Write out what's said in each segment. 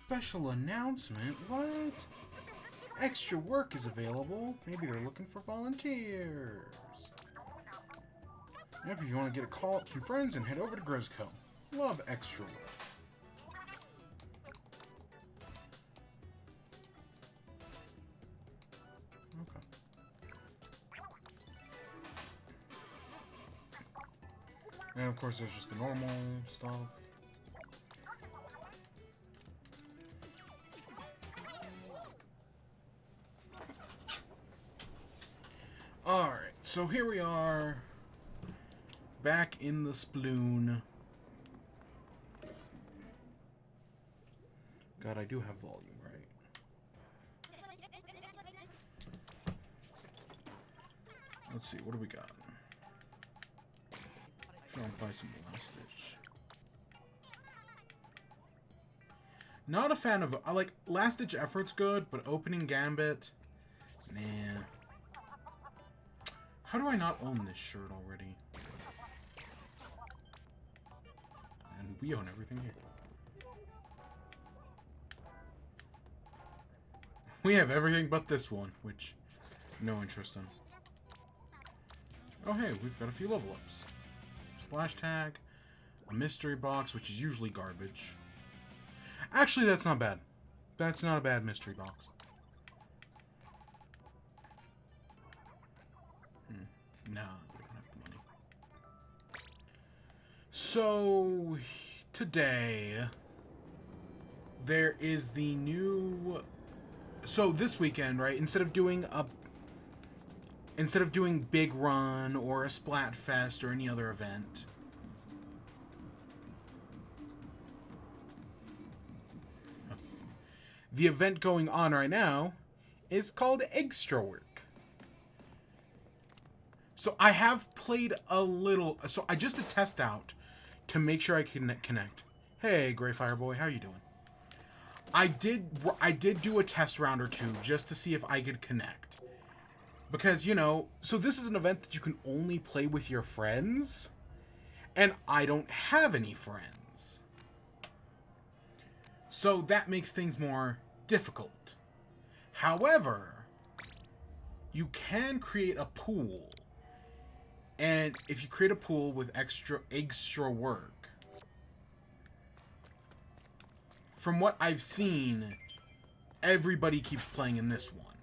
Special announcement? What? Extra work is available. Maybe they're looking for volunteers. Yep, if you want to get a call up some friends and head over to Grisco. Love extra work. Okay. And of course there's just the normal stuff. Alright, so here we are, back in the Splatoon. God, I do have volume, right? Let's see, what do we got? Try and buy some last stitch. Not a fan of, I like, last ditch effort's good, but opening gambit, nah. How do I not own this shirt already? And we own everything here. We have everything but this one, which no interest in. Oh hey, we've got a few level ups. Splash tag, a mystery box, which is usually garbage. Actually, that's not bad. That's not a bad mystery box. No, we don't have the money. So, today, there is the new... So, this weekend, right, instead of doing Big Run or a Splatfest or any other event, the event going on right now is called Eggstra work. So I have played a little. So I just did test out to make sure I can connect. Hey, Gray Fire Boy, how you doing? I did do a test round or two just to see if I could connect. Because, you know, so this is an event that you can only play with your friends, and I don't have any friends. So that makes things more difficult. However, you can create a pool. And if you create a pool with extra work, from what I've seen, everybody keeps playing in this one.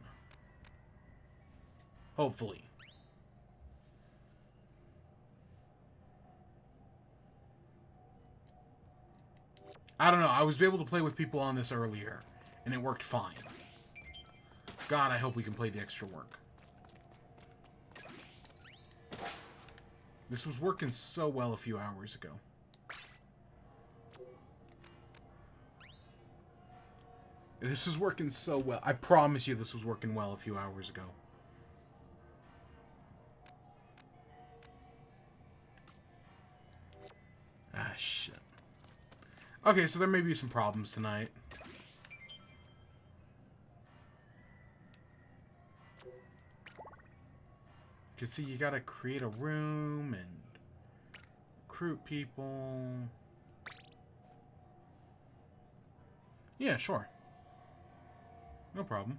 Hopefully. I don't know, I was able to play with people on this earlier, and it worked fine. God, I hope we can play the extra work. This was working so well a few hours ago. This was working so well. I promise you this was working well a few hours ago. Ah, shit. Okay, so there may be some problems tonight. Because, see, you gotta create a room and recruit people. Yeah, sure. No problem.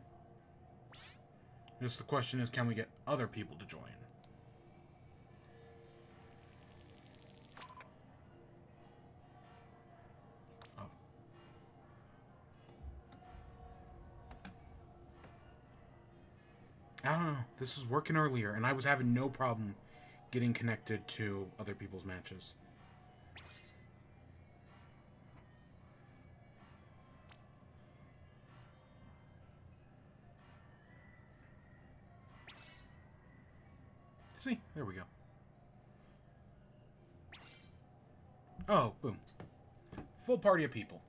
Just the question is, can we get other people to join? Oh. I don't know. This was working earlier, and I was having no problem getting connected to other people's matches. See? There we go. Oh, boom. Full party of people.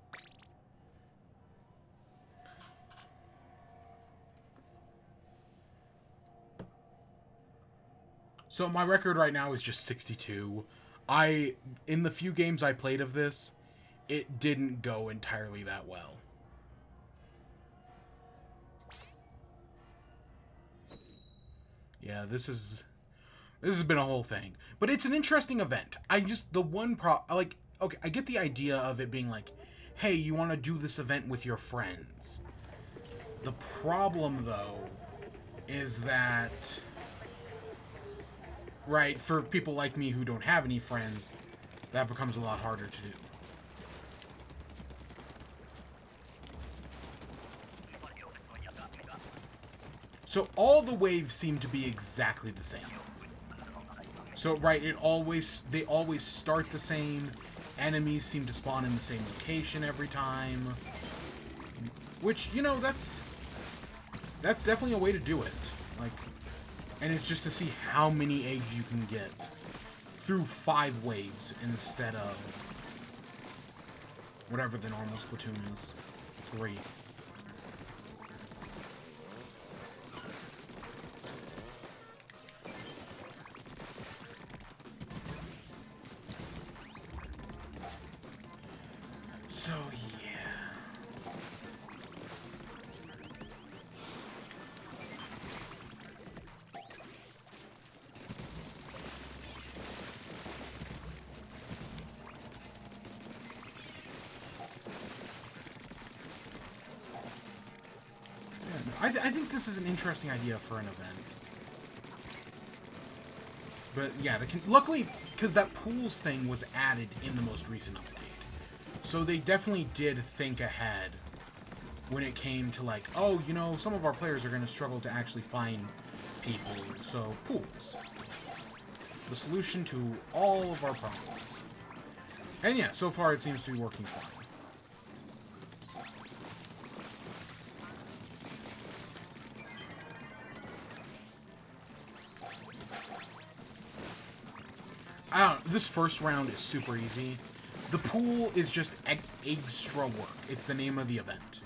So my record right now is just 62. In the few games I played of this, it didn't go entirely that well. Yeah, this has been a whole thing. But it's an interesting event. The one okay, I get the idea of it being like, hey, you want to do this event with your friends. The problem, though, is that, right, for people like me who don't have any friends, that becomes a lot harder to do. So all the waves seem to be exactly the same. So, right, they always start the same. Enemies seem to spawn in the same location every time. Which, you know, that's definitely a way to do it. Like, and it's just to see how many eggs you can get through 5 waves instead of whatever the normal Splatoon is. 3. So, yeah. I think this is an interesting idea for an event. But yeah, luckily, because that pools thing was added in the most recent update. So they definitely did think ahead when it came to like, oh, you know, some of our players are going to struggle to actually find people, so pools. The solution to all of our problems. And yeah, so far it seems to be working fine. I don't know, this first round is super easy. The pool is just Eggstra work. It's the name of the event.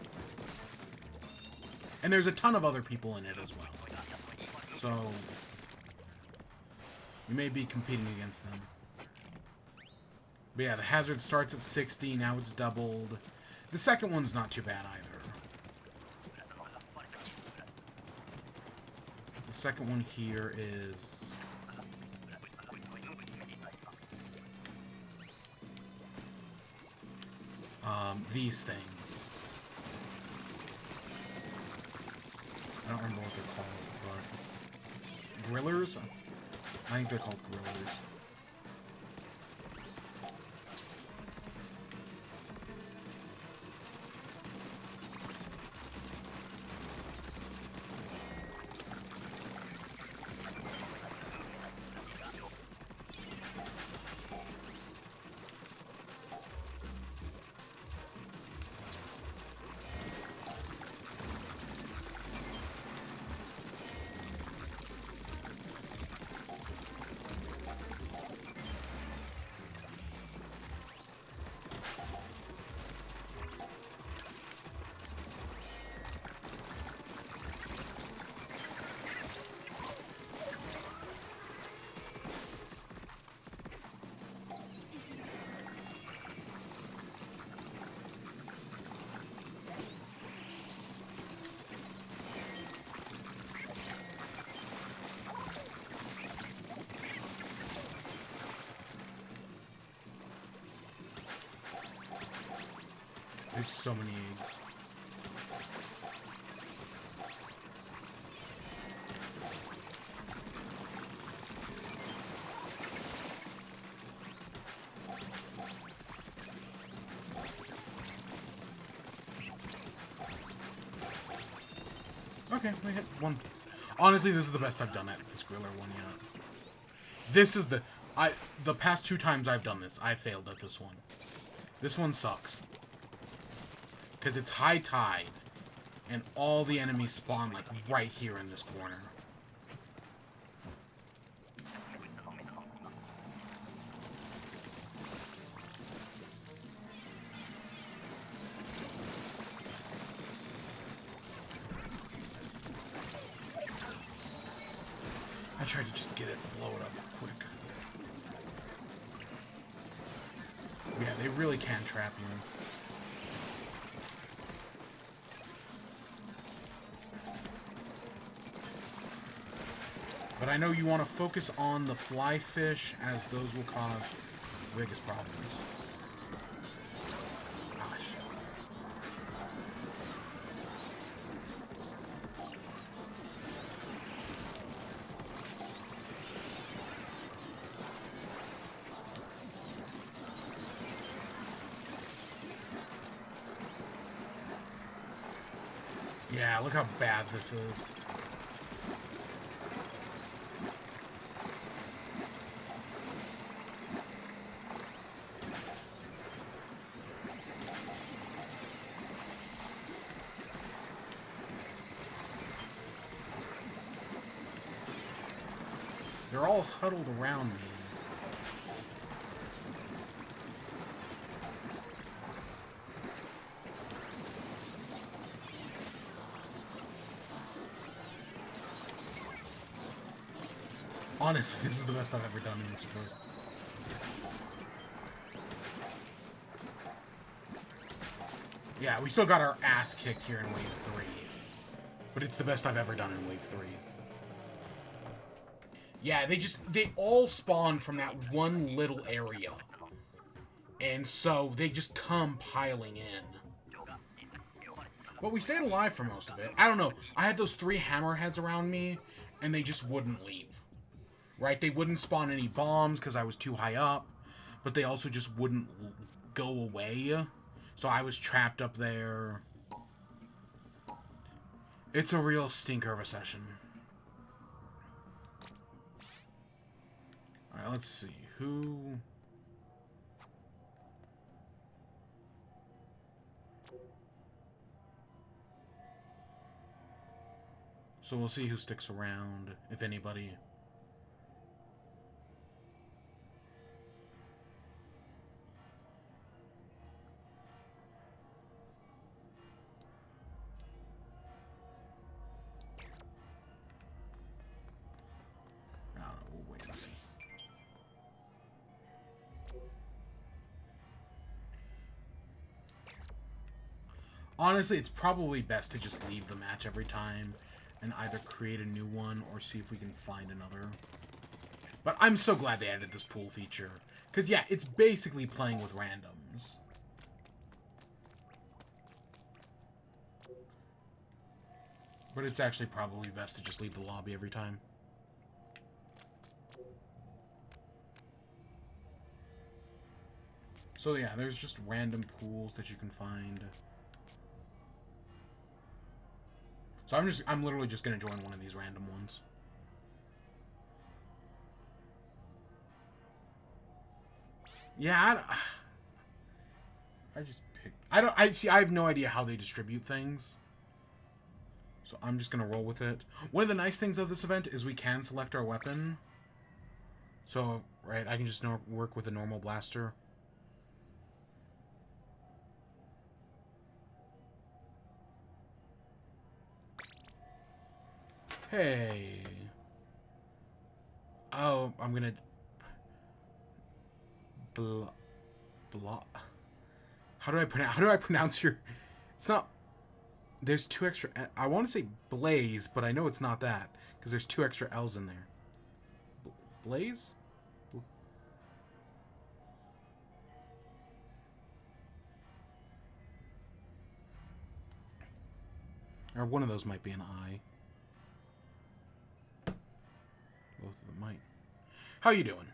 And there's a ton of other people in it as well. So, you may be competing against them. But yeah, the hazard starts at 60, now it's doubled. The second one's not too bad either. The second one here is... these things. I don't remember what they're called, but... grillers? I think they're called grillers. There's so many eggs. Okay, we hit one. Honestly, this is the best I've done at this griller one yet. This is the past 2 times I've done this, I failed at this one. This one sucks. Because it's high tide, and all the enemies spawn, like, right here in this corner. I tried to just get it and blow it up quick. Yeah, they really can trap you. But I know you want to focus on the fly fish, as those will cause the biggest problems. Gosh. look how bad this is. They're all huddled around me. Honestly, this is the best I've ever done in this sport. Yeah, we still got our ass kicked here in Wave 3. But it's the best I've ever done in Wave 3. Yeah, they all spawn from that one little area. And so they just come piling in. But we stayed alive for most of it. I don't know. I had those 3 hammerheads around me, and they just wouldn't leave. Right? They wouldn't spawn any bombs because I was too high up. But they also just wouldn't go away. So I was trapped up there. It's a real stinker of a session. Alright, let's see. Who... So we'll see who sticks around, if anybody. I don't know, we'll wait and see. Honestly, it's probably best to just leave the match every time and either create a new one or see if we can find another. But I'm so glad they added this pool feature. Because, yeah, it's basically playing with randoms. But it's actually probably best to just leave the lobby every time. So, yeah, there's just random pools that you can find. So I'm literally just gonna join one of these random ones. Yeah, I just picked. I have no idea how they distribute things. So I'm just gonna roll with it. One of the nice things of this event is we can select our weapon. So, right, I can just work with a normal blaster. Hey. Oh, I'm gonna... How do I pronounce your... It's not... There's 2 extra... I want to say Blaze, but I know it's not that. Because there's 2 extra L's in there. Blaze? Or one of those might be an I. Both of them might. How you doing?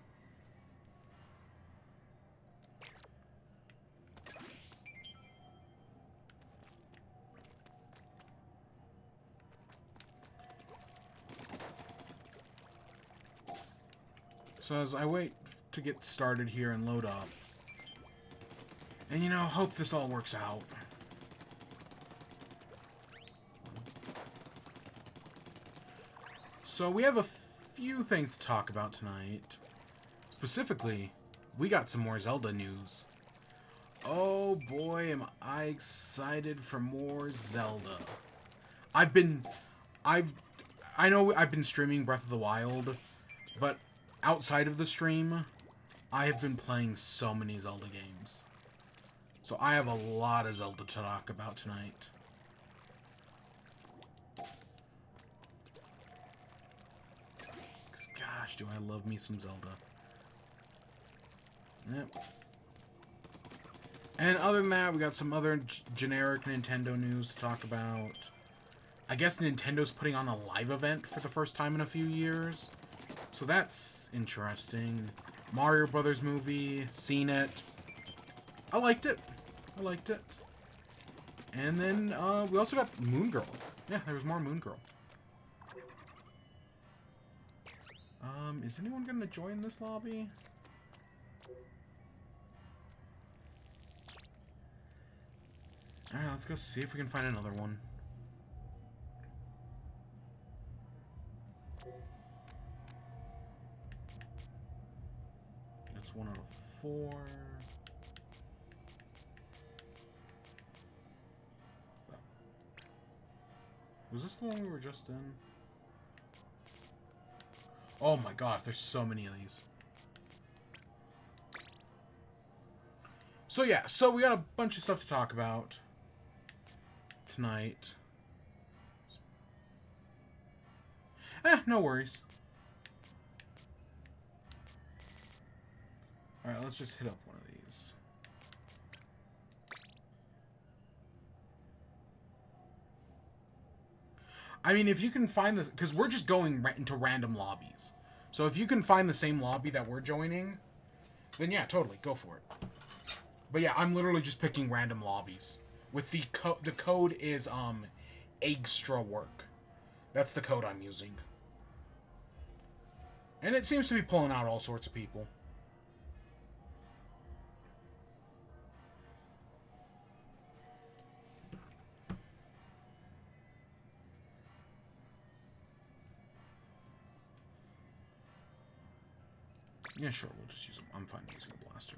So as I wait to get started here and load up, and you know, hope this all works out. So we have a few things to talk about tonight. Specifically, we got some more Zelda news. Oh boy, am I excited for more Zelda. I know I've been streaming Breath of the Wild, but outside of the stream, I have been playing so many Zelda games. So I have a lot of Zelda to talk about tonight. Gosh, do I love me some Zelda. Yep. And other than that, we got some other generic Nintendo news to talk about. I guess Nintendo's putting on a live event for the first time in a few years. So that's interesting. Mario Brothers movie, seen it. I liked it. I liked it. And then we also got Moon Girl. Yeah, there was more Moon Girl. Is anyone gonna join this lobby? Alright, let's go see if we can find another one. That's 1 out of 4. Was this the one we were just in? Oh my god, there's so many of these. So yeah, so we got a bunch of stuff to talk about tonight. No worries. Alright, let's just hit up one of these. I mean, if you can find this, because we're just going into random lobbies. So if you can find the same lobby that we're joining, then yeah, totally, go for it. But yeah, I'm literally just picking random lobbies. With the code is Eggstra work. That's the code I'm using. And it seems to be pulling out all sorts of people. Yeah, sure, we'll just use them. I'm fine using a blaster.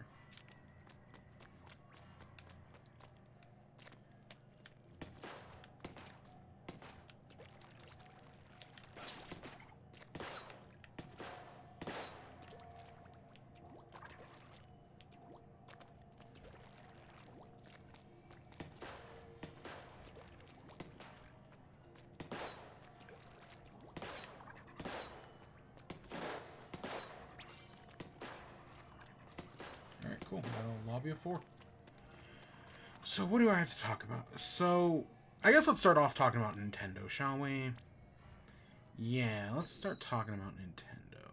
Cool. Lobby of 4. So what do I have to talk about? So I guess let's start off talking about Nintendo, shall we? Yeah, let's start talking about Nintendo.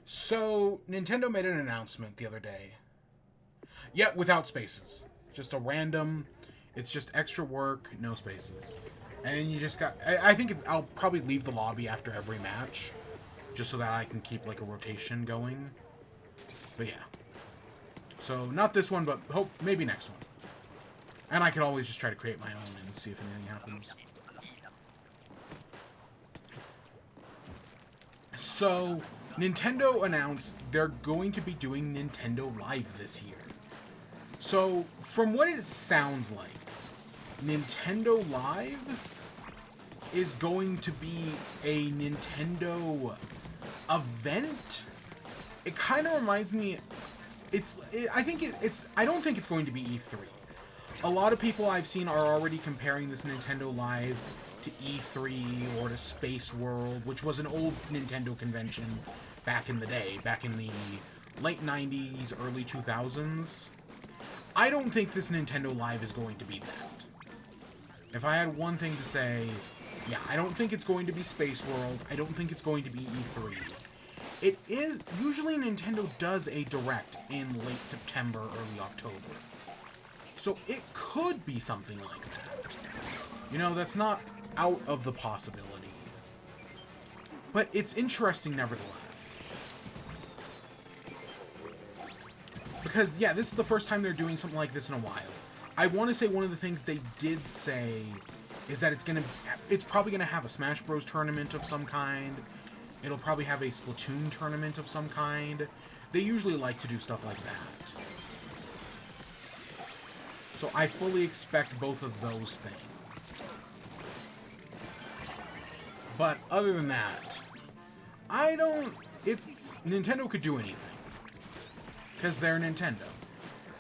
So Nintendo made an announcement the other day. Yeah, without spaces. Just a random. It's just extra work, no spaces. And you just got... I think I'll probably leave the lobby after every match. Just so that I can keep like a rotation going. But yeah. So, not this one, but maybe next one. And I could always just try to create my own and see if anything happens. So, Nintendo announced they're going to be doing Nintendo Live this year. So, from what it sounds like, Nintendo Live is going to be a Nintendo event. It kind of reminds me... I don't think it's going to be E3. A lot of people I've seen are already comparing this Nintendo Live to E3 or to Space World, which was an old Nintendo convention back in the day, back in the late 90s, early 2000s. I don't think this Nintendo Live is going to be that. If I had one thing to say, yeah, I don't think it's going to be Space World. I don't think it's going to be E3. It is... Usually Nintendo does a Direct in late September, early October. So it could be something like that. You know, that's not out of the possibility. But it's interesting nevertheless. Because, yeah, this is the first time they're doing something like this in a while. I want to say one of the things they did say is that it's probably going to have a Smash Bros. Tournament of some kind. It'll probably have a Splatoon tournament of some kind. They usually like to do stuff like that. So I fully expect both of those things. But other than that, Nintendo could do anything. Because they're Nintendo.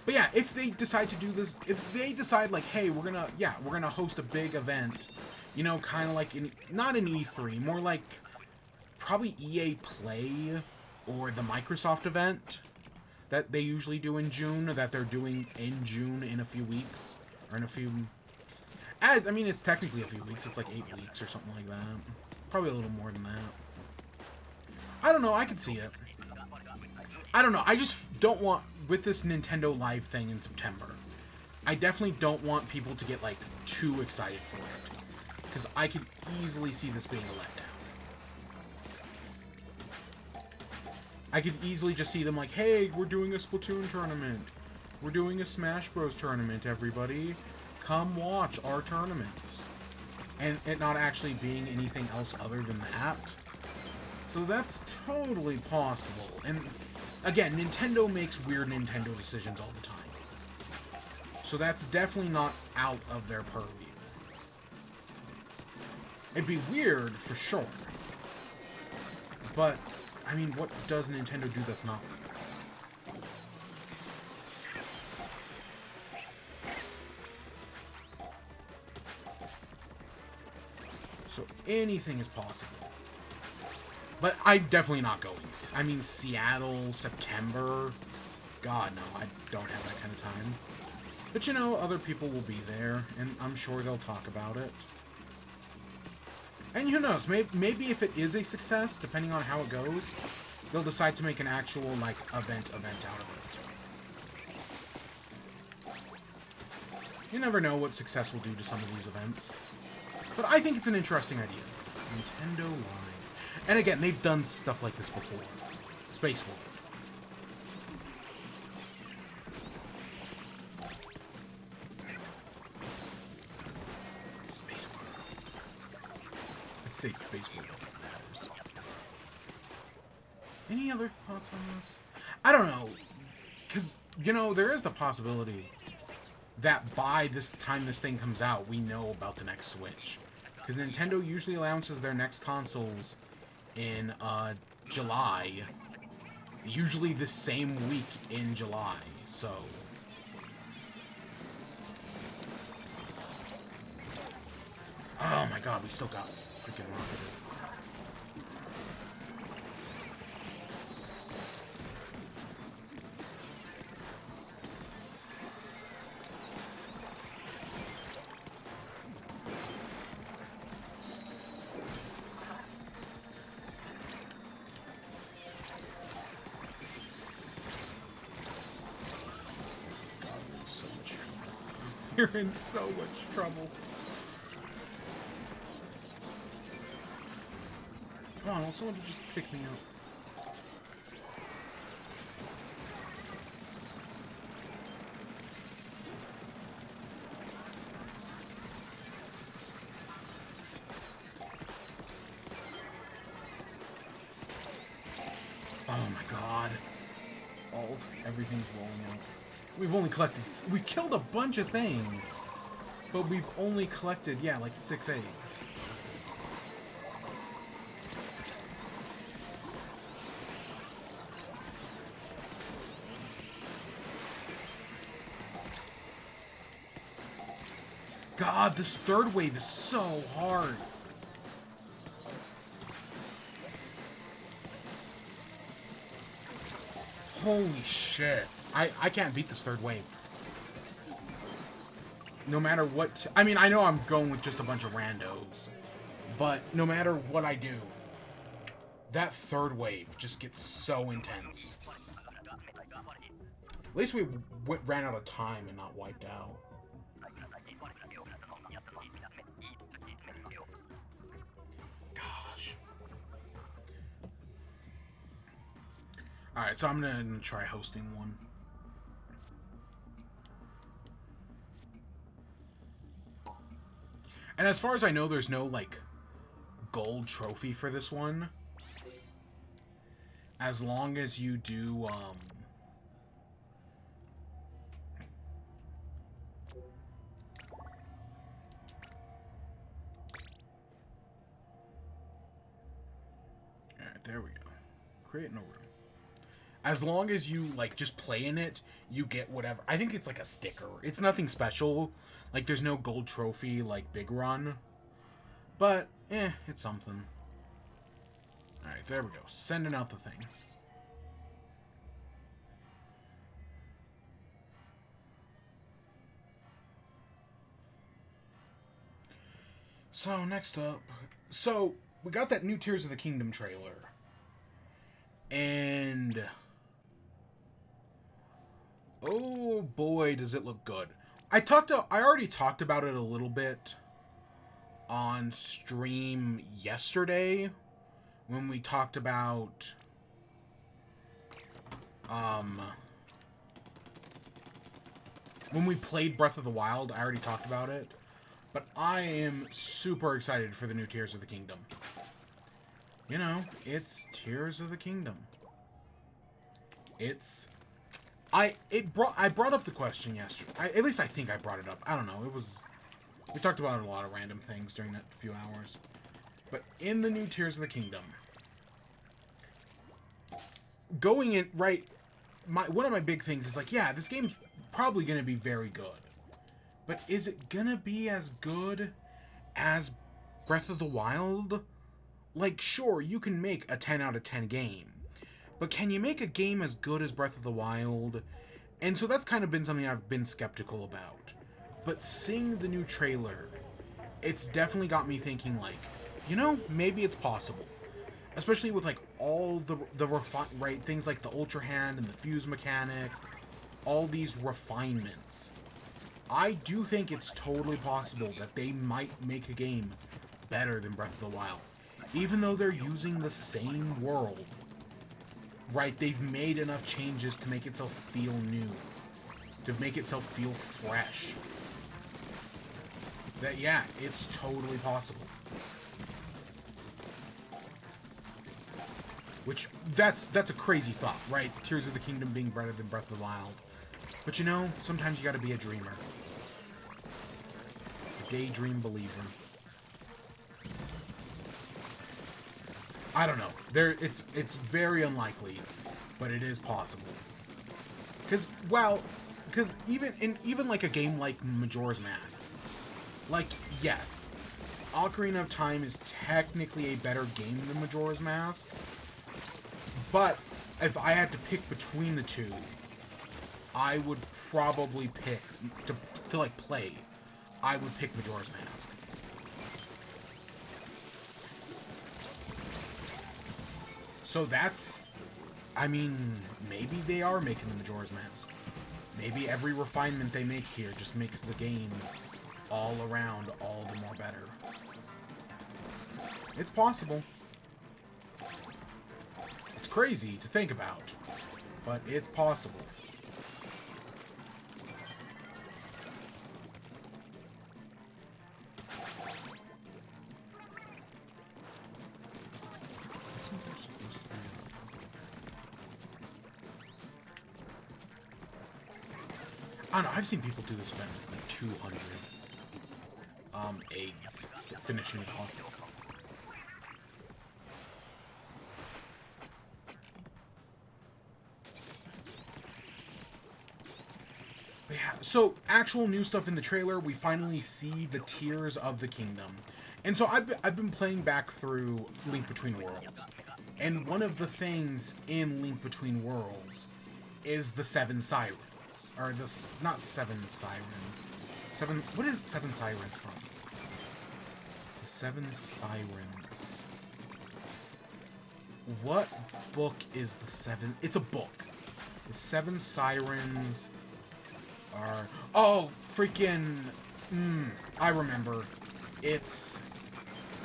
But yeah, if they decide to do this, if they decide like, hey, we're gonna host a big event, you know, kind of like, not an E3, more like probably EA Play or the Microsoft event that they usually do in June, or that they're doing in June in a few weeks, or in a few... I mean, it's technically a few weeks, it's like 8 weeks or something like that. Probably a little more than that. I don't know, I could see it. I don't know, I just don't want, with this Nintendo Live thing in September, I definitely don't want people to get, like, too excited for it. Because I could easily see this being a letdown. I could easily just see them like, hey, we're doing a Splatoon tournament. We're doing a Smash Bros. Tournament, everybody. Come watch our tournaments. And it not actually being anything else other than that. So that's totally possible. And again, Nintendo makes weird Nintendo decisions all the time. So that's definitely not out of their purview. It'd be weird for sure. But, I mean, what does Nintendo do that's not weird? So anything is possible. But I'm definitely not going. I mean, Seattle, September. God, no, I don't have that kind of time. But you know, other people will be there, and I'm sure they'll talk about it. And who knows, maybe if it is a success, depending on how it goes, they'll decide to make an actual, like, event out of it. You never know what success will do to some of these events. But I think it's an interesting idea. Nintendo Live. And again, they've done stuff like this before. Space World. Space World. I say Space World like it matters. Any other thoughts on this? I don't know. Because, you know, there is the possibility that by this time this thing comes out, we know about the next Switch. Because Nintendo usually announces their next consoles in July. Usually the same week in July, so... Oh my god, we still got freaking rocketed. You're in so much trouble. Come on, will someone just pick me up? Oh my god. Everything's rolling out. We've only collected... We've killed a bunch of things. But we've only collected, yeah, like 6 eggs. God, this third wave is so hard. Holy shit. I can't beat this third wave. No matter what... I mean, I know I'm going with just a bunch of randos. But no matter what I do, that third wave just gets so intense. At least we ran out of time and not wiped out. Gosh. Alright, so I'm gonna try hosting one. And as far as I know, there's no, like, gold trophy for this one. As long as you do, Alright, there we go. Create no room. As long as you, like, just play in it, you get whatever. I think it's like a sticker. It's nothing special. Like, there's no gold trophy like Big Run. But, it's something. Alright, there we go. Sending out the thing. So, next up. So, we got that new Tears of the Kingdom trailer. And... oh boy, does it look good. I already talked about it a little bit on stream yesterday when we talked about when we played Breath of the Wild. I already talked about it, but I am super excited for the new Tears of the Kingdom. You know, it's Tears of the Kingdom. I brought up the question yesterday. At least I think I brought it up. I don't know. We talked about a lot of random things during that few hours. But in the new Tears of the Kingdom, going in, right, one of my big things is like, yeah, this game's probably going to be very good. But is it going to be as good as Breath of the Wild? Like, sure, you can make a 10 out of 10 game. But can you make a game as good as Breath of the Wild? And so that's kind of been something I've been skeptical about. But seeing the new trailer, it's definitely got me thinking, like, you know, maybe it's possible. Especially with, like, all the right, things like the Ultra Hand and the Fuse mechanic, all these refinements. I do think it's totally possible that they might make a game better than Breath of the Wild. Even though they're using the same world. Right, they've made enough changes to make itself feel new. To make itself feel fresh. That, yeah, it's totally possible. Which, that's a crazy thought, right? Tears of the Kingdom being better than Breath of the Wild. But you know, sometimes you gotta be a dreamer. A daydream believer. I don't know. It's very unlikely, but it is possible. Because even like a game like Majora's Mask, like, yes, Ocarina of Time is technically a better game than Majora's Mask, but if I had to pick between the two, I would probably pick to like play. I would pick Majora's Mask. So that's, I mean, maybe they are making the Majora's Mask. Maybe every refinement they make here just makes the game all around all the more better. It's possible. It's crazy to think about, but it's possible. I don't know, I've seen people do this event with like 200 eggs, finishing it off. But yeah, so actual new stuff in the trailer, we finally see the Tears of the Kingdom. And so I've been playing back through Link Between Worlds. And one of the things in Link Between Worlds is the 7 Sirens. Or this, not 7 Sirens. What is 7 Sirens from? The 7 Sirens. What book is the 7? It's a book. The 7 Sirens are... Oh, freaking... I remember. It's...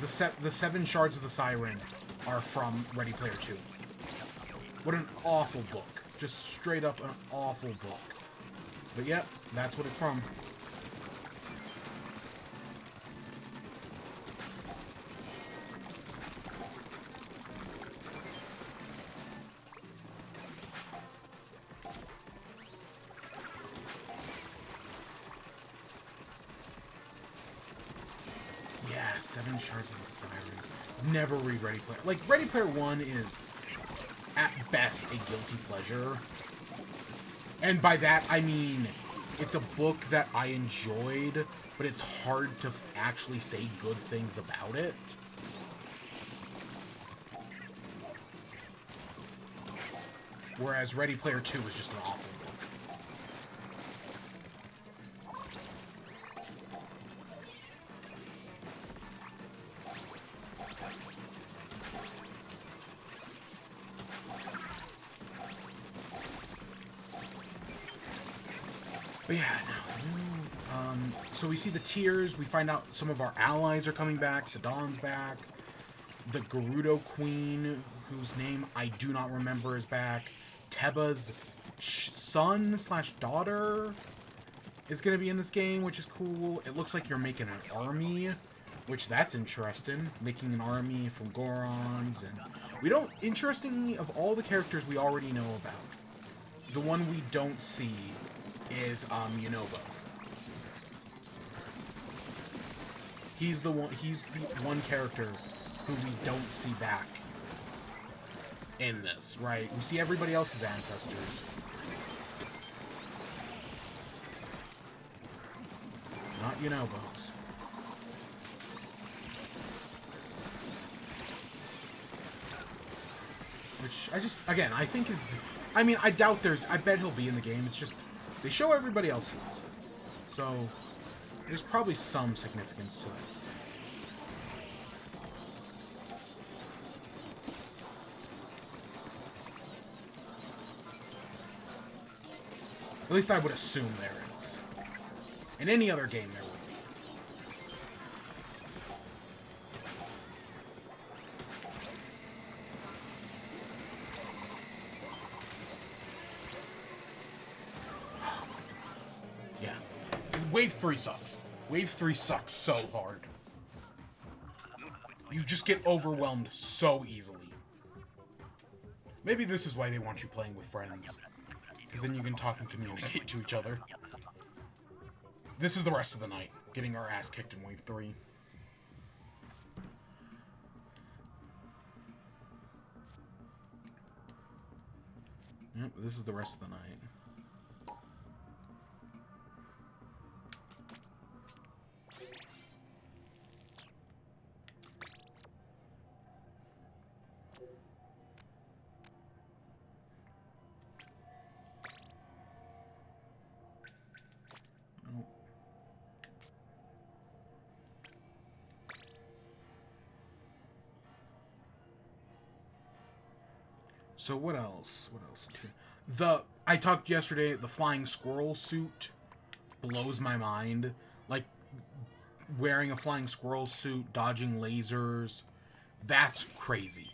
The 7 Shards of the Siren are from Ready Player 2. What an awful book. Just straight up an awful book. But yep, that's what it's from. Yeah, 7 Shards of the Siren. Never read Ready Player. Like, Ready Player 1 is, at best, a guilty pleasure. And by that, I mean, it's a book that I enjoyed, but it's hard to actually say good things about it. Whereas Ready Player 2 is just an awful book. But yeah, no, So we see the tiers. We find out some of our allies are coming back. Sedan's back. The Gerudo Queen, whose name I do not remember, is back. Teba's son/daughter is going to be in this game, which is cool. It looks like you're making an army, which that's interesting. Making an army from Gorons, and we don't. Interestingly, of all the characters we already know about, the one we don't see is Yunobo. He's the one character who we don't see back in this, right? We see everybody else's ancestors. Not Yunobo's. Which I think is, I mean, I bet he'll be in the game. It's just, they show everybody else's. So, there's probably some significance to it. At least I would assume there is. In any other game, there would be. Yeah. Wave 3 sucks. Wave 3 sucks so hard. You just get overwhelmed so easily. Maybe this is why they want you playing with friends. Because then you can talk and communicate to each other. This is the rest of the night. Getting our ass kicked in Wave 3. Yep, this is the rest of the night. So what else? What else? I talked yesterday, the flying squirrel suit blows my mind. Like, wearing a flying squirrel suit, dodging lasers, that's crazy.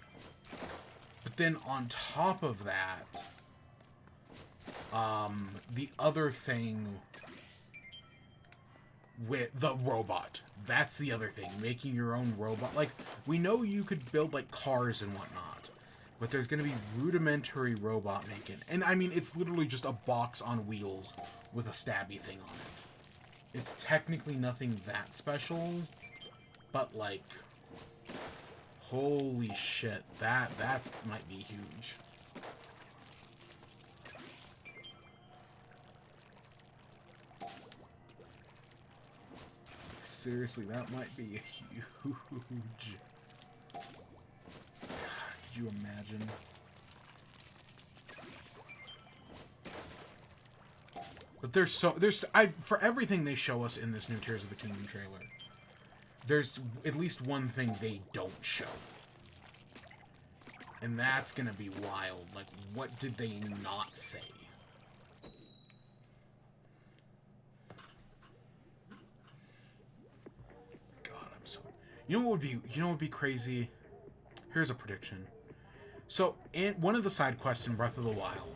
But then on top of that, the other thing with the robot, that's the other thing, making your own robot. Like, we know you could build, like, cars and whatnot. But there's going to be rudimentary robot making. And, I mean, it's literally just a box on wheels with a stabby thing on it. It's technically nothing that special. But, like, holy shit. That might be huge. Seriously, that might be huge. Could you imagine? But for everything they show us in this new Tears of the Kingdom trailer, there's at least one thing they don't show. And that's gonna be wild. Like, what did they not say? God, I'm so... You know what would be crazy? Here's a prediction. So, one of the side quests in Breath of the Wild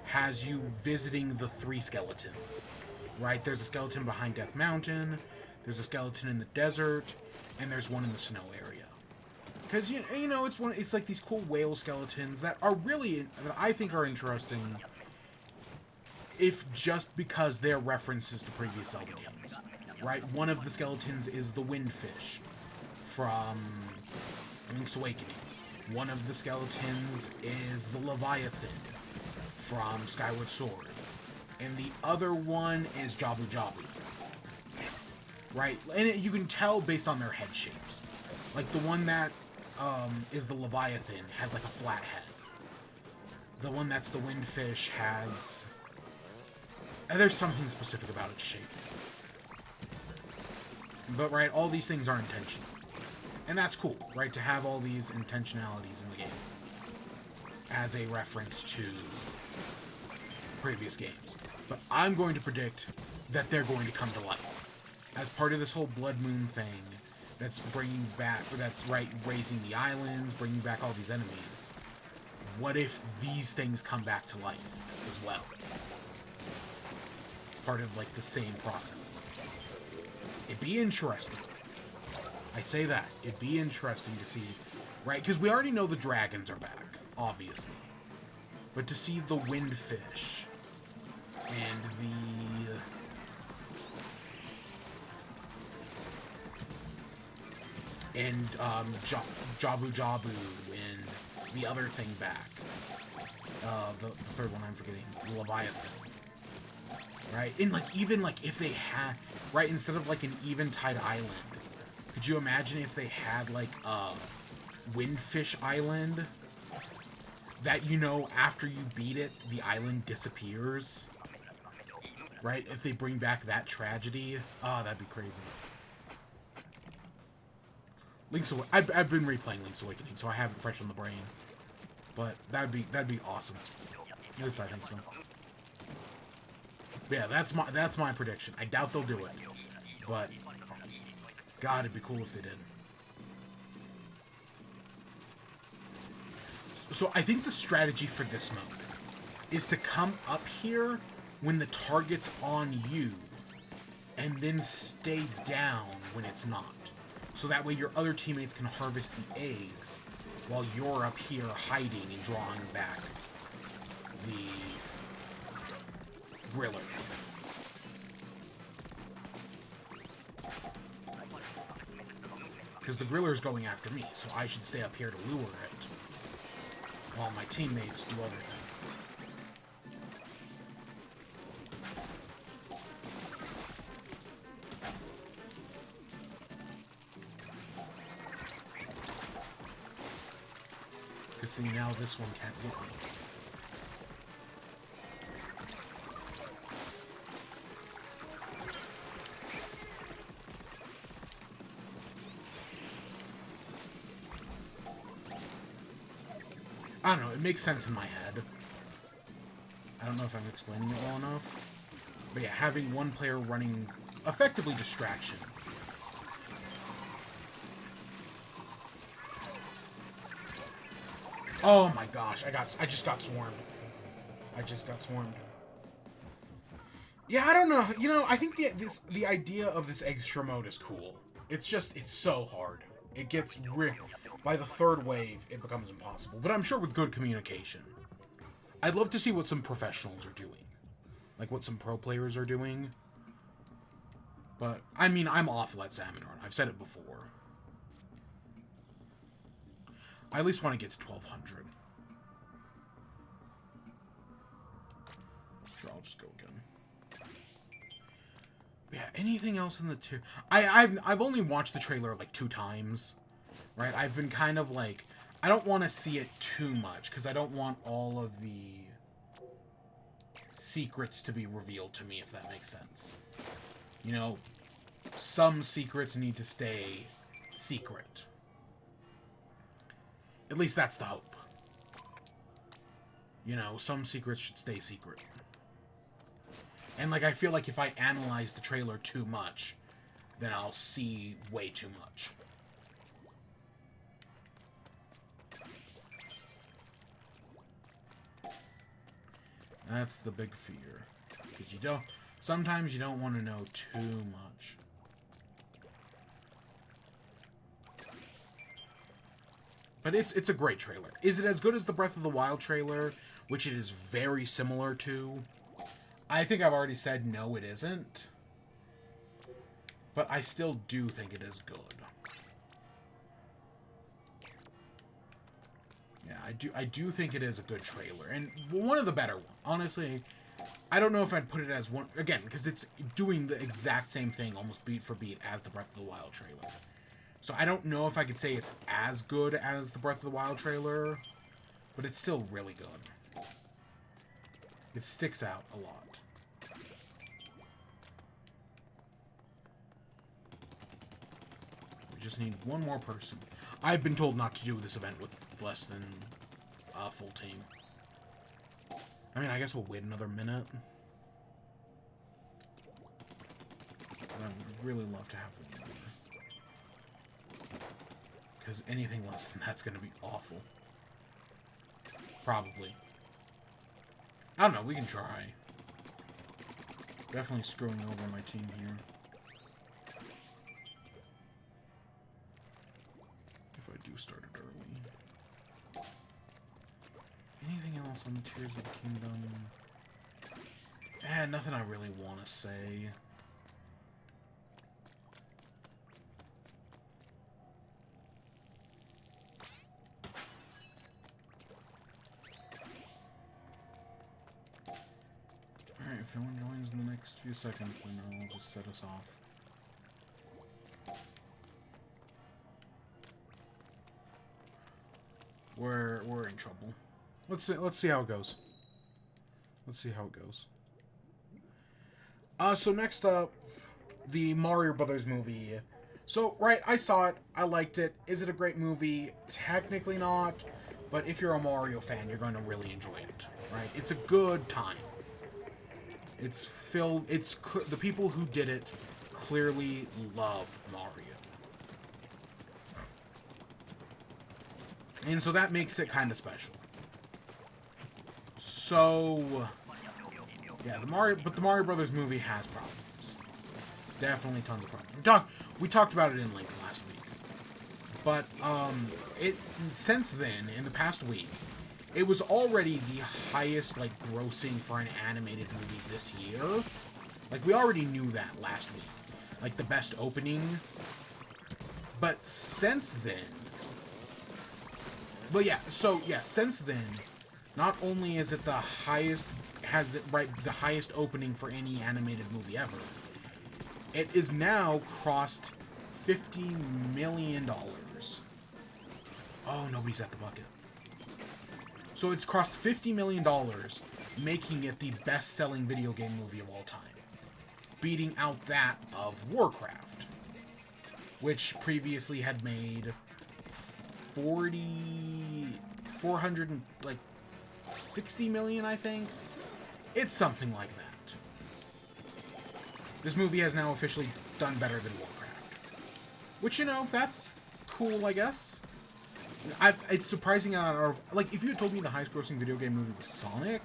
has you visiting the 3 skeletons, right? There's a skeleton behind Death Mountain, there's a skeleton in the desert, and there's one in the snow area. Because, you know, it's like these cool whale skeletons that I think are interesting, if just because they're references to previous Zelda games, right? One of the skeletons is the Windfish from Link's Awakening. One of the skeletons is the Leviathan from Skyward Sword. And the other one is Jabu Jabu. Right? And you can tell based on their head shapes. Like, the one that is the Leviathan has, like, a flat head. The one that's the Windfish has... there's something specific about its shape. But, right, all these things are intentional. And that's cool, right, to have all these intentionalities in the game as a reference to previous games. But I'm going to predict that they're going to come to life. as part of this whole Blood Moon thing, that's bringing back, that's right, raising the islands, bringing back all these enemies. What if these things come back to life as well? It's part of, like, the same process. It'd be interesting. I say that. It'd be interesting to see, right? Because we already know the dragons are back, obviously. But to see the windfish and Jabu Jabu and the other thing back. The third one I'm forgetting. The Leviathan. Right? And, like, even, like, if they had... Right? Instead of, like, an eventide island, could you imagine if they had, like, a windfish island? That, you know, after you beat it, the island disappears? Right? If they bring back that tragedy? Oh, that'd be crazy. I've been replaying Link's Awakening, so I have it fresh on the brain. But that'd be awesome. Yes, I think so. But yeah, that's my prediction. I doubt they'll do it, but God, it'd be cool if they did. So I think the strategy for this mode is to come up here when the target's on you, and then stay down when it's not. So that way your other teammates can harvest the eggs while you're up here hiding and drawing back the griller. Because the griller's going after me, so I should stay up here to lure it while my teammates do other things. See, now this one can't get me. I don't know, it makes sense in my head. I don't know if I'm explaining it well enough. But yeah, having one player running effectively distraction. Oh my gosh, I just got swarmed. I just got swarmed. Yeah, I don't know. You know, I think the idea of this Eggstra mode is cool. It's so hard. It gets by the third wave, it becomes impossible. But I'm sure with good communication. I'd love to see what some professionals are doing. Like what some pro players are doing. But, I mean, I'm awful at Salmon Run. I've said it before. I at least want to get to 1200. Sure, I'll just go again. But yeah, anything else in the tier? I've only watched the trailer like 2 times, right? I've been kind of like, I don't want to see it too much because I don't want all of the secrets to be revealed to me, if that makes sense. You know, some secrets need to stay secret. At least that's the hope. You know, some secrets should stay secret. And, like, I feel like if I analyze the trailer too much, then I'll see way too much. That's the big fear. Because sometimes you don't want to know too much. But it's a great trailer. Is it as good as the Breath of the Wild trailer, which it is very similar to? I think I've already said no, it isn't. But I still do think it is good. Yeah, I do think it is a good trailer. And one of the better ones. Honestly, I don't know if I'd put it as one... Again, because it's doing the exact same thing, almost beat for beat, as the Breath of the Wild trailer. So I don't know if I could say it's as good as the Breath of the Wild trailer, but it's still really good. It sticks out a lot. We just need one more person. I've been told not to do this event with less than a full team. I mean, I guess we'll wait another minute. really love to have one more. Because anything less than that's going to be awful. Probably. I don't know, we can try. Definitely screwing over my team here. If I do start it early. Anything else on the Tears of the Kingdom? Nothing I really want to say. Alright, if no one joins in the next few seconds, then I'll just set us off. We're in trouble. Let's see how it goes. Let's see how it goes. So next up, the Mario Brothers movie. So, right, I saw it. I liked it. Is it a great movie? Technically not. But if you're a Mario fan, you're going to really enjoy it. Right? It's a good time. It's filled... the people who did it clearly love Mario. And so that makes it kind of special. So... yeah, the Mario Brothers movie has problems. Definitely tons of problems. We talked about it in length last week. But since then, in the past week, it was already the highest grossing for an animated movie this year. We already knew that last week. The best opening. But since then, since then, not only is it the highest the highest opening for any animated movie ever. It is now crossed $50 million. Oh, nobody's at the bucket. So it's crossed $50 million, making it the best-selling video game movie of all time. Beating out that of Warcraft, which previously had made 460 million, I think. It's something like that. This movie has now officially done better than Warcraft. Which, that's cool, I guess. It's surprising if you had told me the highest grossing video game movie was Sonic,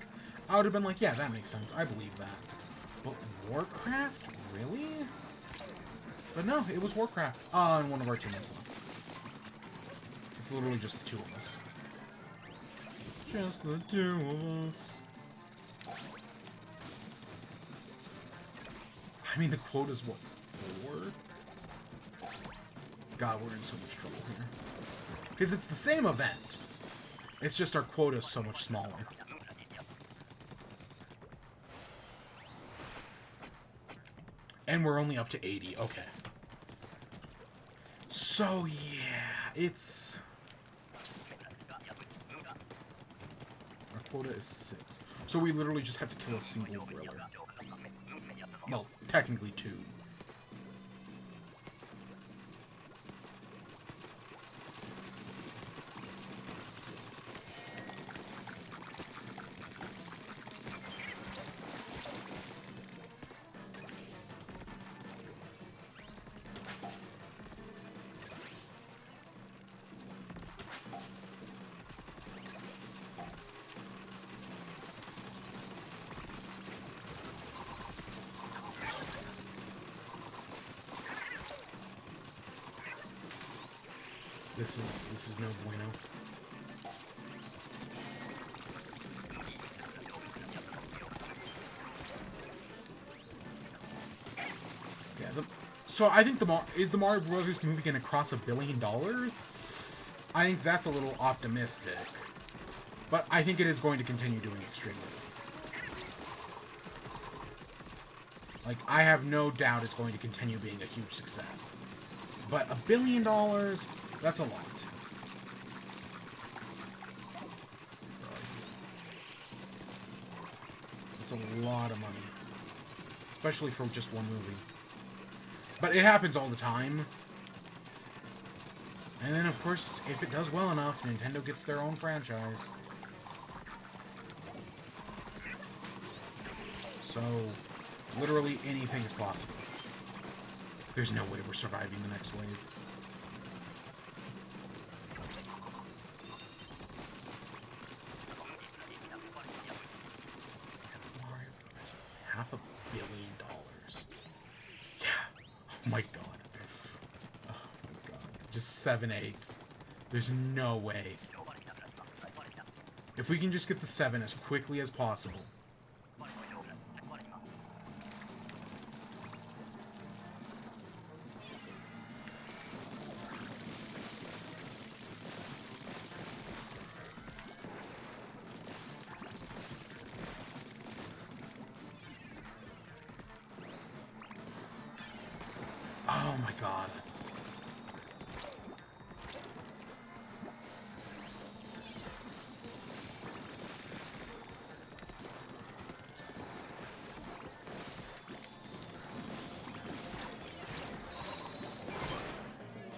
I would have been like, yeah, that makes sense. I believe that. But Warcraft? Really? But no, it was Warcraft. And one of our teammates left. It's literally just the two of us. Just the two of us. I mean, the quota's what, 4? God, we're in so much trouble here. Because it's the same event. It's just our quota's so much smaller. And we're only up to 80. Okay. So, yeah, it's... our quota is 6. So we literally just have to kill a single gorilla. Well, technically 2. This is no bueno. Yeah. So I think is the Mario Brothers movie going to cross $1 billion? I think that's a little optimistic, but I think it is going to continue doing extremely well. I have no doubt it's going to continue being a huge success. But $1 billion, that's a lot. That's a lot of money. Especially for just one movie. But it happens all the time. And then, of course, if it does well enough, Nintendo gets their own franchise. So, literally anything is possible. There's no way we're surviving the next wave. $500 million. Yeah. Oh my god. Oh my god. Just 7 eggs. There's no way. If we can just get the 7 as quickly as possible. Oh my god.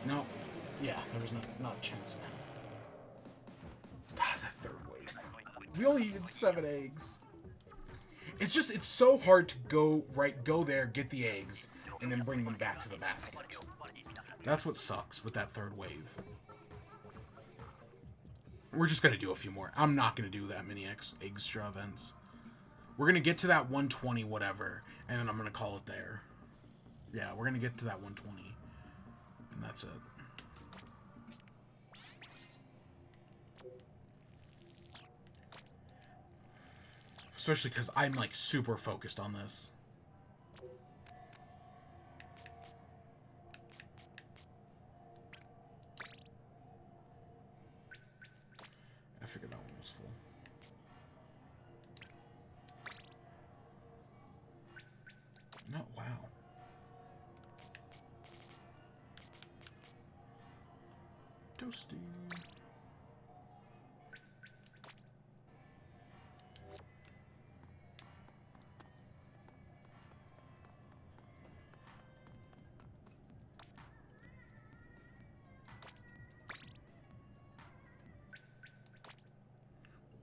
No. Yeah, there was not a chance now. Ah, that third wave. We only needed 7 eggs. It's so hard to go there, get the eggs, and then bring them back to the basket. That's what sucks with that third wave. We're just going to do a few more. I'm not going to do that many Eggstra events. We're going to get to that 120 whatever, and then I'm going to call it there. Yeah, we're going to get to that 120. And that's it. Especially because I'm, like, super focused on this. I figured that one was full. No, wow. Toasty.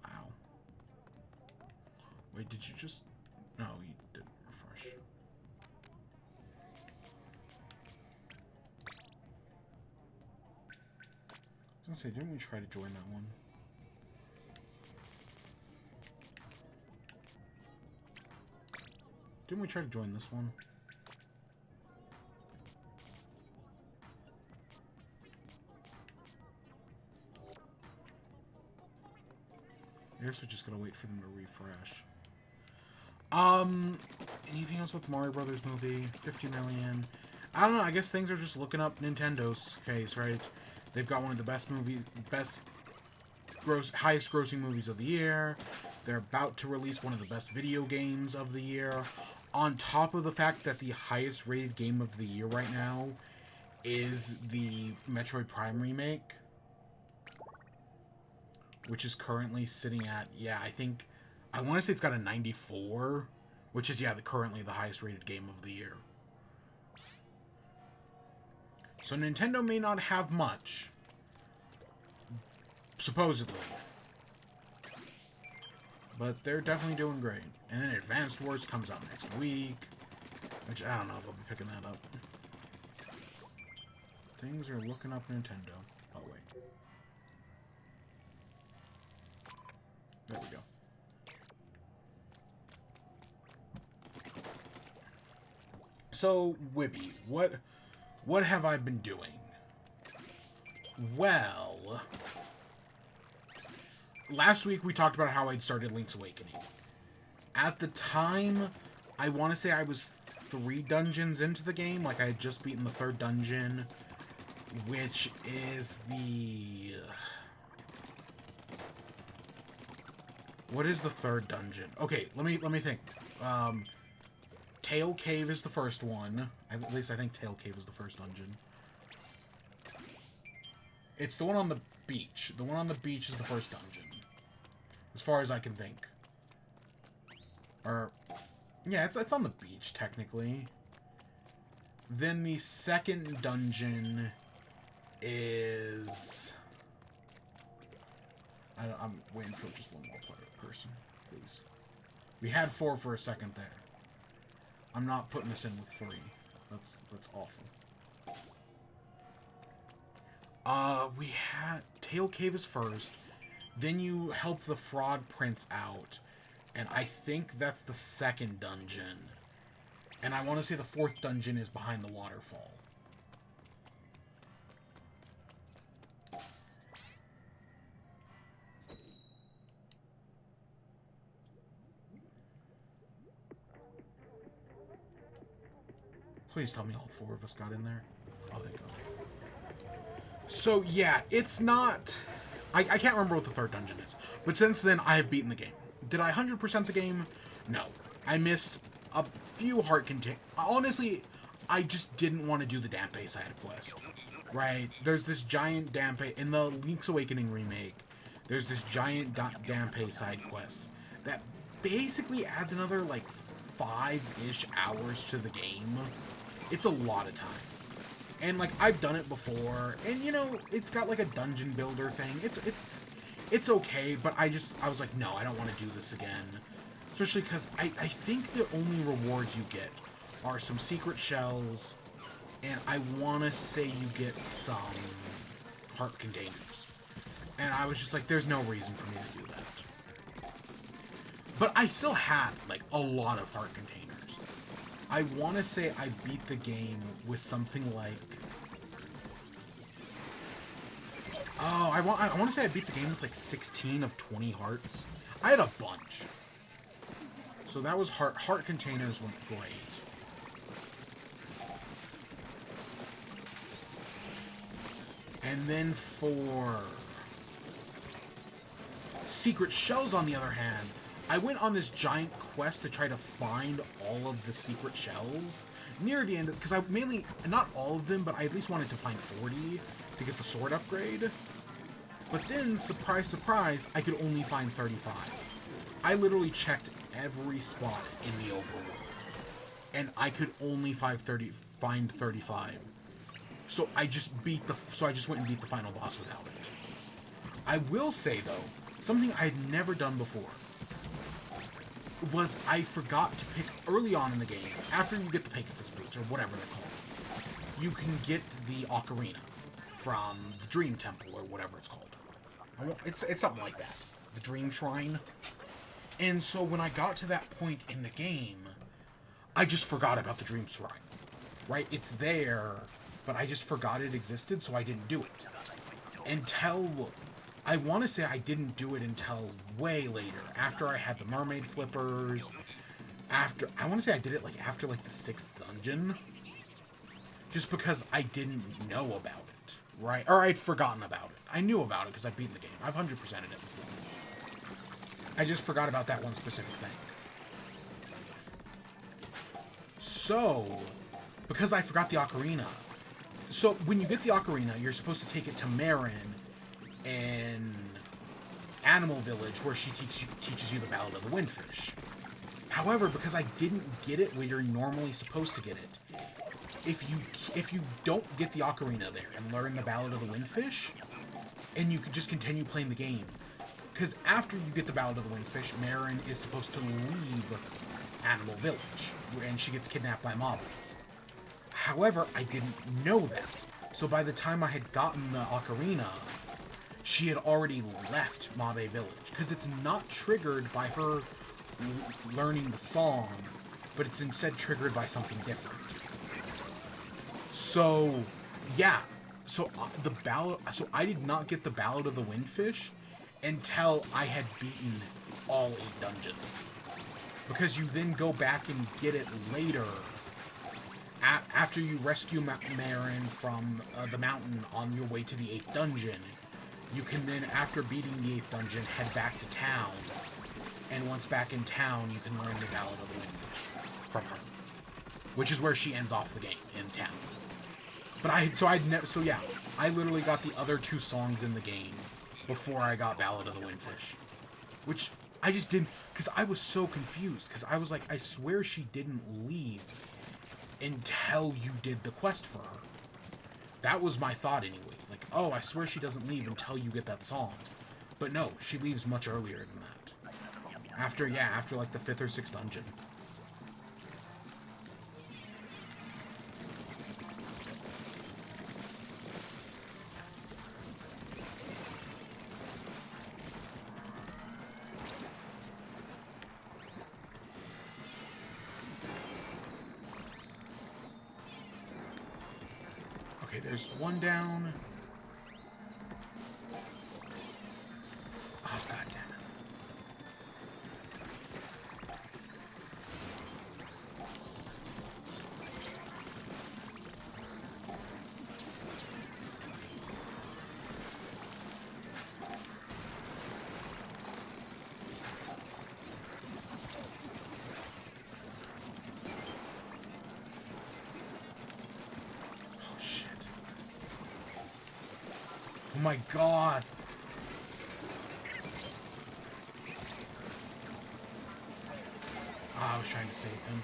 Wow. Wait, did you just... No, you didn't refresh. I was gonna say, didn't we try to join that one? Didn't we try to join this one? I guess we just gotta wait for them to refresh. Anything else with the Mario Brothers movie? 50 million. I don't know, I guess things are just looking up Nintendo's face, right? They've got one of the best movies, highest grossing movies of the year. They're about to release one of the best video games of the year. On top of the fact that the highest rated game of the year right now is the Metroid Prime remake. Which is currently sitting at, yeah, I want to say it's got a 94. Which is, yeah, currently the highest rated game of the year. So Nintendo may not have much. Supposedly. But they're definitely doing great. And then Advanced Wars comes out next week. Which, I don't know if I'll be picking that up. Things are looking up Nintendo. Oh, wait. There we go. So, WIBE, what have I been doing? Well, last week we talked about how I'd started Link's Awakening. At the time, I want to say I was 3 dungeons into the game. Like, I had just beaten the 3rd dungeon, which is the... What is the 3rd dungeon? Okay, let me think. Tail Cave is the first one. At least I think Tail Cave is the first dungeon. It's the one on the beach. The one on the beach is the first dungeon. As far as I can think. Or, yeah, it's on the beach, technically. Then the second dungeon is... I'm waiting for just one more person, please. We had 4 for a second there. I'm not putting this in with 3. That's awful. We had Tail Cave is first. Then you help the Frog Prince out. And I think that's the second dungeon. And I want to say the fourth dungeon is behind the waterfall. Please tell me all four of us got in there. Oh, thank God. So, yeah, it's not... I can't remember what the third dungeon is. But since then, I have beaten the game. Did I 100% the game? No. I missed a few heart contain... Honestly, I just didn't want to do the Dampe side quest. Right? There's this giant Dampe... In the Link's Awakening remake, there's this giant Dampe side quest that basically adds another, like, 5-ish hours to the game. It's a lot of time. And, like, I've done it before, and, you know, it's got, like, a dungeon builder thing. It's okay, but I was like, no, I don't want to do this again. Especially because I think the only rewards you get are some secret shells, and I want to say you get some heart containers. And I was just like, there's no reason for me to do that. But I still had, like, a lot of heart containers. I want to say I beat the game with something like... Oh, I want to say I beat the game with like 16 of 20 hearts. I had a bunch. So that was heart containers went great. And then for secret shells, on the other hand, I went on this giant quest to try to find all of the secret shells near the end, because I mainly, not all of them, but I at least wanted to find 40 to get the sword upgrade. But then, surprise, surprise, I could only find 35. I literally checked every spot in the overworld, and I could only find 35. So I just went and beat the final boss without it. I will say though, something I had never done before was I forgot to pick early on in the game, after you get the Pegasus boots, or whatever they're called, you can get the ocarina from the Dream Temple, or whatever it's called. It's something like that. The Dream Shrine. And so when I got to that point in the game, I just forgot about the Dream Shrine. Right? It's there, but I just forgot it existed, so I didn't do it. Until... I want to say I didn't do it until way later, after I had the mermaid flippers, I want to say I did it like after like the 6th dungeon, just because I didn't know about it, right? Or I'd forgotten about it. I knew about it because I'd beaten the game. I've 100%ed it before. I just forgot about that one specific thing. So, because I forgot the ocarina, so when you get the ocarina, you're supposed to take it to Marin in Animal Village, where she teaches you the Ballad of the Windfish. However, because I didn't get it where you're normally supposed to get it, if you don't get the ocarina there and learn the Ballad of the Windfish, and you could just continue playing the game, because after you get the Ballad of the Windfish, Marin is supposed to leave Animal Village, and she gets kidnapped by moblins. However, I didn't know that, so by the time I had gotten the ocarina, she had already left Mabe Village, because it's not triggered by her learning the song, but it's instead triggered by something different. So, yeah. So I did not get the Ballad of the Windfish until I had beaten all 8 dungeons. Because you then go back and get it later, after you rescue Marin from the mountain on your way to the 8th dungeon. You can then, after beating the 8th dungeon, head back to town. And once back in town, you can learn the Ballad of the Windfish from her. Which is where she ends off the game, in town. But I literally got the other 2 songs in the game before I got Ballad of the Windfish. Which I just didn't, because I was so confused. Because I was like, I swear she didn't leave until you did the quest for her. That was my thought anyways. Like, oh, I swear she doesn't leave until you get that song. But no, she leaves much earlier than that. After like the 5th or 6th dungeon. Okay, there's one down. Oh, god damn it. Oh my god. I was trying to save him.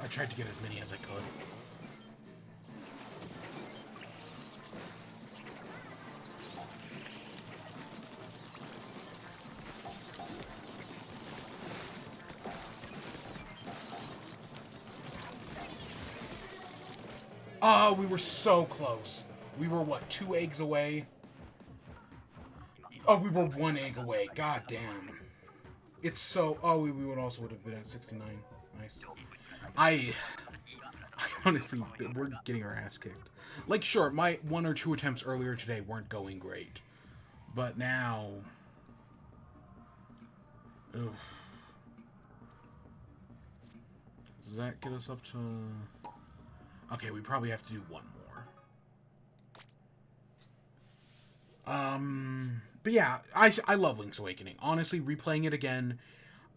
I tried to get as many as I could. Oh, we were so close. We were, what, 2 eggs away? Oh, we were 1 egg away. God damn. It's so... Oh, we would also would have been at 69. Nice. I honestly, we're getting our ass kicked. Like, sure, my 1 or 2 attempts earlier today weren't going great. But now... Ugh. Does that get us up to... Okay, we probably have to do 1 more. But yeah, I love Link's Awakening. Honestly, replaying it again,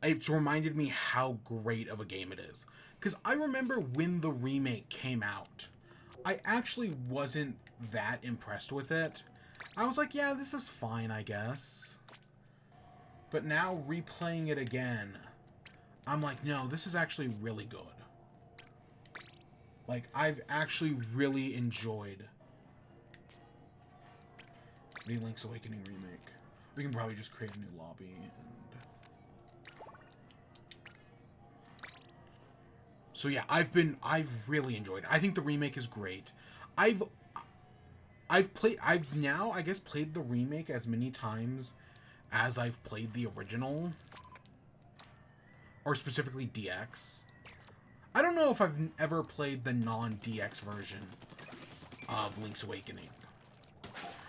it's reminded me how great of a game it is. Because I remember when the remake came out, I actually wasn't that impressed with it. I was like, yeah, this is fine, I guess. But now, replaying it again, I'm like, no, this is actually really good. Like, I've actually really enjoyed the Link's Awakening remake. We can probably just create a new lobby and... So yeah, I've really enjoyed it. I think the remake is great. I've now, I guess, played the remake as many times as I've played the original. Or specifically DX. I don't know if I've ever played the non-DX version of Link's Awakening.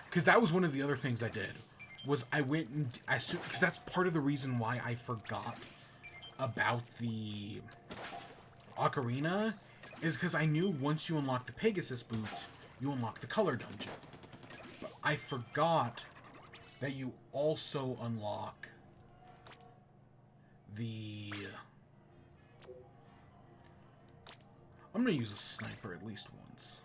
Because that was one of the other things I did. Was I went and... Because that's part of the reason why I forgot about the Ocarina. Is because I knew once you unlock the Pegasus boots, you unlock the color dungeon. But I forgot that you also unlock the... I'm going to use a sniper at least once.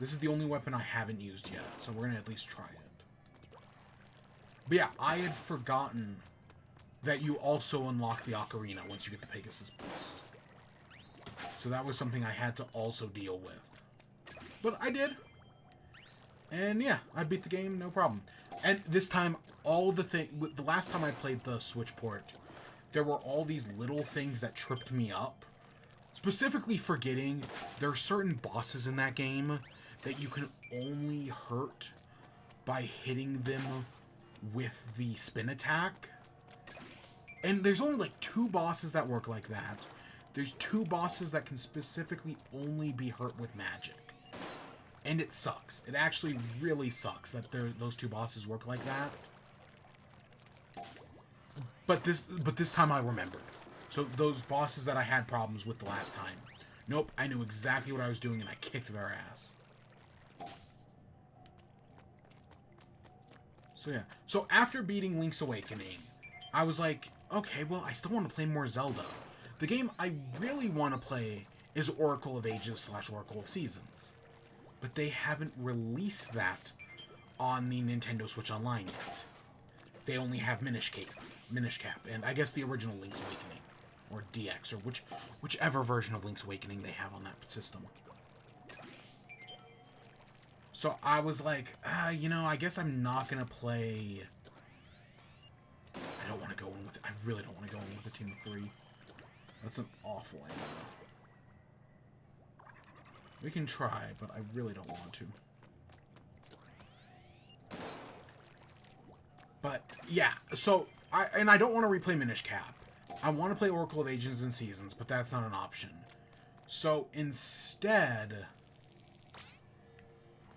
This is the only weapon I haven't used yet, so we're going to at least try it. But yeah, I had forgotten that you also unlock the Ocarina once you get the Pegasus boots. So that was something I had to also deal with. But I did. And yeah, I beat the game, no problem. And this time, the last time I played the Switch port, there were all these little things that tripped me up. Specifically forgetting there are certain bosses in that game that you can only hurt by hitting them with the spin attack. And there's only like 2 bosses that work like that. There's 2 bosses that can specifically only be hurt with magic. And it sucks. It actually really sucks that those 2 bosses work like that. But this time I remembered. So those bosses that I had problems with the last time. Nope, I knew exactly what I was doing and I kicked their ass. So yeah. So after beating Link's Awakening, I was like, okay, well, I still want to play more Zelda. The game I really want to play is Oracle of Ages / Oracle of Seasons. But they haven't released that on the Nintendo Switch Online yet. They only have Minish Cap, and I guess the original Link's Awakening. Or DX, or whichever version of Link's Awakening they have on that system. So I was like, you know, I guess I'm not going to play... I don't want to go in with... I really don't want to go in with a team of 3. That's an awful idea. We can try, but I really don't want to. But, yeah, so, I don't want to replay Minish Cap. I want to play Oracle of Ages and Seasons, but that's not an option. So, instead,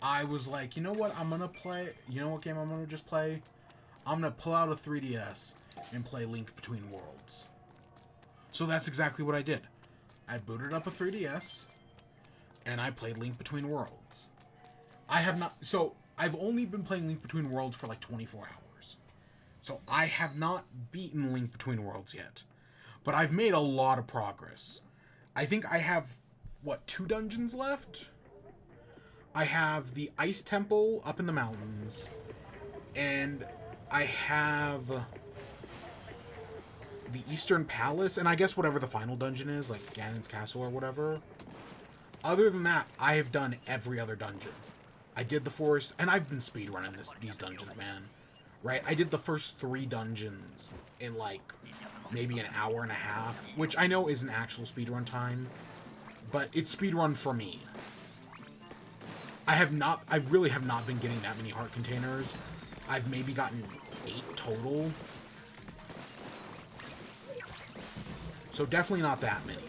I was like, you know what I'm going to play? You know what game I'm going to just play? I'm going to pull out a 3DS and play Link Between Worlds. So that's exactly what I did. I booted up a 3DS, and I played Link Between Worlds. I've only been playing Link Between Worlds for like 24 hours. So I have not beaten Link Between Worlds yet. But I've made a lot of progress. I think I have, 2 dungeons left? I have the Ice Temple up in the mountains, and I have the Eastern Palace, and I guess whatever the final dungeon is, like Ganon's Castle or whatever. Other than that, I have done every other dungeon. I did the forest, and I've been speedrunning these dungeons, man. Right? I did the first 3 dungeons in, like, maybe an hour and a half, which I know is an actual speedrun time, but it's speedrun for me. I really have not been getting that many heart containers. I've maybe gotten 8 total. So definitely not that many.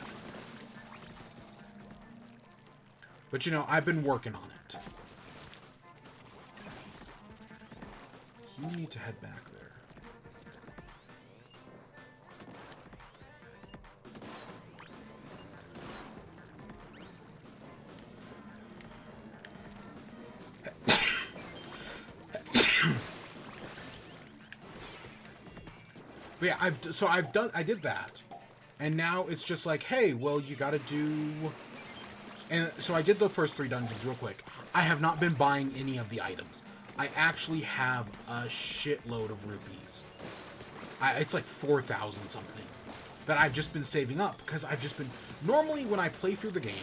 But, you know, I've been working on it. You need to head back there. But yeah, I did that. And now it's just like, hey, well, you gotta do... And so I did the first 3 dungeons real quick. I have not been buying any of the items. I actually have a shitload of rupees. It's like 4,000 something that I've just been saving up because I've just been... Normally when I play through the game,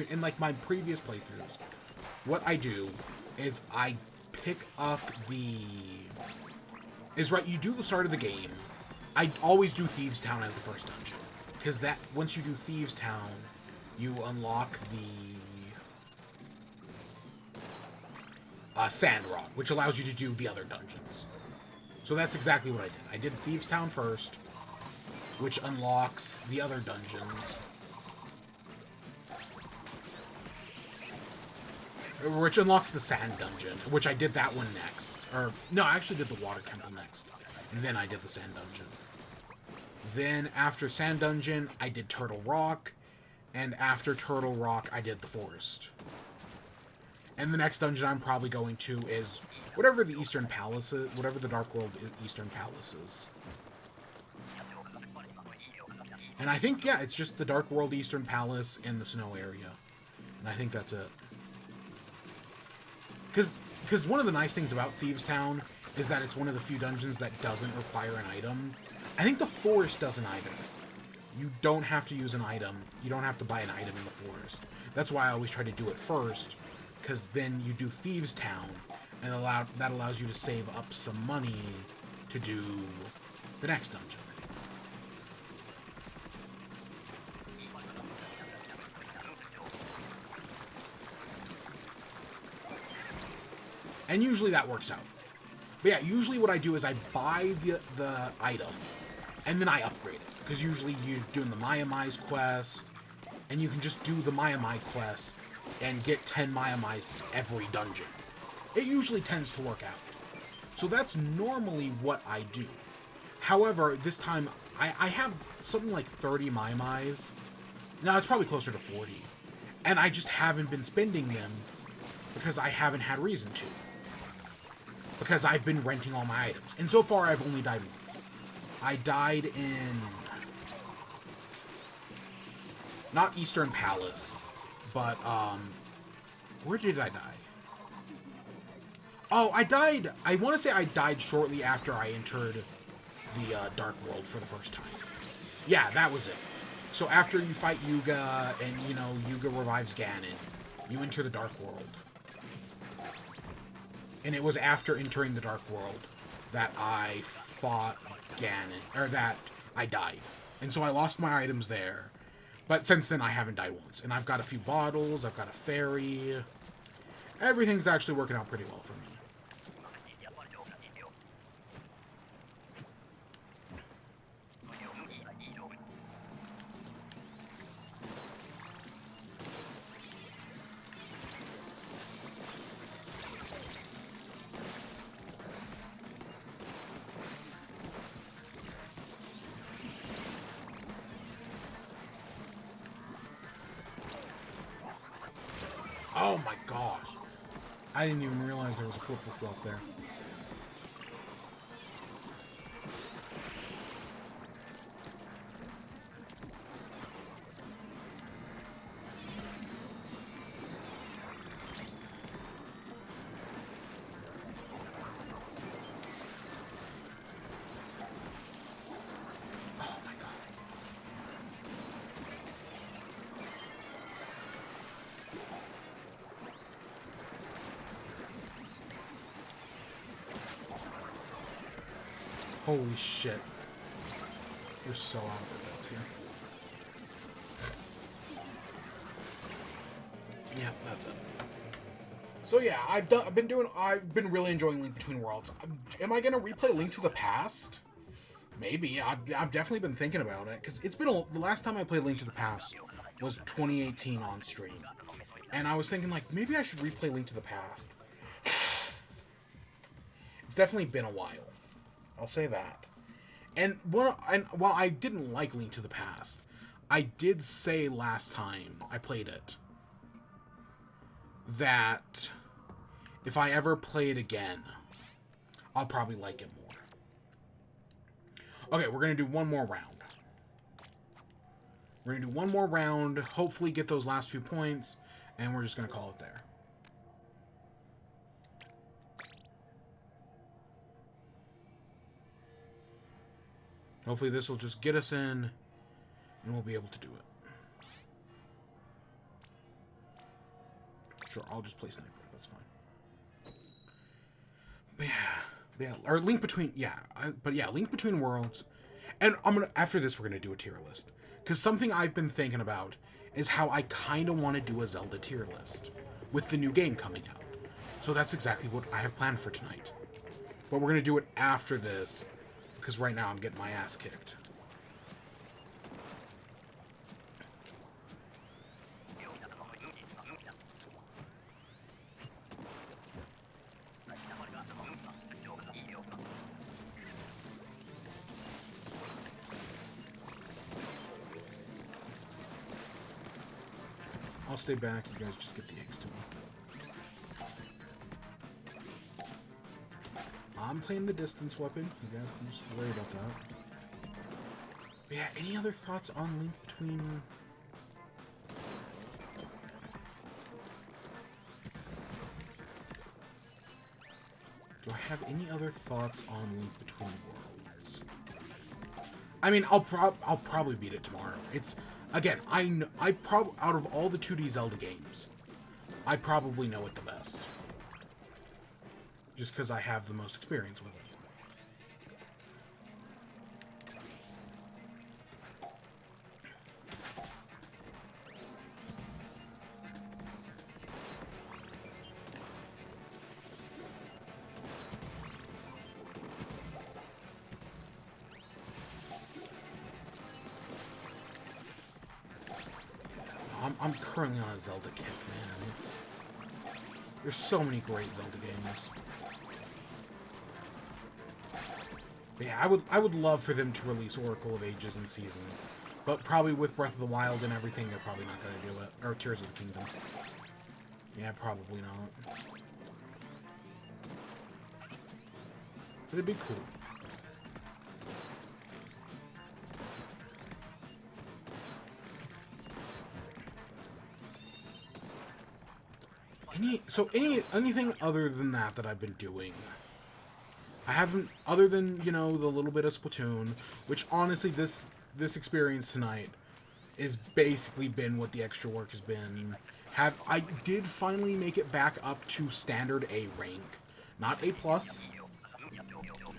in like my previous playthroughs, what I do is I pick up the... you do the start of the game. I always do Thieves Town as the first dungeon. Because once you do Thieves Town, you unlock the Sand Rod, which allows you to do the other dungeons. So that's exactly what I did. I did Thieves Town first, which unlocks the other dungeons. Which unlocks the Sand Dungeon, which I did that one next. Or, no, I actually did the Water Temple next. And then I did the Sand Dungeon. Then, after Sand Dungeon, I did Turtle Rock. And after Turtle Rock, I did the Forest. And the next dungeon I'm probably going to is whatever the Eastern Palace is, whatever the Dark World Eastern Palace is. And I think, yeah, it's just the Dark World Eastern Palace in the snow area. And I think that's it. Because one of the nice things about Thieves Town is that it's one of the few dungeons that doesn't require an item. I think the Forest doesn't either. You don't have to use an item. You don't have to buy an item in the Forest. That's why I always try to do it first, because then you do Thieves Town, and that allows you to save up some money to do the next dungeon. And usually that works out. But yeah, usually what I do is I buy the item, and then I upgrade it. Because usually you're doing the Maya-Mai's quest, and you can just do the Maya-Mai quest and get 10 Maya-Mai's every dungeon. It usually tends to work out. So that's normally what I do. However, this time, I have something like 30 Maya-Mai's. No, it's probably closer to 40. And I just haven't been spending them because I haven't had reason to. Because I've been renting all my items. And so far, I've only died once. I died in... not Eastern Palace, but, where did I die? Oh, I died... I want to say I died shortly after I entered the, Dark World for the first time. Yeah, that was it. So after you fight Yuga, and, you know, Yuga revives Ganon, you enter the Dark World. And it was after entering the Dark World that I fought Ganon, or that I died. And so I lost my items there. But since then, I haven't died once. And I've got a few bottles, I've got a fairy. Everything's actually working out pretty well for me. Oh my gosh. I didn't even realize there was a flip up there. Holy shit. You're so out of the belt here. Yeah, that's it. So yeah, I've been really enjoying Link Between Worlds. Am I gonna replay Link to the Past? Maybe. I've definitely been thinking about it, because it's been the last time I played Link to the Past was 2018 on stream. And I was thinking, like, maybe I should replay Link to the Past. It's definitely been a while. I'll say that. And while I didn't like Link to the Past, I did say last time I played it that if I ever play it again, I'll probably like it more. Okay, we're going to do one more round. We're going to do one more round, hopefully get those last few points, and we're just going to call it there. Hopefully this will just get us in, and we'll be able to do it. Sure, I'll just play Sniper. That's fine. But yeah, or Link Between, Link Between Worlds. And after this, we're gonna do a tier list, because something I've been thinking about is how I kind of want to do a Zelda tier list with the new game coming out. So that's exactly what I have planned for tonight. But we're gonna do it after this, because right now I'm getting my ass kicked. I'll stay back, you guys just get the eggs to me. I'm playing the distance weapon. You guys can just worry about that. But yeah, any other thoughts on Link Between... Do I have any other thoughts on Link Between Worlds? I mean, I'll probably beat it tomorrow. It's... Again, out of all the 2D Zelda games, I probably know it the best. Just because I have the most experience with it. I'm currently on a Zelda kick, man. There's so many great Zelda games. But yeah, I would love for them to release Oracle of Ages and Seasons, but probably with Breath of the Wild and everything, they're probably not going to do it. Or Tears of the Kingdom. Yeah, probably not. But it'd be cool. Anything other than that I've been doing. I haven't, other than, you know, the little bit of Splatoon, which honestly this experience tonight has basically been what the extra work has been. I did finally make it back up to standard A rank, not A+.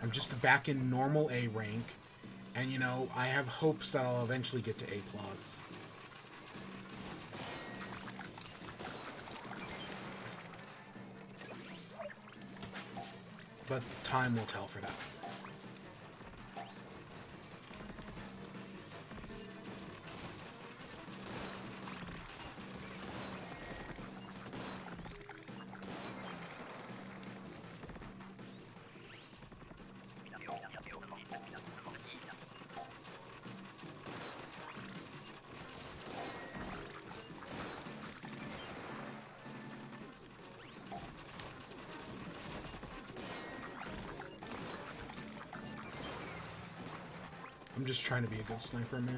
I'm just back in normal A rank, And, you know, I have hopes that I'll eventually get to A+. But time will tell for that. I'm just trying to be a good sniper, man.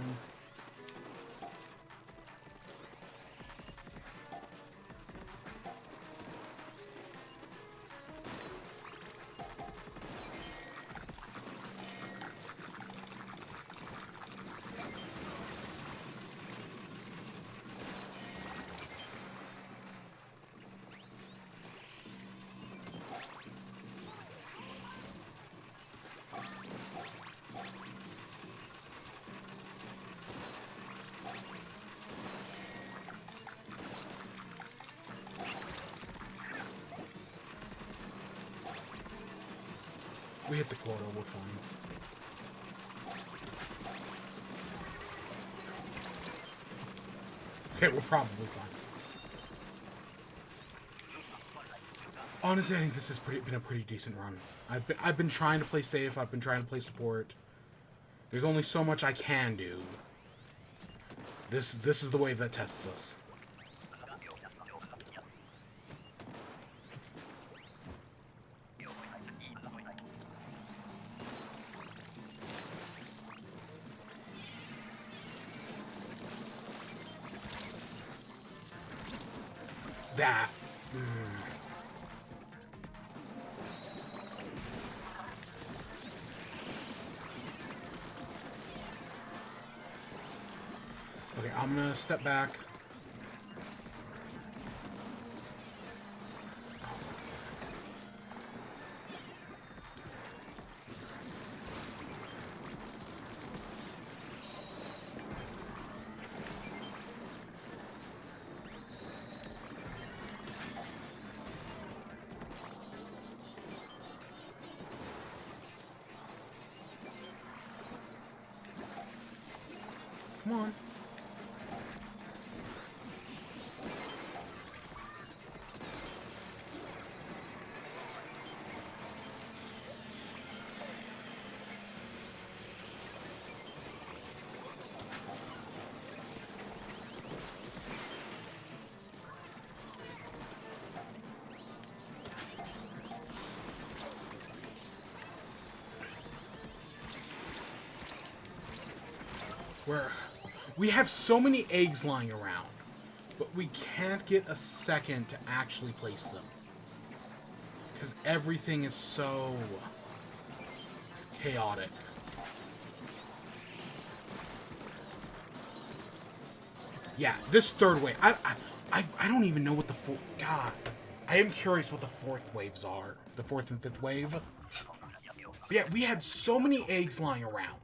We hit the quota, we're fine. Okay, we're probably fine. Honestly, I think this has been a pretty decent run. I've been trying to play safe, I've been trying to play support. There's only so much I can do. This is the wave that tests us. That. Okay, I'm gonna step back. Come on. We have so many eggs lying around, but we can't get a second to actually place them. Because everything is so chaotic. Yeah, this third wave. I don't even know what the fourth... God. I am curious what the fourth waves are. The fourth and fifth wave. But yeah, we had so many eggs lying around.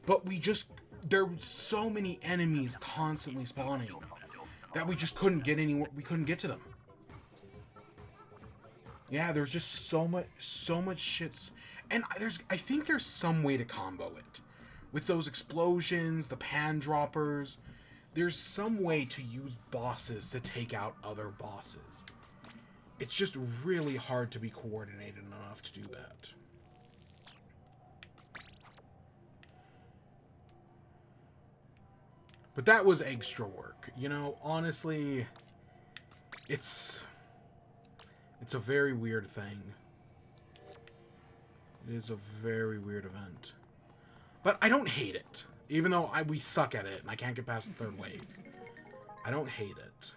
But we just... There were so many enemies constantly spawning that we just couldn't get anywhere. We couldn't get to them. Yeah, there's just so much shit. And I think there's some way to combo it. With those explosions, the pan droppers. There's some way to use bosses to take out other bosses. It's just really hard to be coordinated enough to do that. But that was extra work. You know, honestly, it's a very weird thing. It is a very weird event. But I don't hate it. Even though we suck at it and I can't get past the third wave. I don't hate it.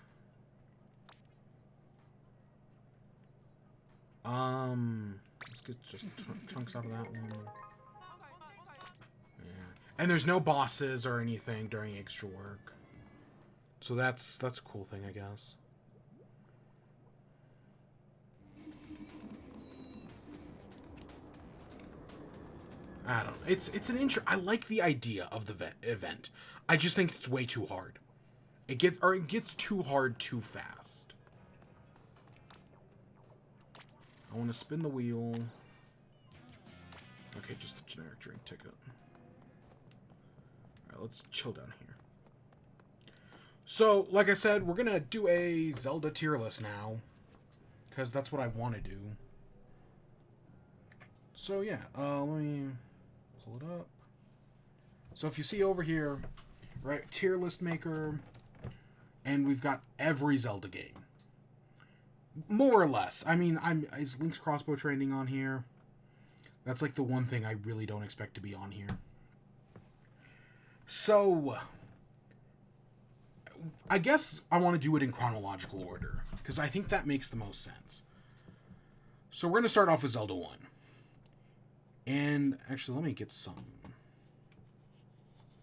Let's get just chunks out of that one. And there's no bosses or anything during extra work. So that's a cool thing, I guess. I don't know. It's an I like the idea of the event. I just think it's way too hard. It gets too hard too fast. I want to spin the wheel. Okay, just a generic drink ticket. Alright, let's chill down here. So, like I said, we're gonna do a Zelda tier list now. Because that's what I want to do. So, yeah, let me pull it up. So, if you see over here, right, tier list maker, and we've got every Zelda game. More or less. I mean, is Link's Crossbow trending on here? That's like the one thing I really don't expect to be on here. So, I guess I want to do it in chronological order, because I think that makes the most sense. So we're going to start off with Zelda 1. And, actually, let me get some...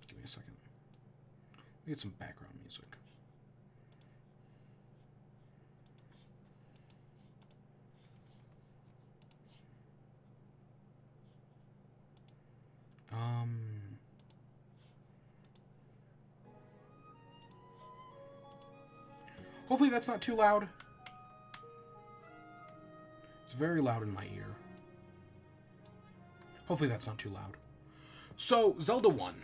Give me a second. Let me get some background music. Hopefully that's not too loud. It's very loud in my ear. Hopefully that's not too loud. So, Zelda 1.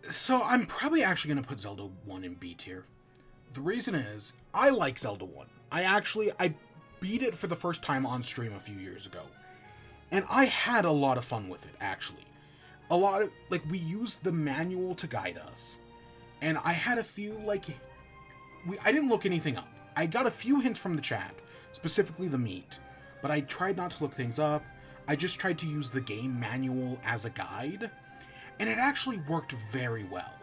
So, I'm probably actually going to put Zelda 1 in B tier. The reason is, I like Zelda 1. I beat it for the first time on stream a few years ago. And I had a lot of fun with it, actually. We used the manual to guide us. And I had a few, I didn't look anything up. I got a few hints from the chat, specifically the meat. But I tried not to look things up. I just tried to use the game manual as a guide. And it actually worked very well.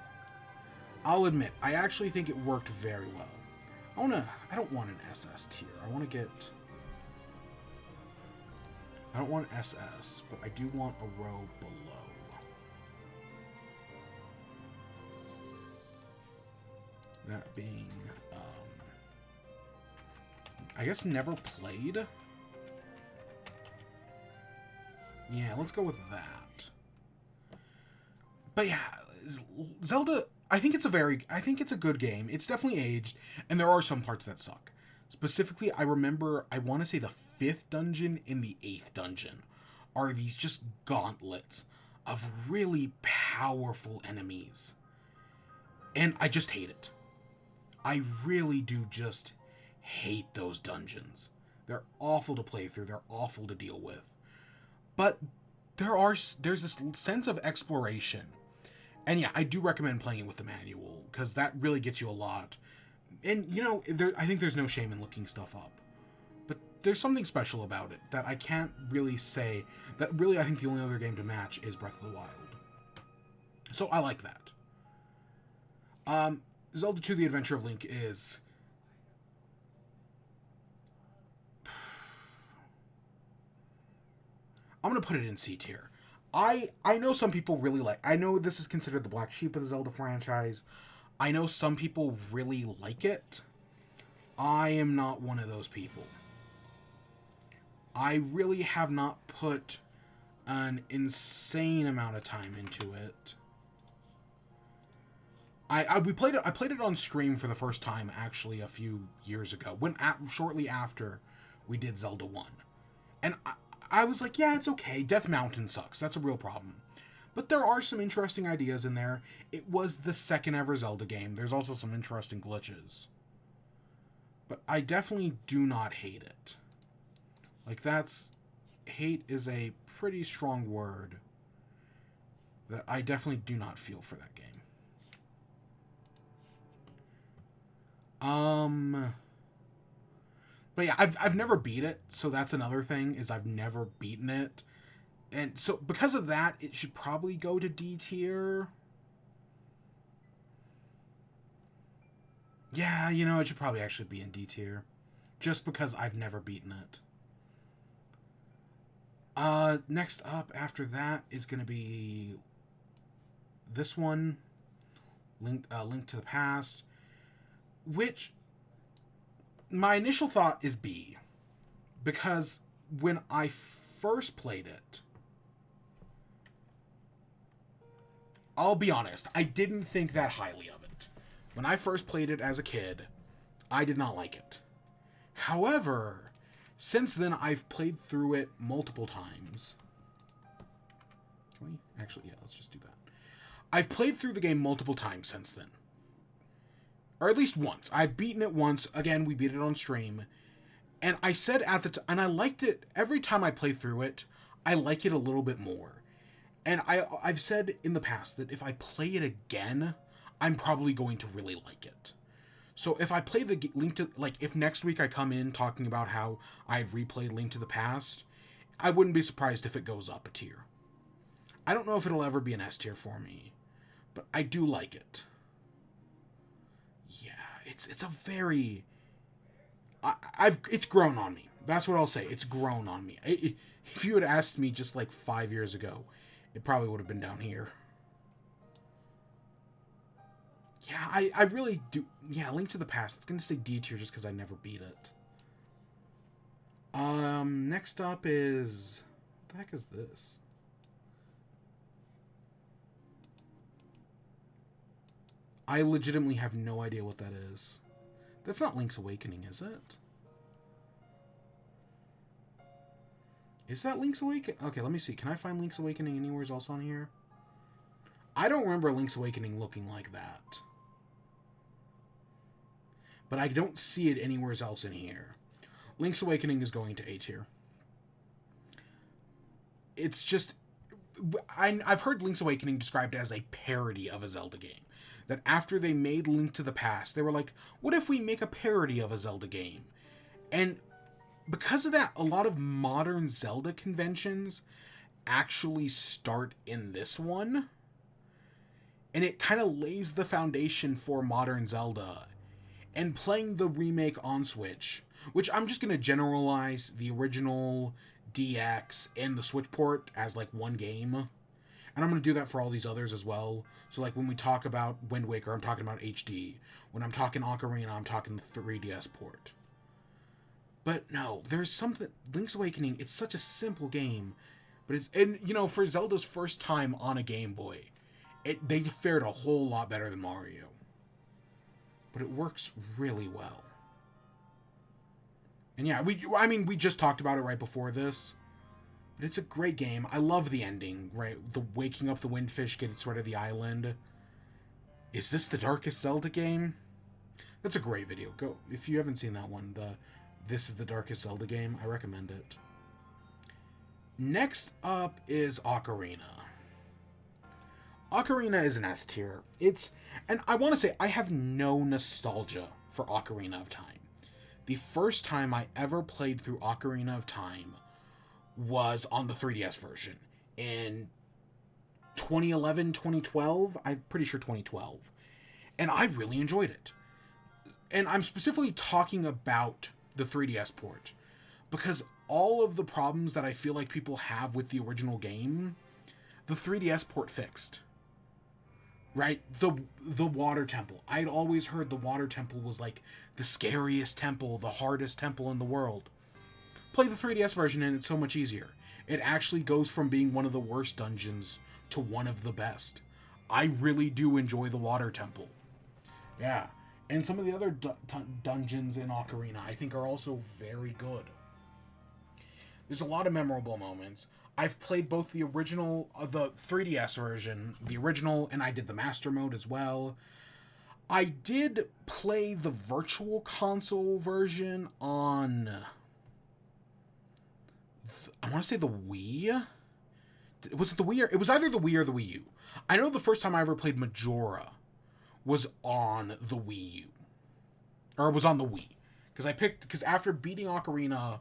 I'll admit, I actually think it worked very well. I don't want an SS tier. I don't want SS, but I do want a row below. That being, I guess never played? Yeah, let's go with that. But yeah, Zelda, I think it's a good game. It's definitely aged, and there are some parts that suck. Specifically, I want to say the 5th dungeon and the 8th dungeon are these just gauntlets of really powerful enemies. And I just hate it. I really do just hate those dungeons. They're awful to play through. They're awful to deal with. But there's this sense of exploration. And yeah, I do recommend playing it with the manual, because that really gets you a lot. And, I think there's no shame in looking stuff up. But there's something special about it that I can't really say. That really, I think the only other game to match is Breath of the Wild. So I like that. Zelda 2: The Adventure of Link is... I'm going to put it in C tier. I know some people really like... I know this is considered the black sheep of the Zelda franchise. I know some people really like it. I am not one of those people. I really have not put an insane amount of time into it. I played it on stream for the first time, actually, a few years ago, shortly after we did Zelda 1. And I was like, yeah, it's okay. Death Mountain sucks. That's a real problem. But there are some interesting ideas in there. It was the second ever Zelda game. There's also some interesting glitches. But I definitely do not hate it. Hate is a pretty strong word that I definitely do not feel for that game. But yeah, I've never beat it, so that's another thing, is I've never beaten it. And so, because of that, it should probably go to D tier. Yeah, it should probably actually be in D tier. Just because I've never beaten it. Next up after that is going to be this one. Link to the Past, which my initial thought is B, because when I first played it, I'll be honest, I didn't think that highly of it. When I first played it as a kid, I did not like it. However, since then, I've played through it multiple times. Can we? Actually, yeah, let's just do that. I've played through the game multiple times since then. Or at least once. I've beaten it once. Again, we beat it on stream. And I said at the time, and I liked it, every time I play through it, I like it a little bit more. And I've said in the past that if I play it again, I'm probably going to really like it. So if I play the Link to, like, if next week I come in talking about how I've replayed Link to the Past, I wouldn't be surprised if it goes up a tier. I don't know if it'll ever be an S tier for me, but I do like it. Yeah, it's a very... it's grown on me. That's what I'll say. It's grown on me. If you had asked me just like 5 years ago, it probably would have been down here. Yeah, I really do. Yeah, Link to the Past. It's going to stay D tier just because I never beat it. Next up is... What the heck is this? I legitimately have no idea what that is. That's not Link's Awakening, is it? Is that Link's Awakening? Okay, let me see. Can I find Link's Awakening anywhere else on here? I don't remember Link's Awakening looking like that. But I don't see it anywhere else in here. Link's Awakening is going to A tier. It's just... I've heard Link's Awakening described as a parody of a Zelda game. That after they made Link to the Past, they were like, what if we make a parody of a Zelda game? And because of that, a lot of modern Zelda conventions actually start in this one. And it kind of lays the foundation for modern Zelda. And playing the remake on Switch, which I'm just going to generalize the original DX and the Switch port as like one game. And I'm going to do that for all these others as well. So like when we talk about Wind Waker, I'm talking about HD. When I'm talking Ocarina, I'm talking the 3DS port. But no, there's something... Link's Awakening, it's such a simple game. But it's... And, you know, for Zelda's first time on a Game Boy, they fared a whole lot better than Mario. But it works really well. And yeah, we just talked about it right before this. But it's a great game. I love the ending, right? The waking up the windfish, getting rid of the island. Is this the darkest Zelda game? That's a great video. Go if you haven't seen that one. This is the darkest Zelda game. I recommend it. Next up is Ocarina. Ocarina is an S tier. And I want to say I have no nostalgia for Ocarina of Time. The first time I ever played through Ocarina of Time was on the 3DS version in 2011, 2012. I'm pretty sure 2012. And I really enjoyed it. And I'm specifically talking about the 3DS port because all of the problems that I feel like people have with the original game, the 3DS port fixed. Right? The water temple. I'd always heard the water temple was like the scariest temple, the hardest temple in the world. Play the 3DS version and it's so much easier. It actually goes from being one of the worst dungeons to one of the best. I really do enjoy the water temple. Yeah. And some of the other dungeons in Ocarina I think are also very good. There's a lot of memorable moments. I've played both the original, the 3DS version, the original, and I did the Master Mode as well. I did play the Virtual Console version on... I want to say the Wii? Was it the Wii? It was either the Wii or the Wii U. I know the first time I ever played Majora was on the Wii U. Or it was on the Wii. Because after beating Ocarina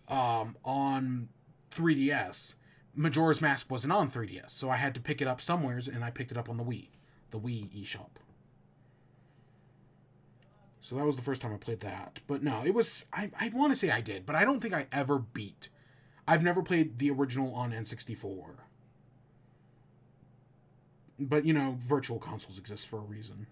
on 3DS, Majora's Mask wasn't on 3DS. So I had to pick it up somewheres, and I picked it up on the Wii. The Wii eShop. So that was the first time I played that. But no, it was... I want to say I did, but I don't think I ever beat... I've never played the original on N64. But, you know, virtual consoles exist for a reason.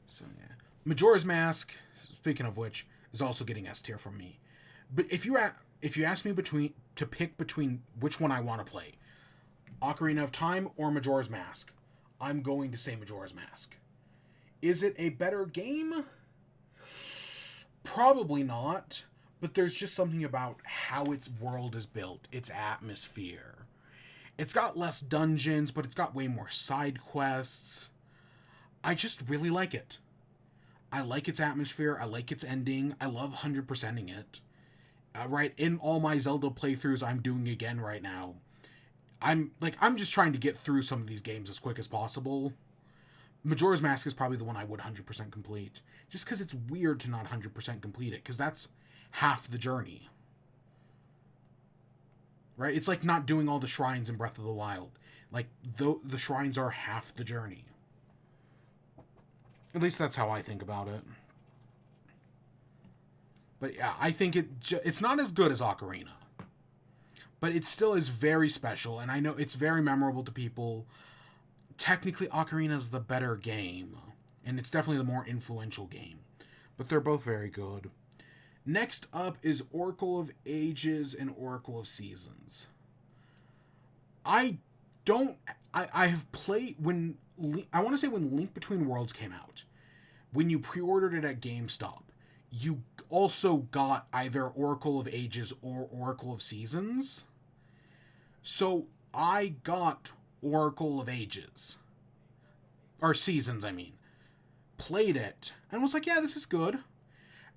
So, yeah. Majora's Mask, speaking of which, is also getting S tier from me. But if you ask me to pick between which one I want to play, Ocarina of Time or Majora's Mask, I'm going to say Majora's Mask. Is it a better game? Probably not, but there's just something about how its world is built, its atmosphere. It's got less dungeons, but it's got way more side quests. I just really like it. I like its atmosphere. I like its ending. I love 100%ing it. Right, in all my Zelda playthroughs I'm doing again right now, I'm just trying to get through some of these games as quick as possible. Majora's Mask is probably the one I would 100% complete. Just because it's weird to not 100% complete it, because that's half the journey. Right? It's like not doing all the shrines in Breath of the Wild. Like, the shrines are half the journey. At least that's how I think about it. But yeah, I think it's not as good as Ocarina. But it still is very special, and I know it's very memorable to people. Technically, Ocarina is the better game, and it's definitely the more influential game. But they're both very good. Next up is Oracle of Ages and Oracle of Seasons. I have played when I want to say when Link Between Worlds came out. When you pre-ordered it at GameStop, you also got either Oracle of Ages or Oracle of Seasons. So I got Oracle of Ages. Or Seasons, I mean. Played it, and was like, yeah, this is good.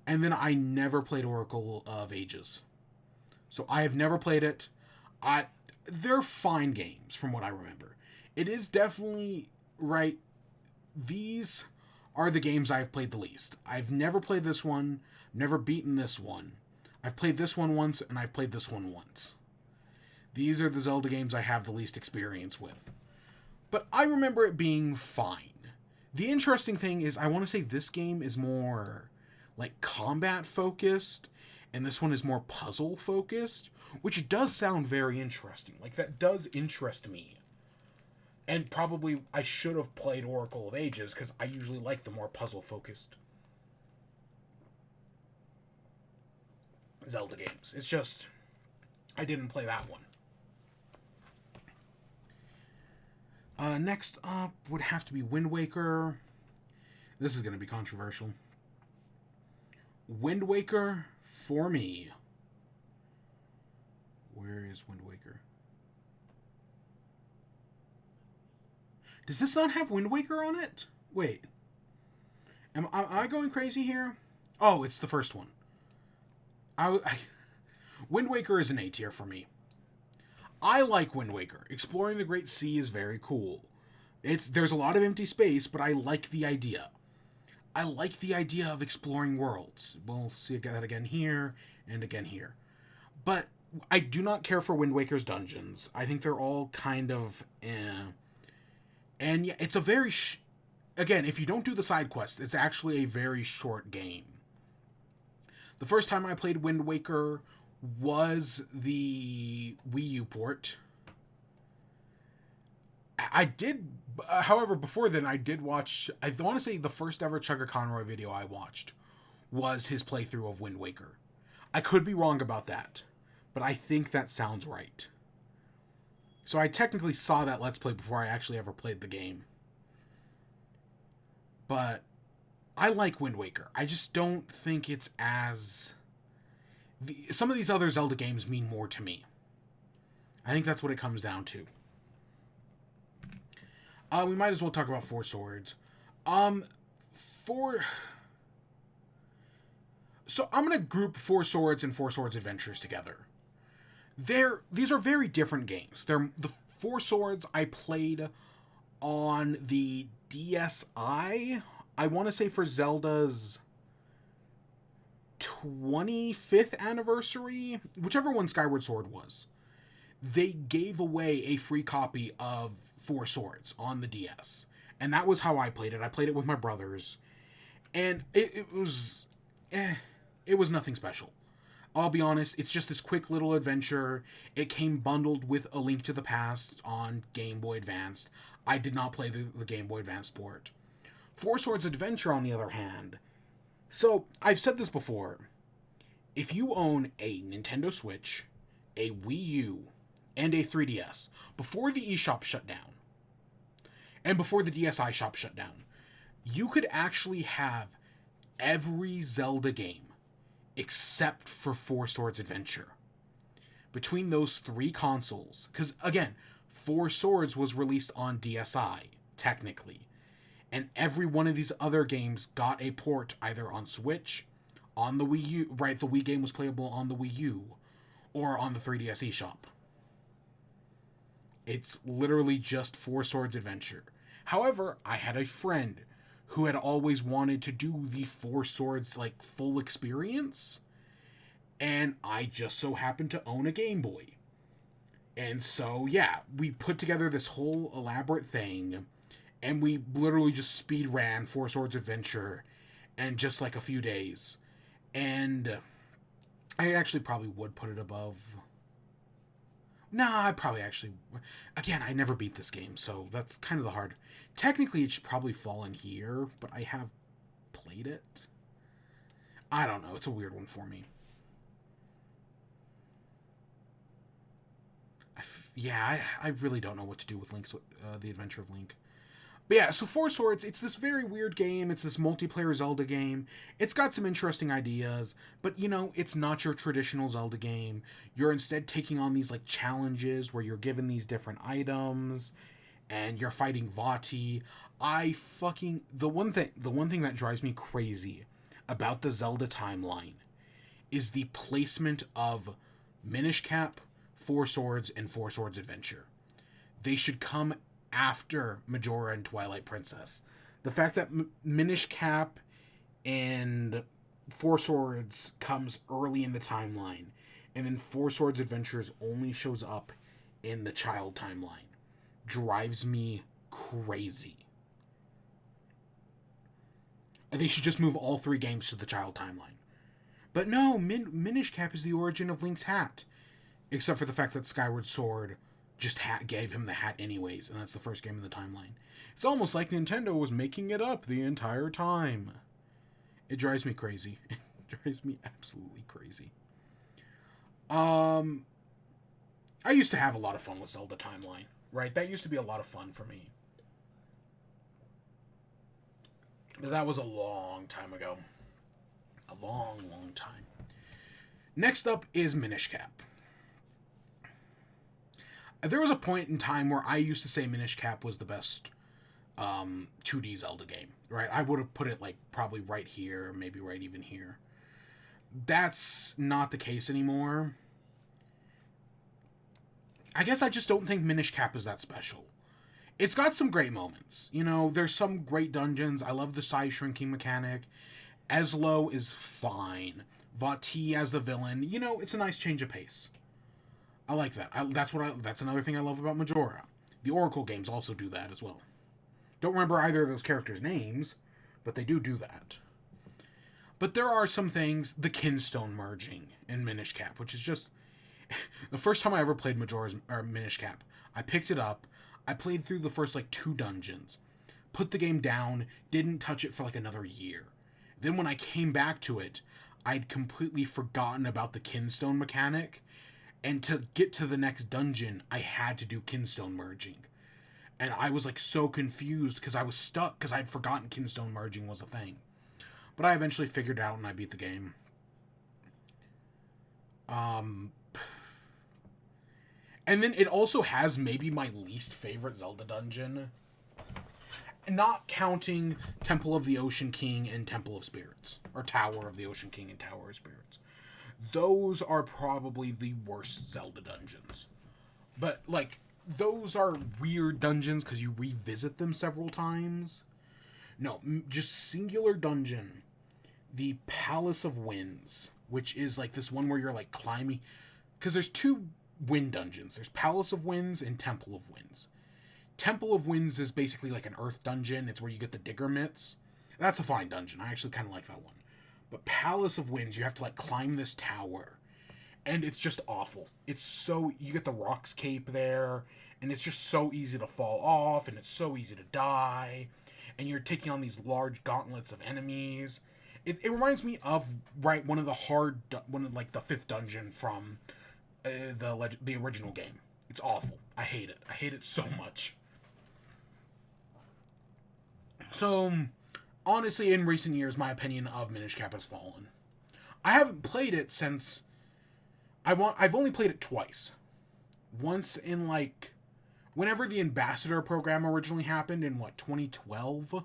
And then I never played Oracle of Ages. So I have never played it. They're fine games, from what I remember. It is definitely, right, these are the games I've played the least. I've never played this one, never beaten this one. I've played this one once, and I've played this one once. These are the Zelda games I have the least experience with. But I remember it being fine. The interesting thing is, I want to say this game is more, like, combat-focused, and this one is more puzzle-focused, which does sound very interesting. Like, that does interest me. And probably I should have played Oracle of Ages, because I usually like the more puzzle-focused Zelda games. It's just, I didn't play that one. Next up would have to be Wind Waker. This is going to be controversial. Wind Waker, for me. Where is Wind Waker? Does this not have Wind Waker on it? Wait. Am I going crazy here? Oh, it's the first one. Wind Waker is an A tier for me. I like Wind Waker. Exploring the Great Sea is very cool. There's a lot of empty space, but I like the idea. I like the idea of exploring worlds. We'll see that again here and again here. But I do not care for Wind Waker's dungeons. I think they're all kind of eh. And yeah, it's a very... Again, if you don't do the side quests, it's actually a very short game. The first time I played Wind Waker was the Wii U port. I did, however, before then I did watch, I want to say the first ever Chugga Conroy video I watched was his playthrough of Wind Waker. I could be wrong about that, but I think that sounds right. So I technically saw that Let's Play before I actually ever played the game. But I like Wind Waker. I just don't think it's as... some of these other Zelda games mean more to me. I think that's what it comes down to. We might as well talk about Four Swords. So I'm going to group Four Swords and Four Swords Adventures together. These are very different games. The Four Swords I played on the DSi. I want to say for Zelda's 25th anniversary, whichever one Skyward Sword was, they gave away a free copy of Four Swords on the DS. And that was how I played it. I played it with my brothers. And it was nothing special. I'll be honest, it's just this quick little adventure. It came bundled with A Link to the Past on Game Boy Advance. I did not play the Game Boy Advance port. Four Swords Adventure, on the other hand. So, I've said this before. If you own a Nintendo Switch, a Wii U, and a 3DS, before the eShop shut down, and before the DSi shop shut down, you could actually have every Zelda game except for Four Swords Adventure. Between those three consoles, because again, Four Swords was released on DSi, technically, and every one of these other games got a port either on Switch, on the Wii U, right, the Wii game was playable on the Wii U, or on the 3DS eShop. It's literally just Four Swords Adventure. However, I had a friend who had always wanted to do the Four Swords, like, full experience, and I just so happened to own a Game Boy. And so, yeah, we put together this whole elaborate thing, and we literally just speed ran Four Swords Adventure in just, like, a few days. And I actually probably would put it above... Nah, I probably actually... Again, I never beat this game, so that's kind of the hard... Technically, it should probably fall in here, but I have played it. I don't know. It's a weird one for me. I really don't know what to do with Link's The Adventure of Link. But yeah, so Four Swords, it's this very weird game. It's this multiplayer Zelda game. It's got some interesting ideas, but, you know, it's not your traditional Zelda game. You're instead taking on these, like, challenges where you're given these different items, and you're fighting Vati. The one thing that drives me crazy about the Zelda timeline is the placement of Minish Cap, Four Swords, and Four Swords Adventure. They should come after Majora and Twilight Princess. The fact that Minish Cap and Four Swords comes early in the timeline, and then Four Swords Adventures only shows up in the child timeline, drives me crazy. They should just move all three games to the child timeline. But no, Minish Cap is the origin of Link's hat. Except for the fact that Skyward Sword just gave him the hat anyways, and that's the first game in the timeline. It's almost like Nintendo was making it up the entire time. It drives me crazy. It drives me absolutely crazy. I used to have a lot of fun with Zelda Timeline, right? That used to be a lot of fun for me. But that was a long time ago. A long, long time. Next up is Minish Cap. There was a point in time where I used to say Minish Cap was the best 2D Zelda game, right? I would have put it, like, probably right here, maybe right even here. That's not the case anymore. I guess I just don't think Minish Cap is that special. It's got some great moments. You know, there's some great dungeons. I love the size shrinking mechanic. Eslo is fine. Vati as the villain. You know, it's a nice change of pace. I like that. That's another thing I love about Majora. The Oracle games also do that as well. Don't remember either of those characters' names, but they do that. But there are some things, the Kinstone merging in Minish Cap, which is just... The first time I ever played Minish Cap, I picked it up, I played through the first, like, 2 dungeons, put the game down, didn't touch it for, like, another year. Then when I came back to it, I'd completely forgotten about the Kinstone mechanic, and to get to the next dungeon, I had to do Kinstone merging. And I was, like, so confused because I was stuck because I'd forgotten Kinstone merging was a thing. But I eventually figured it out and I beat the game. And then it also has maybe my least favorite Zelda dungeon. Not counting Temple of the Ocean King and Temple of Spirits. Or Tower of the Ocean King and Tower of Spirits. Those are probably the worst Zelda dungeons. But, like, those are weird dungeons because you revisit them several times. No, just singular dungeon. The Palace of Winds, which is, like, this one where you're, like, climbing. Because there's 2 wind dungeons. There's Palace of Winds and Temple of Winds. Temple of Winds is basically like an earth dungeon. It's where you get the digger mitts. That's a fine dungeon. I actually kind of like that one. But Palace of Winds, you have to, like, climb this tower. And it's just awful. It's so, you get the Rock's Cape there, and it's just so easy to fall off, and it's so easy to die, and you're taking on these large gauntlets of enemies. It reminds me of, right, one of like the fifth dungeon from the original game. It's awful. I hate it. I hate it so much. So, honestly, in recent years, my opinion of Minish Cap has fallen. I haven't played it since I've only played it twice. Once in like whenever the ambassador program originally happened in 2012,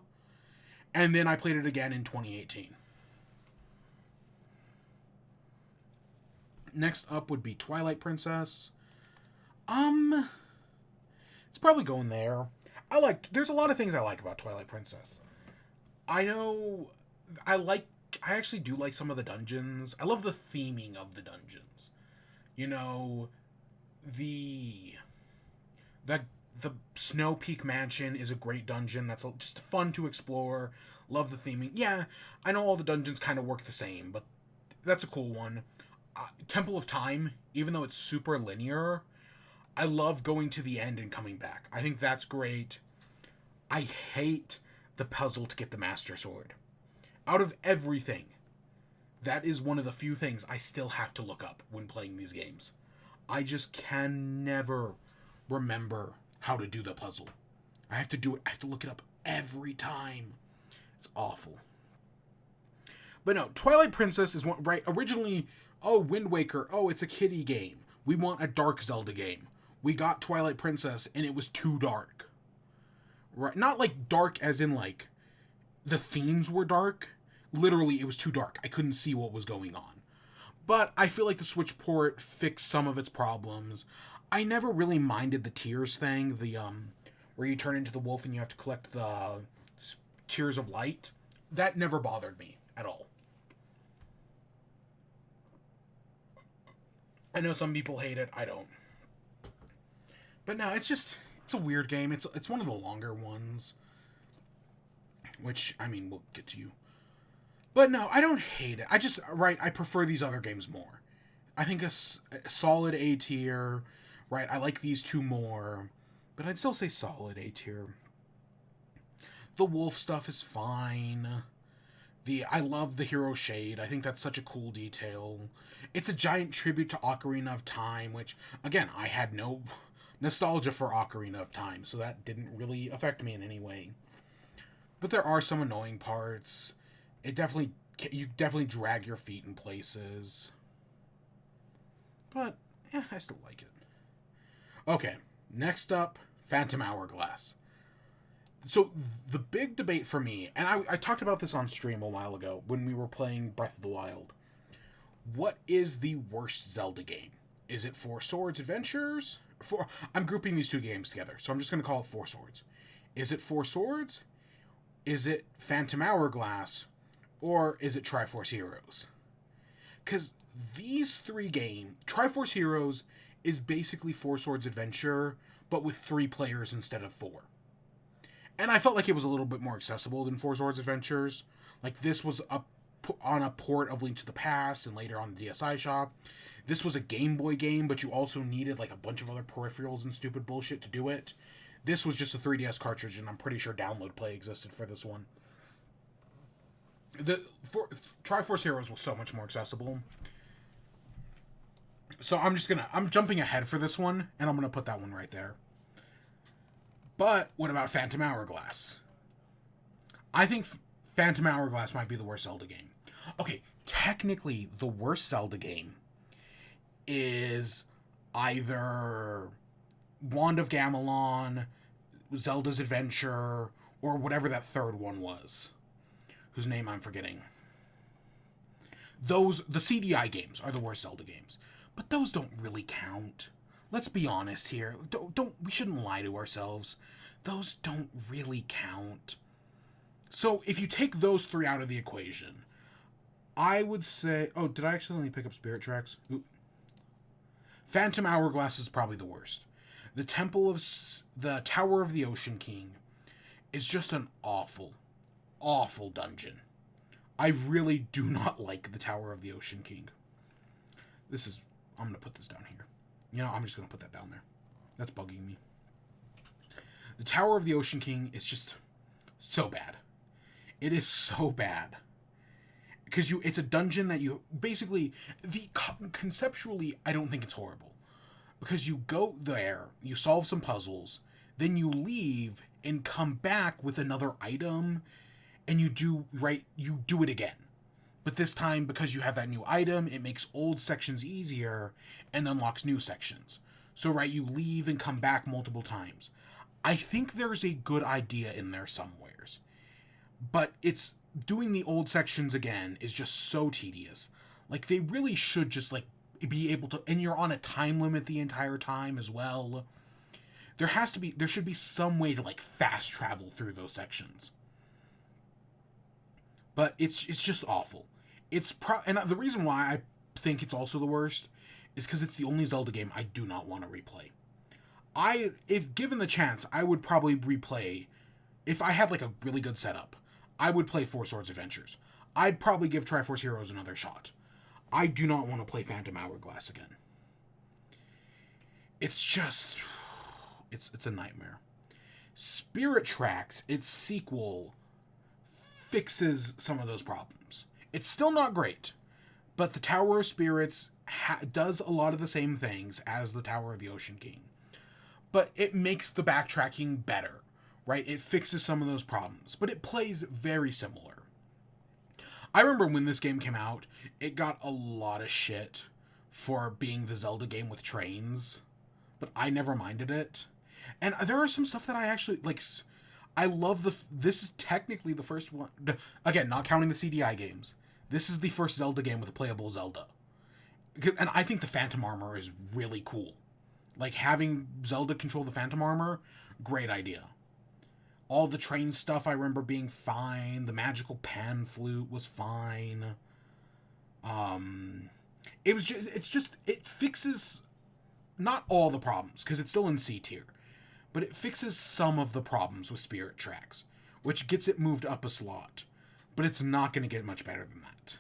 and then I played it again in 2018. Next up would be Twilight Princess. It's probably going there. There's a lot of things I like about Twilight Princess. I actually do like some of the dungeons. I love the theming of the dungeons. You know, the Snow Peak Mansion is a great dungeon. That's just fun to explore. Love the theming. Yeah, I know all the dungeons kind of work the same, but that's a cool one. Temple of Time, even though it's super linear, I love going to the end and coming back. I think that's great. I hate the puzzle to get the Master Sword. Out of everything, that is one of the few things I still have to look up when playing these games. I just can never remember how to do the puzzle. I have to do it. I have to look it up every time. It's awful. But no, Twilight Princess is one, right? Originally, Wind Waker, it's a kiddie game. We want a dark Zelda game. We got Twilight Princess, and it was too dark. Right? Not like dark as in like the themes were dark. Literally, it was too dark. I couldn't see what was going on. But I feel like the Switch port fixed some of its problems. I never really minded the tears thing, where you turn into the wolf and you have to collect the tears of light. That never bothered me at all. I know some people hate it. I don't. But no, it's a weird game. It's one of the longer ones, which, I mean, we'll get to you. But no, I don't hate it. I prefer these other games more. I think a solid A tier, right? I like these two more, but I'd still say solid A tier. The wolf stuff is fine. I love the hero shade. I think that's such a cool detail. It's a giant tribute to Ocarina of Time, which, again, I had no nostalgia for Ocarina of Time, so that didn't really affect me in any way. But there are some annoying parts. You definitely drag your feet in places. But, I still like it. Okay, next up, Phantom Hourglass. So, the big debate for me, and I talked about this on stream a while ago when we were playing Breath of the Wild. What is the worst Zelda game? Is it Four Swords Adventures? I'm grouping these two games together, so I'm just going to call it Four Swords. Is it Four Swords? Is it Phantom Hourglass? Or is it Triforce Heroes? Because these three games, Triforce Heroes is basically Four Swords Adventure, but with 3 players instead of 4. And I felt like it was a little bit more accessible than Four Swords Adventures. Like, this was on a port of Link to the Past and later on the DSi shop. This was a Game Boy game, but you also needed like a bunch of other peripherals and stupid bullshit to do it. This was just a 3DS cartridge, and I'm pretty sure download play existed for this one. Triforce Heroes was so much more accessible. So I'm jumping ahead for this one, and I'm gonna put that one right there. But what about Phantom Hourglass? I think Phantom Hourglass might be the worst Zelda game. Okay, technically, the worst Zelda game is either Wand of Gamelon, Zelda's Adventure, or whatever that third one was, whose name I'm forgetting. The CDI games are the worst Zelda games, but those don't really count. Let's be honest here. We shouldn't lie to ourselves. Those don't really count. So if you take those 3 out of the equation, I would say... Oh, did I accidentally pick up Spirit Tracks? Oop. Phantom Hourglass is probably the worst. The Tower of the Ocean King is just an awful, awful dungeon. I really do not like the Tower of the Ocean King. This is I'm going to put this down here. You know, I'm just going to put that down there. That's bugging me. The Tower of the Ocean King is just so bad. It is so bad. Because it's a dungeon that you basically, conceptually, I don't think it's horrible. Because you go there, you solve some puzzles, then you leave and come back with another item, and you do it again. But this time, because you have that new item, it makes old sections easier and unlocks new sections. So, right, you leave and come back multiple times. I think there's a good idea in there somewheres. But it's doing the old sections again is just so tedious. Like, they really should just, like, be able to... And you're on a time limit the entire time as well. There should be some way to, like, fast travel through those sections. But it's just awful. And the reason why I think it's also the worst is because it's the only Zelda game I do not want to replay. If given the chance, I would probably replay... If I had, like, a really good setup, I would play Four Swords Adventures. I'd probably give Triforce Heroes another shot. I do not want to play Phantom Hourglass again. It's just... It's a nightmare. Spirit Tracks, its sequel, fixes some of those problems. It's still not great, but the Tower of Spirits does a lot of the same things as the Tower of the Ocean King. But it makes the backtracking better, right? It fixes some of those problems, but it plays very similar. I remember when this game came out, it got a lot of shit for being the Zelda game with trains, but I never minded it. And there are some stuff that I actually, like, I love this is technically the first one, again, not counting the CDI games. This is the first Zelda game with a playable Zelda. And I think the Phantom Armor is really cool. Like, having Zelda control the Phantom Armor, great idea. All the train stuff I remember being fine. The magical pan flute was fine. It fixes not all the problems, because it's still in C tier, but it fixes some of the problems with Spirit Tracks, which gets it moved up a slot, but it's not going to get much better than that.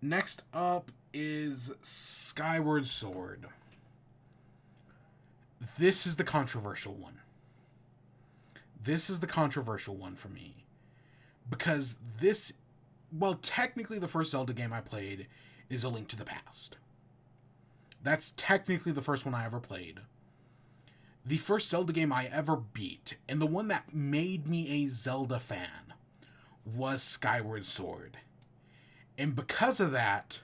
Next up is Skyward Sword. This is the controversial one. This is the controversial one for me. Because technically the first Zelda game I played is A Link to the Past. That's technically the first one I ever played. The first Zelda game I ever beat, and the one that made me a Zelda fan, was Skyward Sword. And because of that,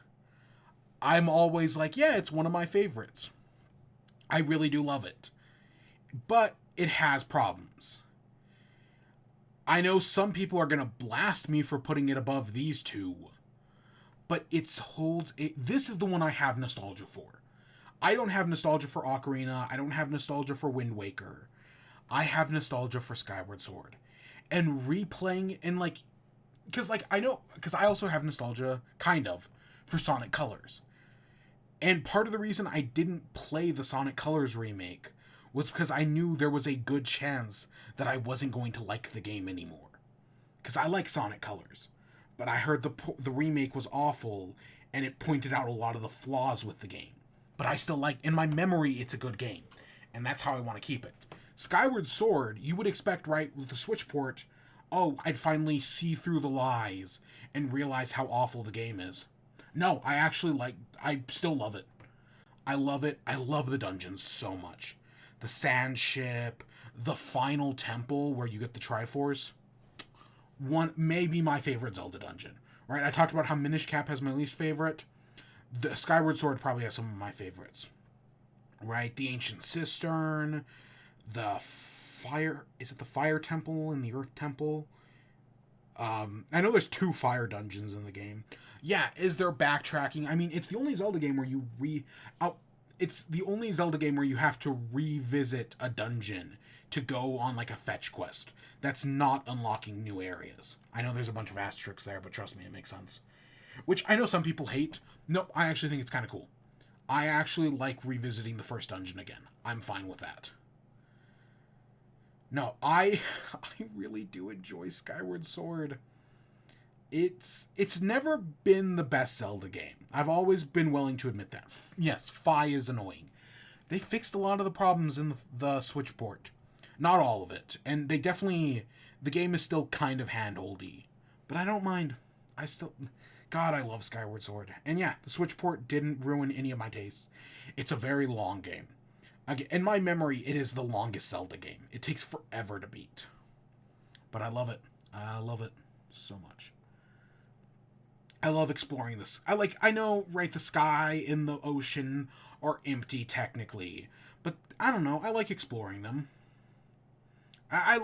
I'm always like, yeah, it's one of my favorites. I really do love it. But it has problems. I know some people are going to blast me for putting it above these two, but this is the one I have nostalgia for. I don't have nostalgia for Ocarina. I don't have nostalgia for Wind Waker. I have nostalgia for Skyward Sword. And replaying, and like, because I also have nostalgia, kind of, for Sonic Colors. And part of the reason I didn't play the Sonic Colors remake was because I knew there was a good chance that I wasn't going to like the game anymore. Because I like Sonic Colors. But I heard the remake was awful, and it pointed out a lot of the flaws with the game. But I still in my memory, it's a good game. And that's how I want to keep it. Skyward Sword, you would expect, right, with the Switch port, I'd finally see through the lies and realize how awful the game is. No, I still love it. I love it. I love the dungeons so much. The sand ship, the final temple where you get the Triforce. Maybe my favorite Zelda dungeon, right? I talked about how Minish Cap has my least favorite. The Skyward Sword probably has some of my favorites, right? The Ancient Cistern, the fire... Is it the Fire Temple and the Earth Temple? I know there's 2 fire dungeons in the game. Yeah, is there backtracking? I mean, it's the only Zelda game where it's the only Zelda game where you have to revisit a dungeon to go on, like, a fetch quest. That's not unlocking new areas. I know there's a bunch of asterisks there, but trust me, it makes sense. Which I know some people hate. No, I actually think it's kind of cool. I actually like revisiting the first dungeon again. I'm fine with that. No, I really do enjoy Skyward Sword. it's never been the best Zelda game. I've always been willing to admit that. Yes, Fi is annoying. They fixed a lot of the problems in the Switch port. Not all of it. And they definitely... The game is still kind of handholdy. But I don't mind. I still... God, I love Skyward Sword. And yeah, the Switch port didn't ruin any of my tastes. It's a very long game. Again, in my memory, it is the longest Zelda game. It takes forever to beat. But I love it. I love it so much. I love exploring this. I know, right, the sky and the ocean are empty technically, but I don't know, I like exploring them. I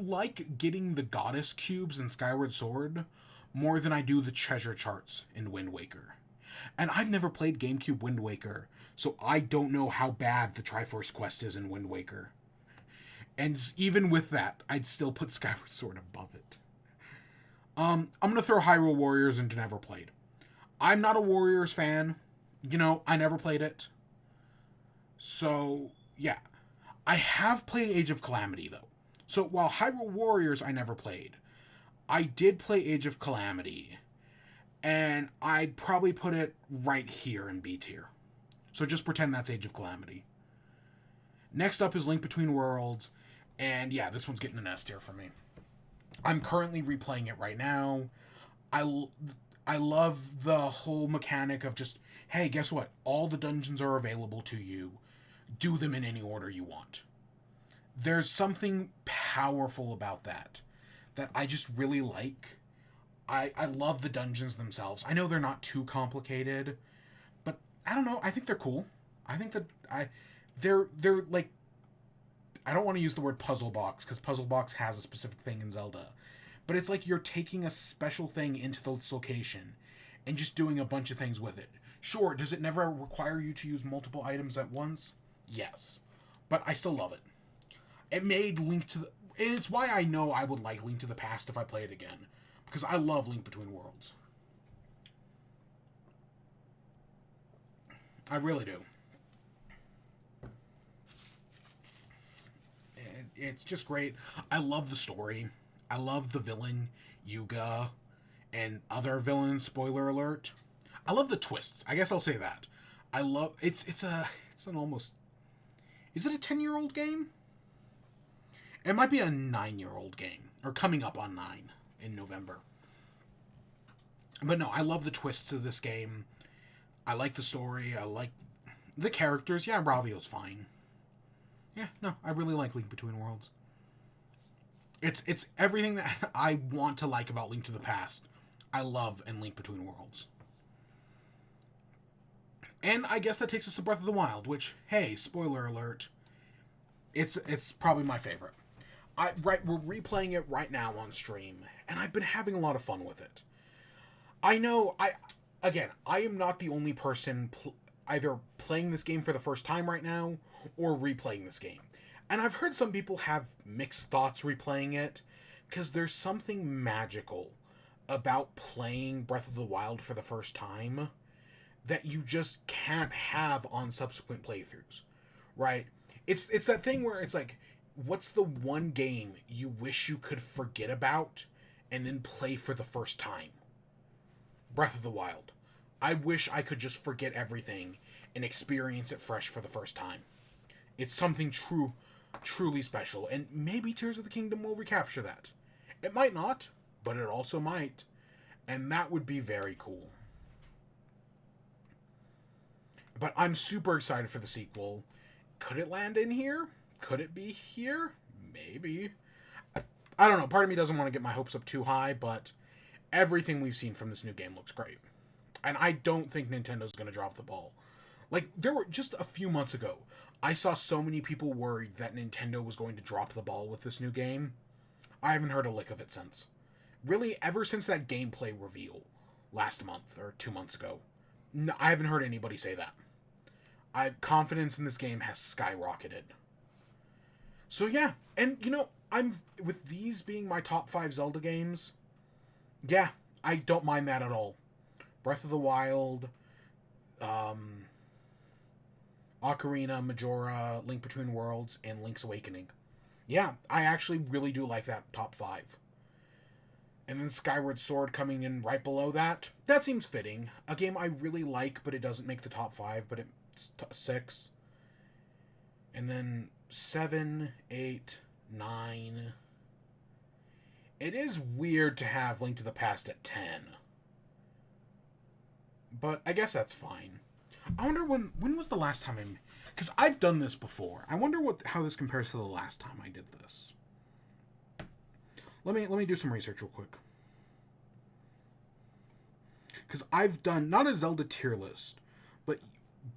like getting the goddess cubes in Skyward Sword more than I do the treasure charts in Wind Waker. And I've never played GameCube Wind Waker, so I don't know how bad the Triforce quest is in Wind Waker. And even with that, I'd still put Skyward Sword above it. I'm gonna throw Hyrule Warriors into never played. I'm not a Warriors fan. You know, I never played it. So, yeah. I have played Age of Calamity, though. So, while Hyrule Warriors I never played, I did play Age of Calamity. And I'd probably put it right here in B tier. So just pretend that's Age of Calamity. Next up is Link Between Worlds. And yeah, this one's getting an S tier for me. I'm currently replaying it right now. I love the whole mechanic of just, hey, guess what? All the dungeons are available to you. Do them in any order you want. There's something powerful about that I just really like. I love the dungeons themselves. I know they're not too complicated, but I don't know. I think they're cool. I think that they're like, I don't want to use the word puzzle box because puzzle box has a specific thing in Zelda, but it's like you're taking a special thing into this location and just doing a bunch of things with it. Sure, does it never require you to use multiple items at once? Yes, but I still love it. It made Link to the... It's why I know I would like Link to the Past if I play it again, because I love Link Between Worlds. I really do. It's just great. I love the story. I love the villain, Yuga, and other villains, spoiler alert. I love the twists. I guess I'll say that. I love... It's an almost... Is it a 10-year-old game? It might be a 9-year-old game. Or coming up on 9 in November. But no, I love the twists of this game. I like the story. I like the characters. Yeah, Ravio's fine. Yeah, no, I really like Link Between Worlds. It's everything that I want to like about Link to the Past. I love in Link Between Worlds. And I guess that takes us to Breath of the Wild, which, hey, spoiler alert, it's probably my favorite. We're replaying it right now on stream, and I've been having a lot of fun with it. I know, I am not the only person either playing this game for the first time right now, or replaying this game. And I've heard some people have mixed thoughts replaying it, because there's something magical about playing Breath of the Wild for the first time that you just can't have on subsequent playthroughs, right? It's that thing where it's like, what's the one game you wish you could forget about and then play for the first time? Breath of the Wild. I wish I could just forget everything and experience it fresh for the first time. It's something truly special, and maybe Tears of the Kingdom will recapture that. It might not, but it also might, and that would be very cool. But I'm super excited for the sequel. Could it land in here? Could it be here? Maybe. I don't know. Part of me doesn't want to get my hopes up too high, but everything we've seen from this new game looks great. And I don't think Nintendo's going to drop the ball. Like, there were just a few months ago, I saw so many people worried that Nintendo was going to drop the ball with this new game. I haven't heard a lick of it since. Really, ever since that gameplay reveal last month or 2 months ago, I haven't heard anybody say that. Confidence in this game has skyrocketed. So yeah, and you know, with these being my top 5 Zelda games, yeah, I don't mind that at all. Breath of the Wild, Ocarina, Majora, Link Between Worlds, and Link's Awakening. Yeah, I actually really do like that top 5. And then Skyward Sword coming in right below that. That seems fitting. A game I really like, but it doesn't make the top 5, but it's 6. And then 7, 8, 9. It is weird to have Link to the Past at 10. But I guess that's fine. I wonder when was the last time because I've done this before. I wonder how this compares to the last time I did this. Let me do some research real quick. Because I've done, not a Zelda tier list, but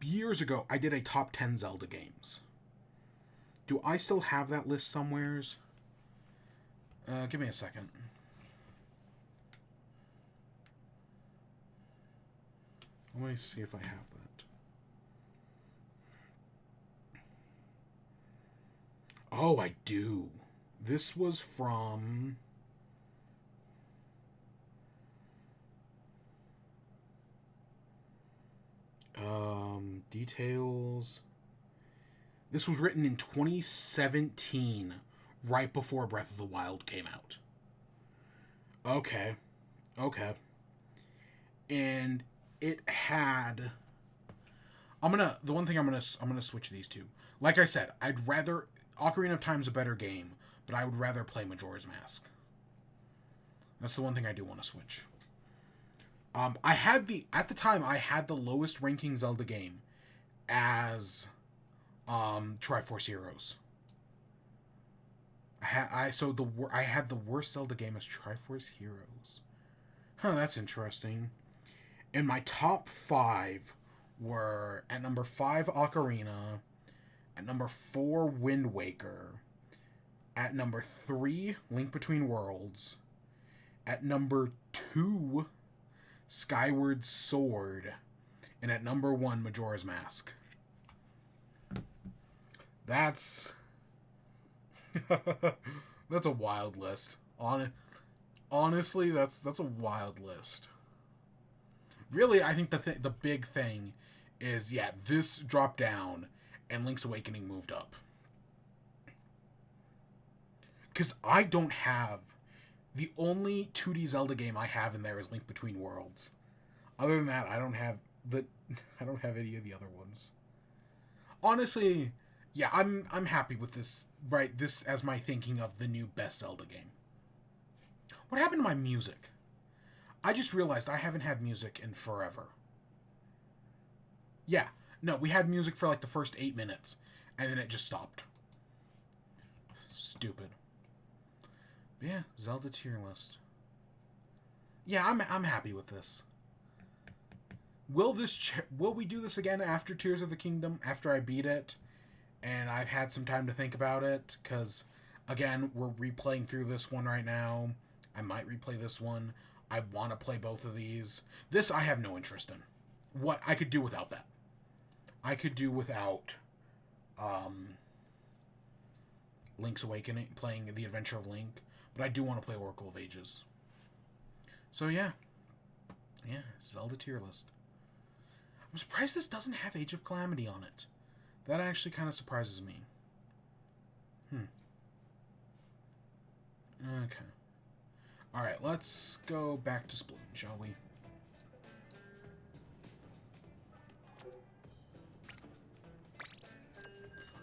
years ago, I did a top 10 Zelda games. Do I still have that list somewheres? Give me a second. Let me see if I have that. Oh, I do. This was from... details. This was written in 2017, right before Breath of the Wild came out. Okay. And it had... the one thing I'm gonna switch these two. Like I said, I'd rather... Ocarina of Time's a better game, but I would rather play Majora's Mask. That's the one thing I do want to switch. At the time, I had the lowest ranking Zelda game as Triforce Heroes. I had the worst Zelda game as Triforce Heroes. Huh, that's interesting. And my top 5 were at number 5 Ocarina, at number 4 Wind Waker, at number 3 Link Between Worlds, at number 2 Skyward Sword, and at number 1 Majora's Mask. That's that's a wild list. Honestly, that's a wild list. Really, I think the big thing is, yeah, this dropped down and Link's Awakening moved up. Because I don't have... The only 2D Zelda game I have in there is Link Between Worlds. Other than that, I don't have any of the other ones. Honestly, yeah, I'm happy with this. Right, this as my thinking of the new best Zelda game. What happened to my music? I just realized I haven't had music in forever. Yeah, no, we had music for like the first 8 minutes, and then it just stopped. Stupid. But yeah, Zelda tier list. Yeah, I'm happy with this. Will we do this again after Tears of the Kingdom, after I beat it, and I've had some time to think about it? Because, again, we're replaying through this one right now. I might replay this one. I want to play both of these. This I have no interest in. What I could do without that. I could do without Link's Awakening, playing The Adventure of Link. But I do want to play Oracle of Ages. So yeah. Yeah, Zelda tier list. I'm surprised this doesn't have Age of Calamity on it. That actually kind of surprises me. Okay. Alright, let's go back to Splatoon, shall we?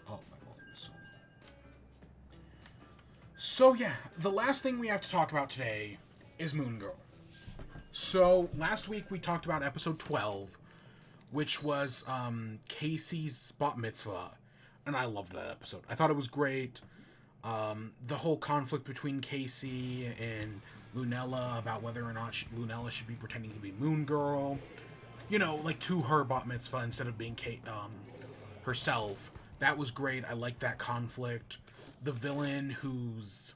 Oh, my volume is so low. So yeah, the last thing we have to talk about today is Moon Girl. So, last week we talked about episode 12, which was Casey's bat mitzvah, and I loved that episode. I thought it was great. The whole conflict between Casey and Lunella about whether or not Lunella should be pretending to be Moon Girl, you know, like to her bat mitzvah instead of being herself. That was great. I liked that conflict. The villain, who's...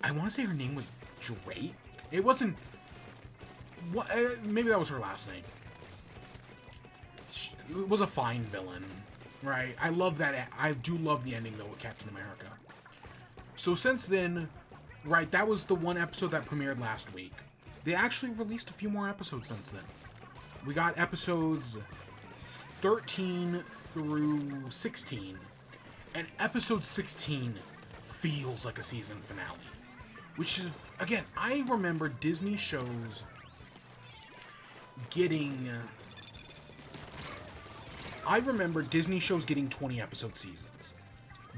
I want to say her name was Drake? It wasn't... maybe that was her last name. It was a fine villain, right? I love that. I do love the ending, though, with Captain America. So since then, right, that was the one episode that premiered last week. They actually released a few more episodes since then. We got episodes 13 through 16. And episode 16 feels like a season finale. Which is, again, I remember Disney shows getting... I remember Disney shows getting 20-episode seasons.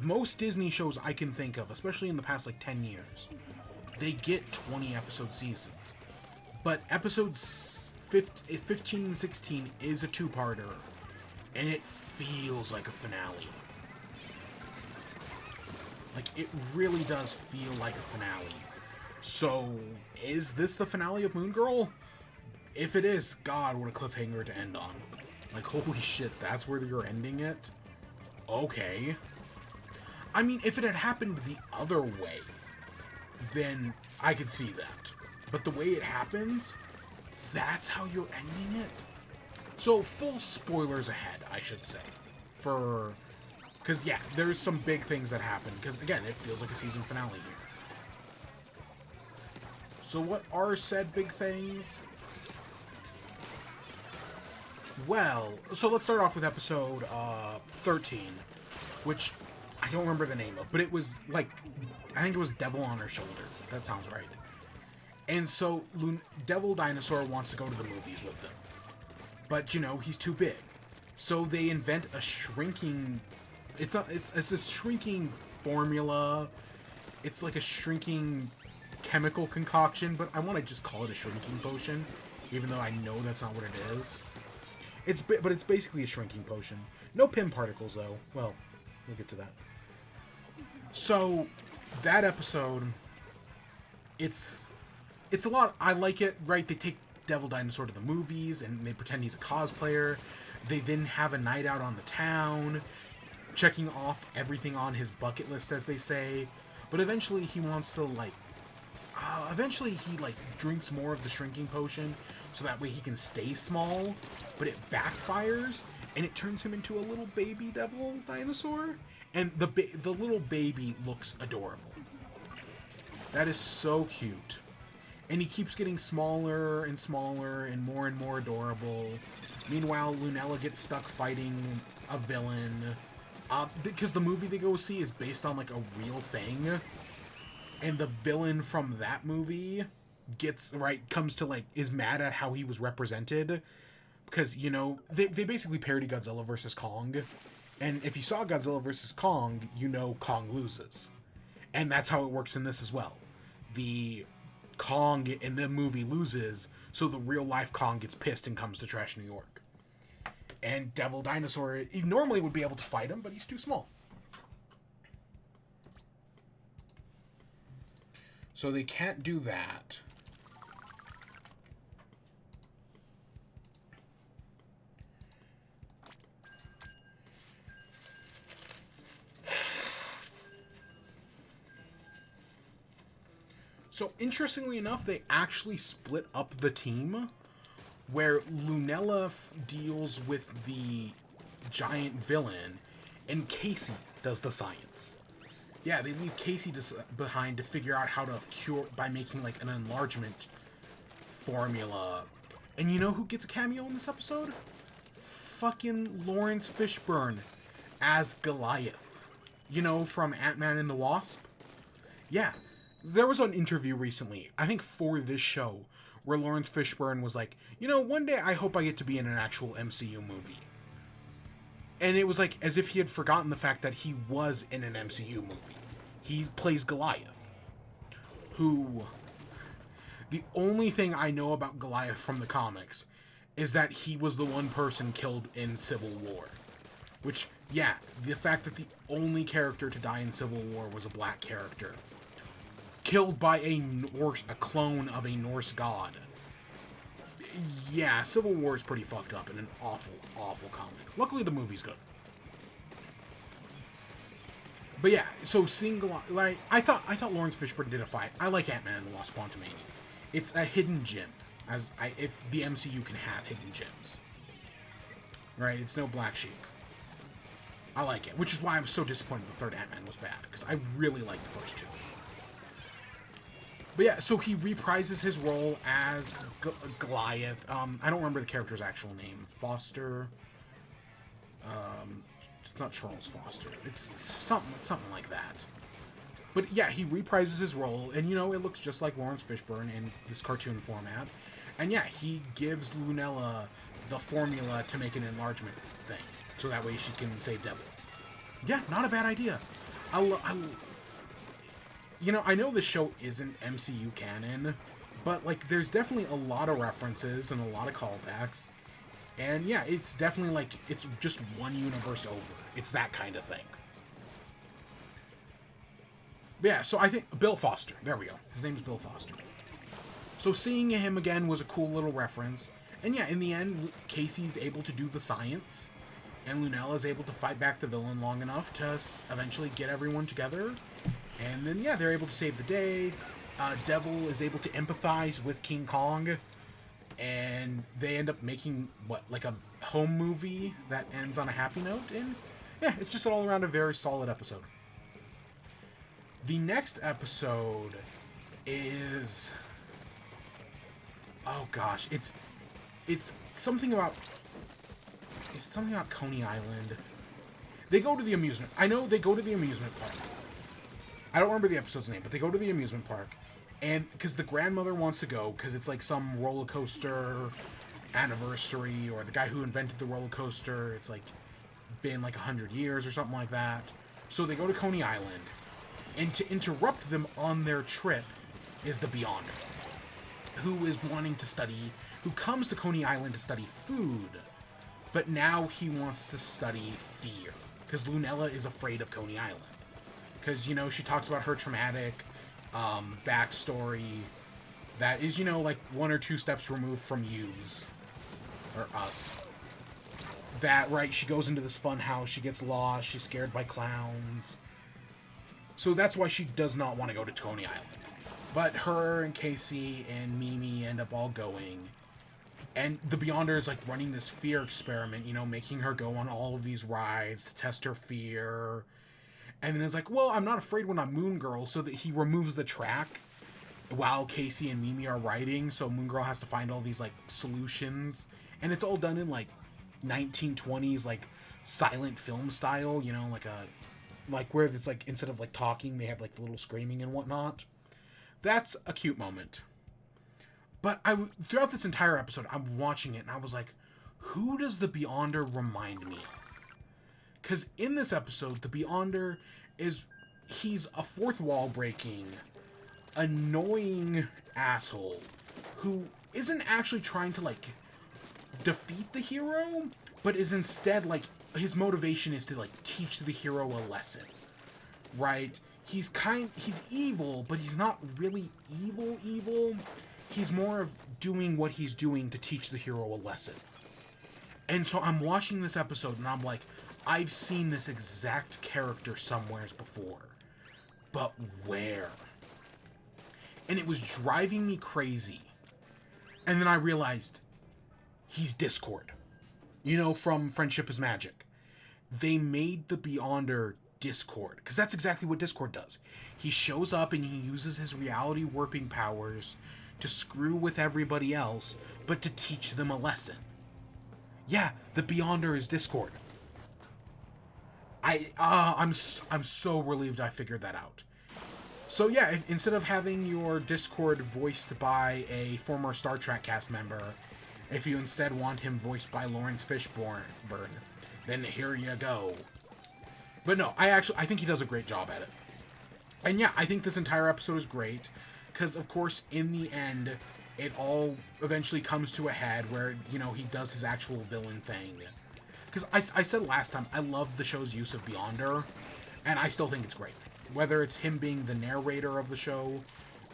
Most Disney shows I can think of, especially in the past, like, 10 years, they get 20-episode seasons. But episodes 15 and 16 is a two-parter, and it feels like a finale. Like, it really does feel like a finale. So, is this the finale of Moon Girl? If it is, God, what a cliffhanger to end on. Like, holy shit, that's where you're ending it? Okay. I mean, if it had happened the other way, then I could see that. But the way it happens, that's how you're ending it? So, full spoilers ahead, I should say. Because, yeah, there's some big things that happen. Because, again, it feels like a season finale here. So what are said big things? Well, so let's start off with episode 13, which I don't remember the name of, but it was like, I think it was Devil on Her Shoulder. That sounds right. And so Devil Dinosaur wants to go to the movies with them. But, you know, he's too big. So they invent a shrinking... It's a shrinking formula. It's like a shrinking chemical concoction, but I want to just call it a shrinking potion, even though I know that's not what it is. But it's basically a shrinking potion. No Pym particles, though. Well, we'll get to that. So, that episode, it's a lot. I like it, right? They take Devil Dinosaur to the movies, and they pretend he's a cosplayer. They then have a night out on the town, checking off everything on his bucket list, as they say. But eventually, he wants to, like... eventually, he, like, drinks more of the shrinking potion, so that way he can stay small, but it backfires, and it turns him into a little baby devil dinosaur, and the little baby looks adorable. That is so cute. And he keeps getting smaller and smaller and more adorable. Meanwhile, Lunella gets stuck fighting a villain, because the movie they go see is based on, like, a real thing, and the villain from that movie comes to, like, is mad at how he was represented. Because, you know, they basically parody Godzilla vs. Kong. And if you saw Godzilla vs. Kong, you know Kong loses. And that's how it works in this as well. The Kong in the movie loses, so the real-life Kong gets pissed and comes to trash New York. And Devil Dinosaur, he normally would be able to fight him, but he's too small. So they can't do that. So interestingly enough, they actually split up the team, where Lunella deals with the giant villain, and Casey does the science. Yeah, they leave Casey behind to figure out how to cure by making, like, an enlargement formula. And you know who gets a cameo in this episode? Fucking Lawrence Fishburne as Goliath. You know, from Ant-Man and the Wasp? Yeah. There was an interview recently, I think for this show, where Lawrence Fishburne was like, you know, one day I hope I get to be in an actual MCU movie. And it was like as if he had forgotten the fact that he was in an MCU movie. He plays Goliath. Who... The only thing I know about Goliath from the comics is that he was the one person killed in Civil War. Which, yeah, the fact that the only character to die in Civil War was a black character. Killed by a clone of a Norse god. Yeah, Civil War is pretty fucked up and an awful, awful comic. Luckily, the movie's good. But yeah, so seeing Goliath, like, I thought Lawrence Fishburne did a fight. I like Ant-Man and the Wasp: Quantumania. It's a hidden gem, if the MCU can have hidden gems. Right? It's no black sheep. I like it, which is why I'm so disappointed the third Ant-Man was bad, because I really liked the first two. But yeah, so he reprises his role as Goliath. I don't remember the character's actual name. Foster. It's not Charles Foster. It's something like that. But yeah, he reprises his role, and you know, it looks just like Lawrence Fishburne in this cartoon format. And yeah, he gives Lunella the formula to make an enlargement thing, so that way she can save Devil. Yeah, not a bad idea. You know, I know the show isn't MCU canon, but like, there's definitely a lot of references and a lot of callbacks. And yeah, it's definitely like, it's just one universe over. It's that kind of thing. But yeah, so I think Bill Foster. There we go. His name is Bill Foster. So seeing him again was a cool little reference. And yeah, in the end, Casey's able to do the science. And Lunella's able to fight back the villain long enough to eventually get everyone together. And then, yeah, they're able to save the day. Devil is able to empathize with King Kong. And they end up making, what, like a home movie that ends on a happy note. And yeah, it's just all around a very solid episode. The next episode is... oh gosh, it's something about... is it something about Coney Island? They go to the amusement... I know they go to the amusement park. I don't remember the episode's name, but they go to the amusement park. And because the grandmother wants to go, because it's like some roller coaster anniversary, or the guy who invented the roller coaster, it's like been like 100 years or something like that. So they go to Coney Island. And to interrupt them on their trip is the Beyonder, who is wanting to study, who comes to Coney Island to study food, but now he wants to study fear, because Lunella is afraid of Coney Island. Because, you know, she talks about her traumatic backstory that is, you know, like 1 or 2 steps removed from yous, or us. That, right, she goes into this fun house, she gets lost, she's scared by clowns. So that's why she does not want to go to Coney Island. But her and Casey and Mimi end up all going. And the Beyonder is like running this fear experiment, you know, making her go on all of these rides to test her fear. And then it's like, well, I'm not afraid when I'm Moon Girl, so that he removes the track while Casey and Mimi are riding. So Moon Girl has to find all these like solutions. And it's all done in like 1920s, like silent film style, you know, like where it's like, instead of like talking, they have like the little screaming and whatnot. That's a cute moment. But throughout this entire episode, I'm watching it and I was like, who does the Beyonder remind me of? Because in this episode, the Beyonder he's a fourth wall breaking, annoying asshole who isn't actually trying to like defeat the hero, but is instead like, his motivation is to like teach the hero a lesson, right? He's evil, but he's not really evil. He's more of doing what he's doing to teach the hero a lesson. And so I'm watching this episode and I'm like, I've seen this exact character somewheres before, but where? And it was driving me crazy. And then I realized he's Discord. You know, from Friendship is Magic. They made the Beyonder Discord, because that's exactly what Discord does. He shows up and he uses his reality warping powers to screw with everybody else, but to teach them a lesson. Yeah, the Beyonder is Discord. I'm so relieved I figured that out. So yeah, instead of having your Discord voiced by a former Star Trek cast member, if you instead want him voiced by Lawrence Fishburne, then here you go. But no, I think he does a great job at it. And yeah, I think this entire episode is great, because of course, in the end, it all eventually comes to a head where, you know, he does his actual villain thing. Because I said last time, I love the show's use of Beyonder, and I still think it's great. Whether it's him being the narrator of the show,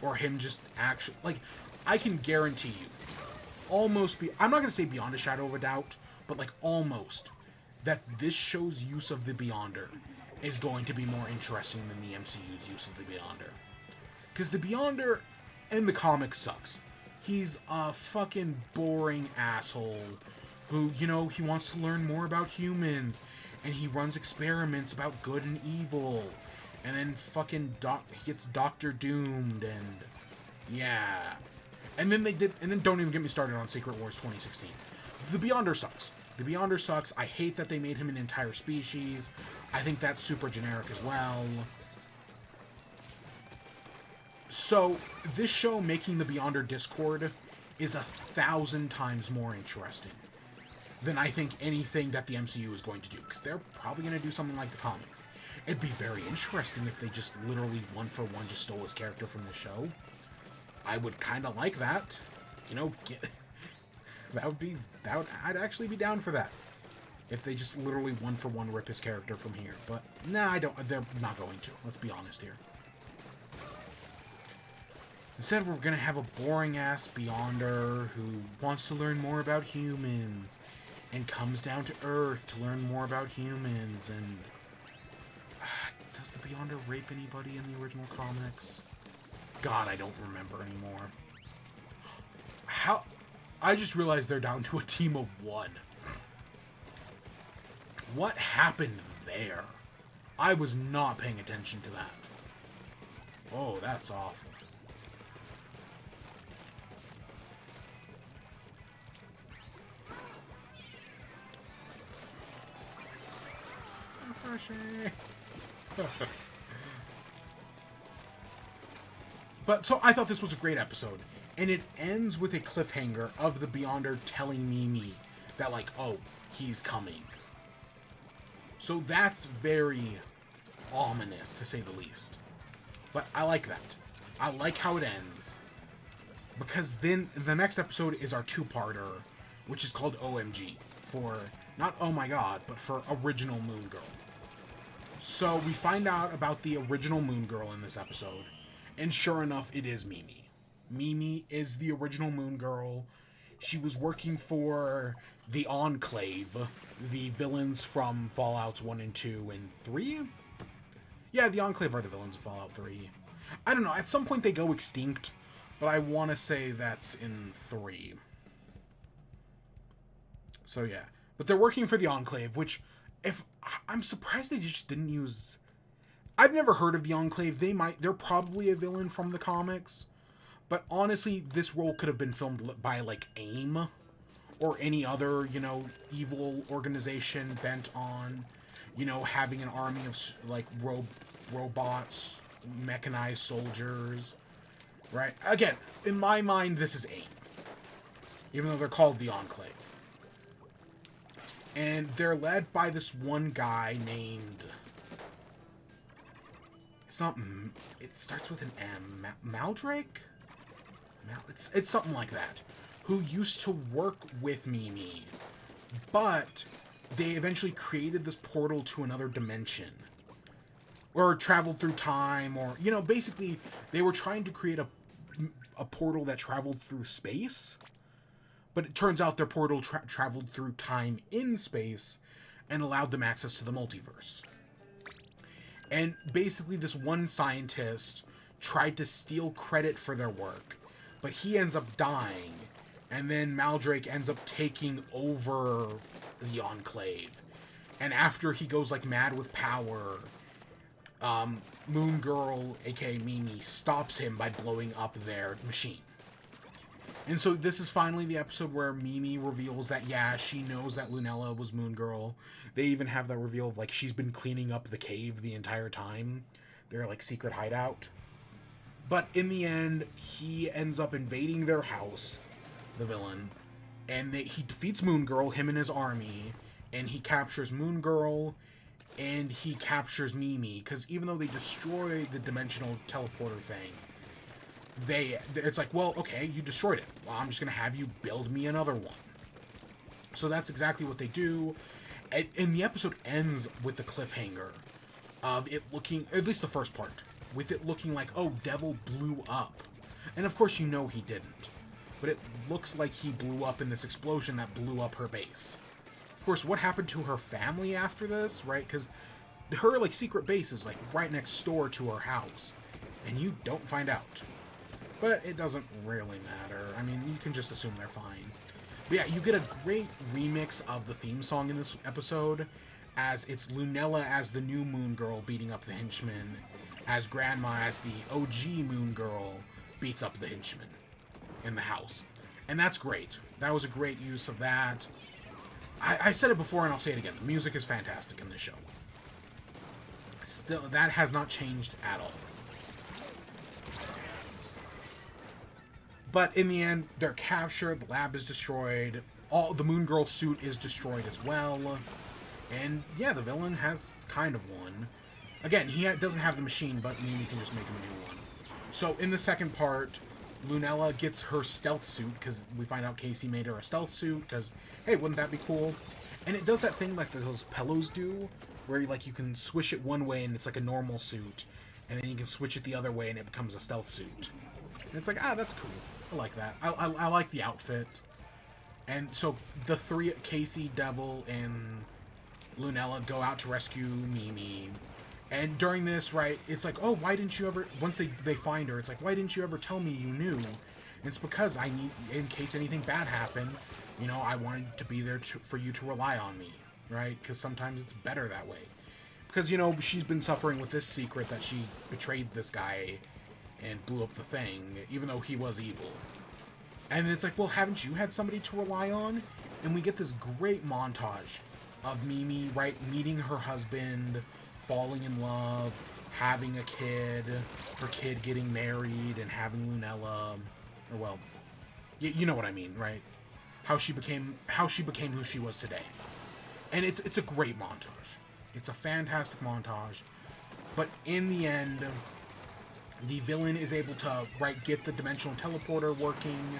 or him just actually, like, I can guarantee you, I'm not going to say beyond a shadow of a doubt, but like almost, that this show's use of the Beyonder is going to be more interesting than the MCU's use of the Beyonder. Because the Beyonder in the comics sucks. He's a fucking boring asshole who, you know, he wants to learn more about humans, and he runs experiments about good and evil, and then fucking he gets Doctor Doomed, and yeah. And then don't even get me started on Secret Wars 2016. The Beyonder sucks. The Beyonder sucks. I hate that they made him an entire species. I think that's super generic as well. So, this show making the Beyonder Discord is 1,000 times more interesting than I think anything that the MCU is going to do, because they're probably going to do something like the comics. It'd be very interesting if they just literally one-for-one just stole his character from the show. I would kind of like that. You know, I'd actually be down for that. If they just literally one-for-one rip his character from here. But, nah, they're not going to. Let's be honest here. Instead, we're going to have a boring-ass Beyonder who wants to learn more about humans and comes down to Earth to learn more about humans. And does the Beyonder rape anybody in the original comics? God, I don't remember anymore. I just realized they're down to a team of 1. What happened there? I was not paying attention to that. Oh, that's awful. But, so I thought this was a great episode. And it ends with a cliffhanger of the Beyonder telling Mimi that, like, oh, he's coming. So that's very ominous, to say the least. But I like that. I like how it ends. Because then the next episode is our 2-parter, which is called OMG. For, not oh my god, but for Original Moon Girl. So we find out about the original Moon Girl in this episode. And sure enough, it is Mimi. Mimi is the original Moon Girl. She was working for the Enclave, the villains from Fallouts 1 and 2 and 3? Yeah, the Enclave are the villains of Fallout 3. I don't know, at some point they go extinct, but I want to say that's in 3. So yeah. But they're working for the Enclave, which, I'm surprised they just didn't use... I've never heard of the Enclave. They're probably a villain from the comics. But honestly, this role could have been filmed by, like, AIM. Or any other, you know, evil organization bent on, you know, having an army of, like, robots, mechanized soldiers. Right? Again, in my mind, this is AIM. Even though they're called the Enclave. And they're led by this one guy named... It starts with an M. Maldrake? It's something like that. Who used to work with Mimi. But they eventually created this portal to another dimension. Or traveled through time, or... You know, basically, they were trying to create a portal that traveled through space. But it turns out their portal traveled through time in space and allowed them access to the multiverse. And basically this one scientist tried to steal credit for their work, but he ends up dying, and then Maldrake ends up taking over the Enclave. And after he goes like mad with power, Moon Girl, aka Mimi, stops him by blowing up their machine. And so this is finally the episode where Mimi reveals that, yeah, she knows that Lunella was Moon Girl. They even have that reveal of, like, she's been cleaning up the cave the entire time. Their, like, secret hideout. But in the end, he ends up invading their house, the villain. And he defeats Moon Girl, him and his army. And he captures Moon Girl, and he captures Mimi. Because even though they destroy the dimensional teleporter thing, it's like, well, okay, you destroyed it. Well, I'm just going to have you build me another one. So that's exactly what they do. And the episode ends with the cliffhanger of it looking, at least the first part, with it looking like, oh, Devil blew up. And of course you know he didn't. But it looks like he blew up in this explosion that blew up her base. Of course, what happened to her family after this, right? Because her, like, secret base is, like, right next door to her house. And you don't find out. But it doesn't really matter. I mean, you can just assume they're fine. But yeah, you get a great remix of the theme song in this episode, as it's Lunella as the new Moon Girl beating up the henchmen, as Grandma as the OG Moon Girl beats up the henchmen in the house. And that's great. That was a great use of that. I said it before and I'll say it again. The music is fantastic in this show. Still, that has not changed at all. But in the end, they're captured. The lab is destroyed. All the Moon Girl suit is destroyed as well. And yeah, the villain has kind of won. Again, he doesn't have the machine, but Mimi can just make him a new one. So in the second part, Lunella gets her stealth suit, because we find out Casey made her a stealth suit, because, hey, wouldn't that be cool? And it does that thing like those pillows do, where you can swish it one way and it's like a normal suit, and then you can switch it the other way and it becomes a stealth suit. And it's like, that's cool. I like that. I like the outfit. And so the three, Casey, Devil, and Lunella, go out to rescue Mimi. And during this, right, it's like, oh, why didn't you ever, once they find her, it's like, why didn't you ever tell me you knew? And it's because I need, in case anything bad happened, you know, I wanted to be there for you to rely on me, right? Because sometimes it's better that way. Because, you know, she's been suffering with this secret that she betrayed this guy and blew up the thing, even though he was evil. And it's like, well, haven't you had somebody to rely on? And we get this great montage of Mimi, right, meeting her husband, falling in love, having a kid, her kid getting married, and having Lunella, or well, you know what I mean, right? How she became who she was today. And it's a great montage. It's a fantastic montage. But in the end, the villain is able to, right, get the dimensional teleporter working,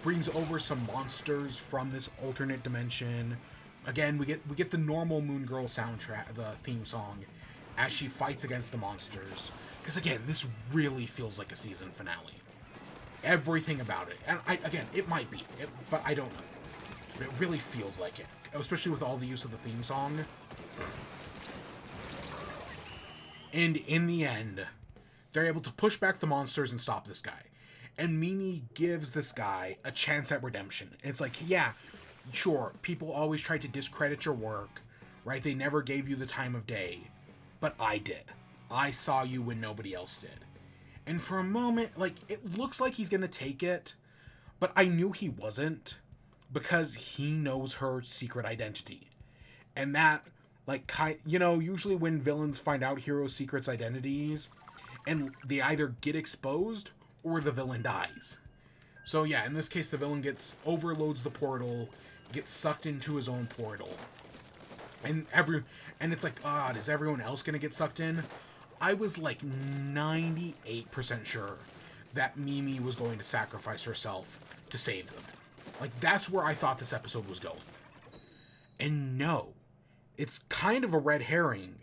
brings over some monsters from this alternate dimension. Again, we get the normal Moon Girl soundtrack, the theme song, as she fights against the monsters. Because again, this really feels like a season finale. Everything about it, and again, it might be, but I don't know. But it really feels like it, especially with all the use of the theme song. And in the end, they're able to push back the monsters and stop this guy. And Mimi gives this guy a chance at redemption. It's like, yeah, sure, people always try to discredit your work, right? They never gave you the time of day. But I did. I saw you when nobody else did. And for a moment, like, it looks like he's gonna take it, but I knew he wasn't, because he knows her secret identity. And that, like, you know, usually when villains find out heroes' secrets identities, and they either get exposed, or the villain dies. So yeah, in this case, the villain overloads the portal, gets sucked into his own portal. And it's like, is everyone else gonna get sucked in? I was like 98% sure that Mimi was going to sacrifice herself to save them. Like, that's where I thought this episode was going. And no, it's kind of a red herring,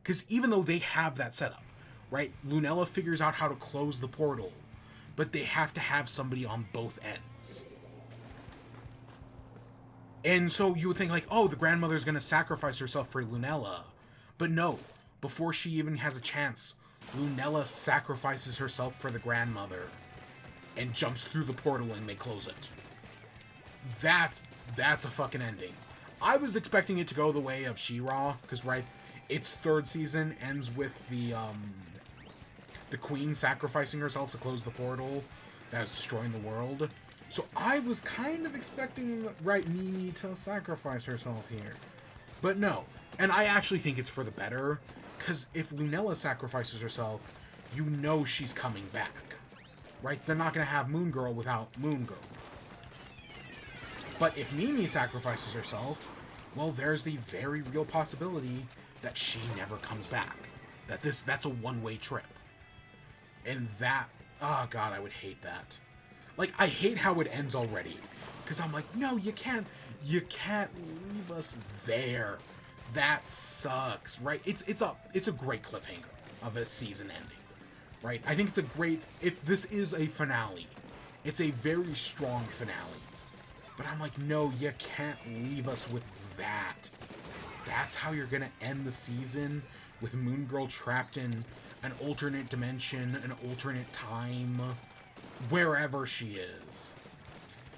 because even though they have that setup, right, Lunella figures out how to close the portal, but they have to have somebody on both ends. And so you would think, like, oh, the grandmother's going to sacrifice herself for Lunella. But no, before she even has a chance, Lunella sacrifices herself for the grandmother and jumps through the portal and they close it. That's a fucking ending. I was expecting it to go the way of She-Ra, because, right, its third season ends with the queen sacrificing herself to close the portal that is destroying the world. So I was kind of expecting, right, Mimi to sacrifice herself here. But no. And I actually think it's for the better, because if Lunella sacrifices herself, you know she's coming back. Right? They're not going to have Moon Girl without Moon Girl. But if Mimi sacrifices herself, well, there's the very real possibility that she never comes back. That's a one-way trip. And that, oh god, I would hate that. Like, I hate how it ends already. Because I'm like, no, you can't leave us there. That sucks, right? It's a great cliffhanger of a season ending, right? I think it's a great, if this is a finale, it's a very strong finale. But I'm like, no, you can't leave us with that. That's how you're gonna end the season, with Moon Girl trapped in an alternate dimension, an alternate time, wherever she is.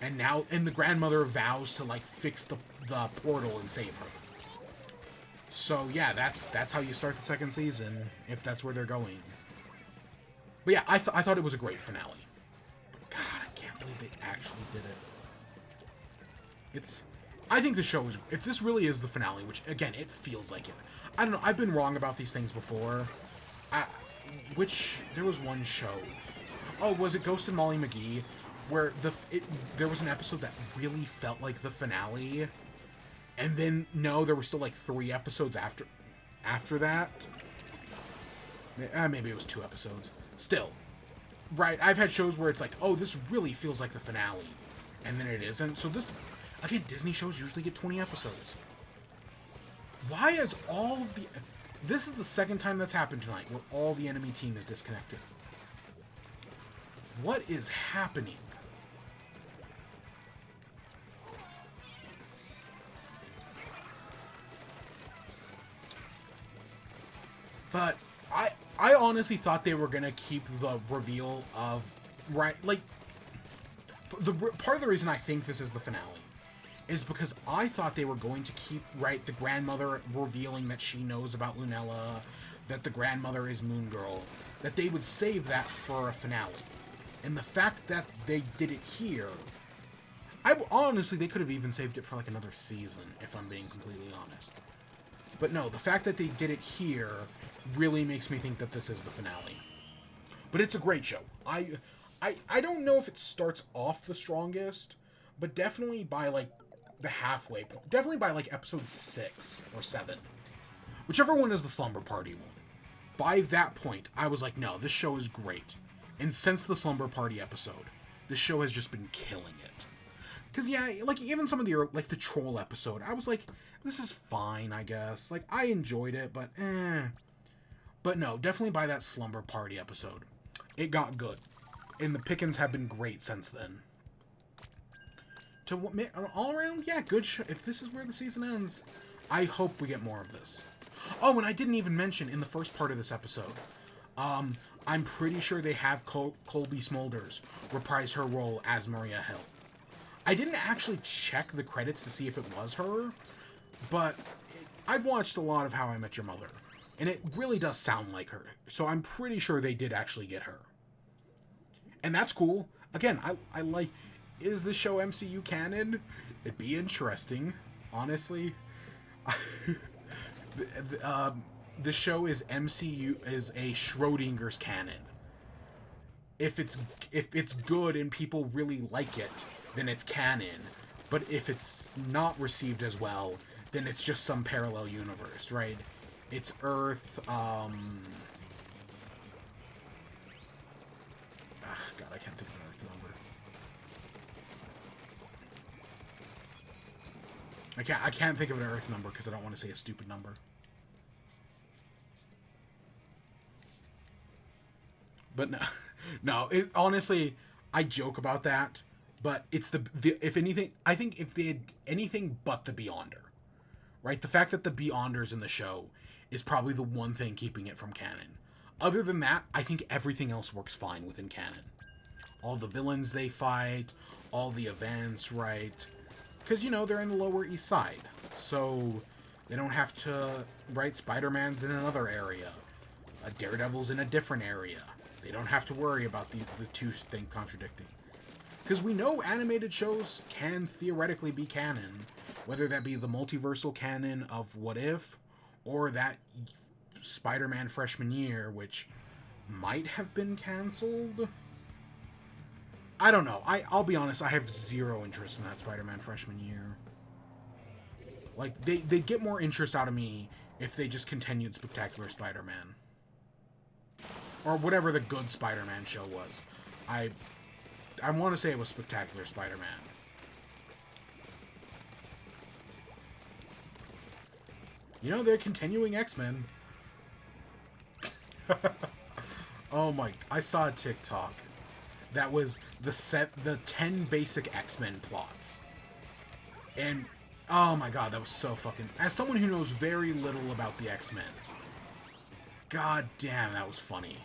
And the grandmother vows to, like, fix the portal and save her. So yeah, that's how you start the second season, if that's where they're going. But yeah, I thought it was a great finale. But god, I can't believe they actually did it. I think the show is, if this really is the finale, which, again, it feels like it. I don't know, I've been wrong about these things before. There was one show. Oh, was it Ghost and Molly McGee? Where there was an episode that really felt like the finale, and then no, there were still like 3 episodes after that. Maybe it was 2 episodes. Still, right? I've had shows where it's like, oh, this really feels like the finale, and then it isn't. So this, again, Disney shows usually get 20 episodes. Why is all of the... This is the second time that's happened tonight, where all the enemy team is disconnected. What is happening? But I honestly thought they were gonna keep the reveal of... Right, like... Part of the reason I think this is the finale is because I thought they were going to keep, right, the grandmother revealing that she knows about Lunella, that the grandmother is Moon Girl, that they would save that for a finale. And the fact that they did it here, honestly, they could have even saved it for like another season, if I'm being completely honest. But no, the fact that they did it here really makes me think that this is the finale. But it's a great show. I don't know if it starts off the strongest, but definitely by like the halfway point. Definitely by like episode 6 or 7. Whichever one is the Slumber Party one. By that point, I was like, no, this show is great. And since the Slumber Party episode, this show has just been killing it. Because, yeah, like, even some of the, like, the Troll episode, I was like, this is fine, I guess. Like, I enjoyed it, but, eh. But no, definitely by that Slumber Party episode, it got good. And the pickings have been great since then. All around, yeah, good show. If this is where the season ends, I hope we get more of this. Oh, and I didn't even mention in the first part of this episode, I'm pretty sure they have Colby Smulders reprise her role as Maria Hill. I didn't actually check the credits to see if it was her, but I've watched a lot of How I Met Your Mother, and it really does sound like her. So I'm pretty sure they did actually get her. And that's cool. Again, I like... Is the show MCU canon? It'd be interesting, honestly. The show is MCU, is a Schrodinger's canon. If it's good and people really like it, then it's canon. But if it's not received as well, then it's just some parallel universe, right? It's Earth, God, I can't think of an Earth number. I can't think of an Earth number because I don't want to say a stupid number. But no, honestly, I joke about that, but it's if anything, I think if they had anything but the Beyonder, right? The fact that the Beyonder's in the show is probably the one thing keeping it from canon. Other than that, I think everything else works fine within canon. All the villains they fight, all the events, right? Because, you know, they're in the Lower East Side, so they don't have to, right? Spider-Man's in another area. Daredevil's in a different area. They don't have to worry about the two things contradicting. Because we know animated shows can theoretically be canon, whether that be the multiversal canon of What If, or that Spider-Man freshman year, which might have been canceled. I don't know. I'll be honest, I have zero interest in that Spider-Man freshman year. Like, they'd get more interest out of me if they just continued Spectacular Spider-Man. Or whatever the good Spider-Man show was. I want to say it was Spectacular Spider-Man. You know, they're continuing X-Men. Oh my... I saw a TikTok that was the 10 basic X-Men plots. And, oh my god, that was so fucking... As someone who knows very little about the X-Men, god damn, that was funny.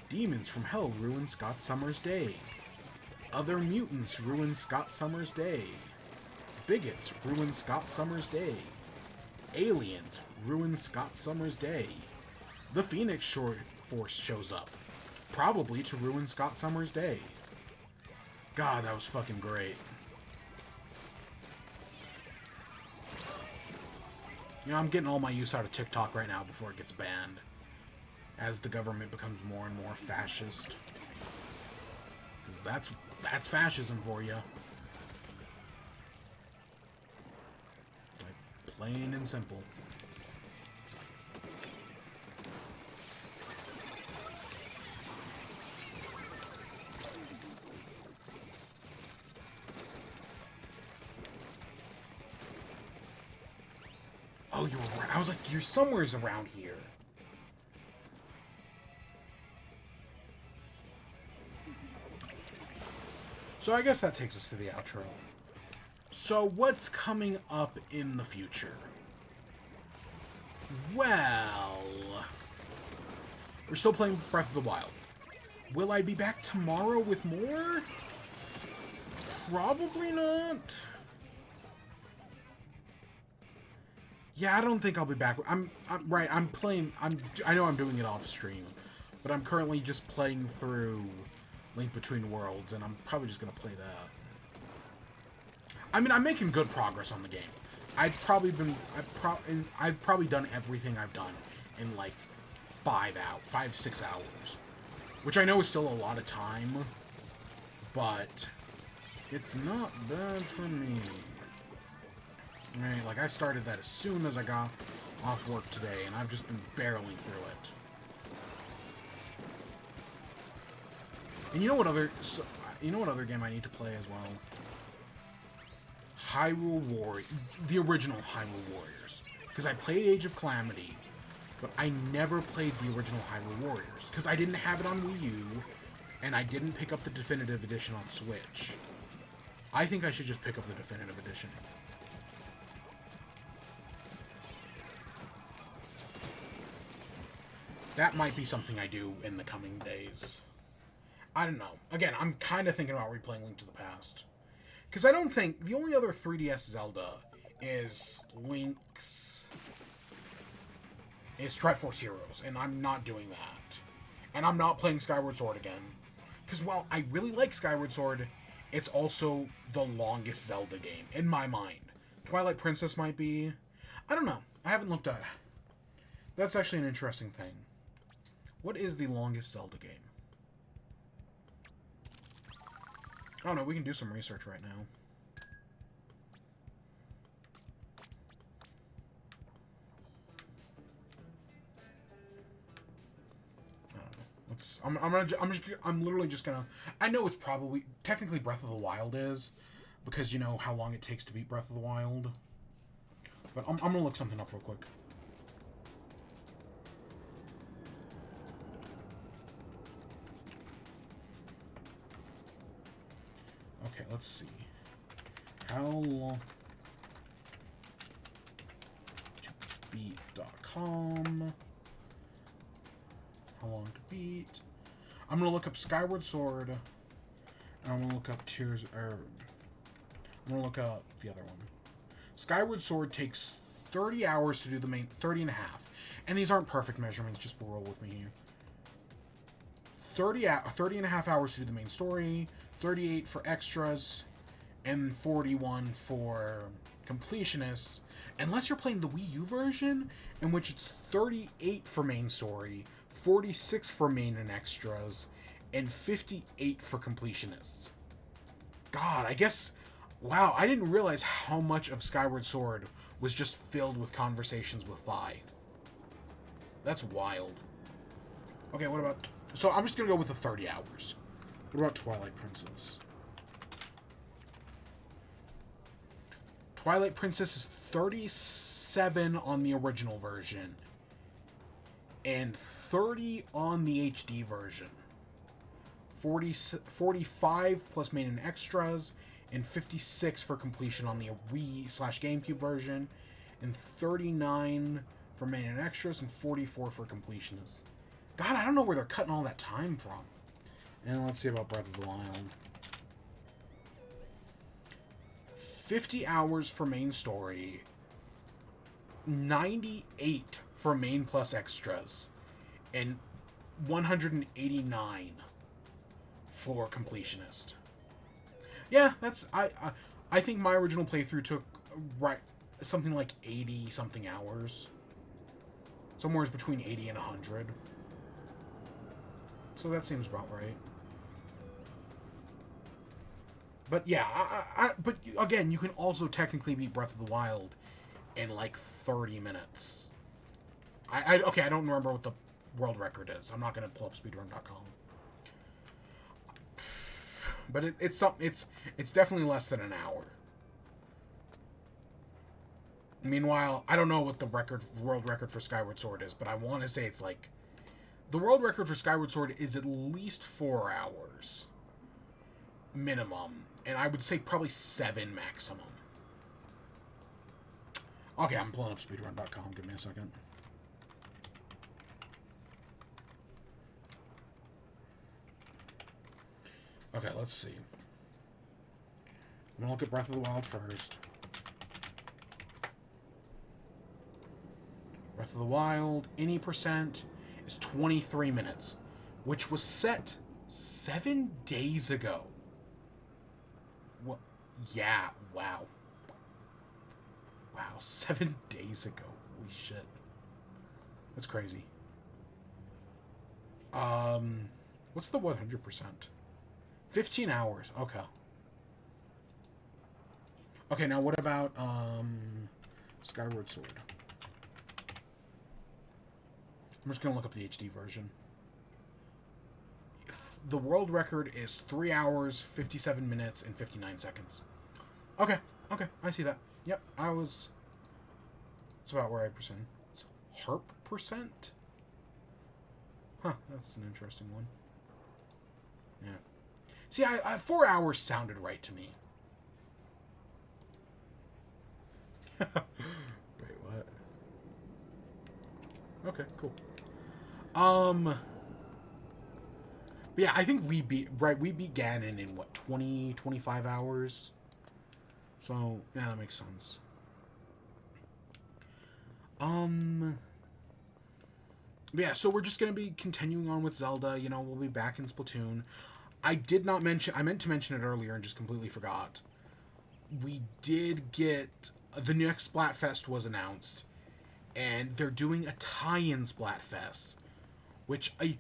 Demons from hell ruin Scott Summers' day. Other mutants ruin Scott Summers' day. Bigots ruin Scott Summers' day. Aliens ruin Scott Summers' day. The Phoenix Force shows up, probably to ruin Scott Summers' day. God, that was fucking great. You know, I'm getting all my use out of TikTok right now before it gets banned. as the government becomes more and more fascist. Because that's fascism for you. Like, plain and simple. Oh, you were right. I was like, you're somewheres around here. So I guess that takes us to the outro. So what's coming up in the future? Well, we're still playing Breath of the Wild. Will I be back tomorrow with more? Probably not. Yeah, I don't think I'll be back. I'm right. I'm playing. I know I'm doing it off stream, but I'm currently just playing through Link Between Worlds, and I'm probably just gonna play that. I mean, I'm making good progress on the game. I've probably done everything I've done in like 5-6 hours, which I know is still a lot of time, but it's not bad for me. Right, like I started that as soon as I got off work today, and I've just been barreling through it. And you know what other game I need to play as well? Hyrule Warriors, the original Hyrule Warriors. Because I played Age of Calamity, but I never played the original Hyrule Warriors. Because I didn't have it on Wii U, and I didn't pick up the Definitive Edition on Switch. I think I should just pick up the Definitive Edition. That might be something I do in the coming days. I don't know. Again, I'm kind of thinking about replaying Link to the Past. Because I don't think... The only other 3DS Zelda is Link's... is Triforce Heroes, and I'm not doing that. And I'm not playing Skyward Sword again. Because while I really like Skyward Sword, it's also the longest Zelda game, in my mind. Twilight Princess might be... I don't know. I haven't looked at it. That's actually an interesting thing. What is the longest Zelda game? Oh no, we can do some research right now. I don't know. I'm literally just gonna. I know it's probably technically Breath of the Wild is, because you know how long it takes to beat Breath of the Wild. But I'm gonna look something up real quick. Okay, let's see. How long to beat.com. How long to beat. I'm gonna look up Skyward Sword. And I'm gonna look up Tears. I'm gonna look up the other one. Skyward Sword takes 30 hours to do the main. 30 and a half. And these aren't perfect measurements, just roll with me here. 30 and a half hours to do the main story. 38 for extras, and 41 for completionists. Unless you're playing the Wii U version, in which it's 38 for main story, 46 for main and extras, and 58 for completionists. God, I guess... Wow, I didn't realize how much of Skyward Sword was just filled with conversations with Vi. That's wild. Okay, what about... So I'm just gonna go with the 30 hours. What about Twilight Princess? Twilight Princess is 37 on the original version. And 30 on the HD version. 45 plus main and extras. And 56 for completion on the Wii/GameCube version. And 39 for main and extras. And 44 for completionists. God, I don't know where they're cutting all that time from. And let's see about Breath of the Wild. 50 hours for main story. 98 for main plus extras. And 189 for completionist. Yeah, that's... I think my original playthrough took something like 80-something hours. Somewhere between 80 and 100. So that seems about right. But yeah, but again, you can also technically beat Breath of the Wild in like 30 minutes. Okay, I don't remember what the world record is. I'm not going to pull up speedrun.com. But it's definitely less than an hour. Meanwhile, I don't know what the world record for Skyward Sword is, but I want to say it's like the world record for Skyward Sword is at least 4 hours minimum, and I would say probably 7 maximum. Okay, I'm pulling up speedrun.com. Give me a second. Okay, let's see. I'm gonna look at Breath of the Wild first. Breath of the Wild, any percent is 23 minutes, which was set 7 days ago. What? Yeah, wow. Wow, 7 days ago. Holy shit. That's crazy. What's the 100%? 15 hours. Okay. Okay, now what about Skyward Sword? I'm just gonna look up the HD version. The world record is 3 hours, 57 minutes, and 59 seconds. Okay, I see that. Yep, it's about where I percent. It's herp percent? Huh, that's an interesting one. Yeah. See, 4 hours sounded right to me. Wait, what? Okay, cool. But yeah, I think we beat Ganon in what, 25 hours? So, yeah, that makes sense. Yeah, so we're just gonna be continuing on with Zelda, you know, we'll be back in Splatoon. I meant to mention it earlier and just completely forgot. We did get, the next Splatfest was announced, and they're doing a tie-in Splatfest, which, I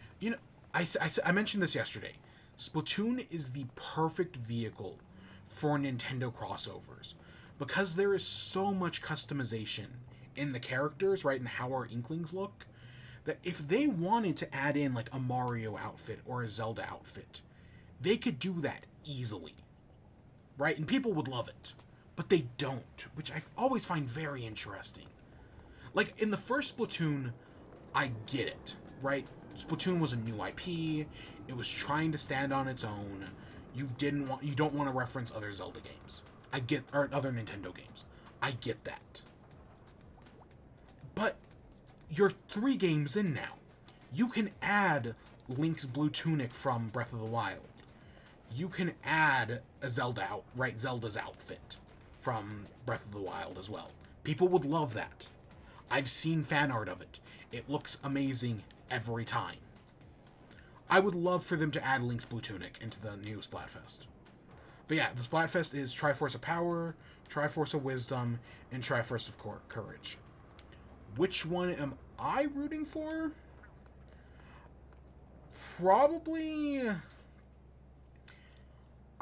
mentioned this yesterday. Splatoon is the perfect vehicle for Nintendo crossovers, because there is so much customization in the characters, right, and how our Inklings look, that if they wanted to add in, like, a Mario outfit or a Zelda outfit, they could do that easily, right? And people would love it. But they don't, which I always find very interesting. Like, in the first Splatoon, I get it, right? Splatoon was a new IP. It was trying to stand on its own. You don't want to reference other Zelda games. Or other Nintendo games. I get that. But you're 3 games in now. You can add Link's blue tunic from Breath of the Wild. You can add a Zelda's outfit from Breath of the Wild as well. People would love that. I've seen fan art of it. It looks amazing every time. I would love for them to add Link's blue tunic into the new Splatfest. But yeah, the Splatfest is Triforce of Power, Triforce of Wisdom, and Triforce of Courage. Which one am I rooting for?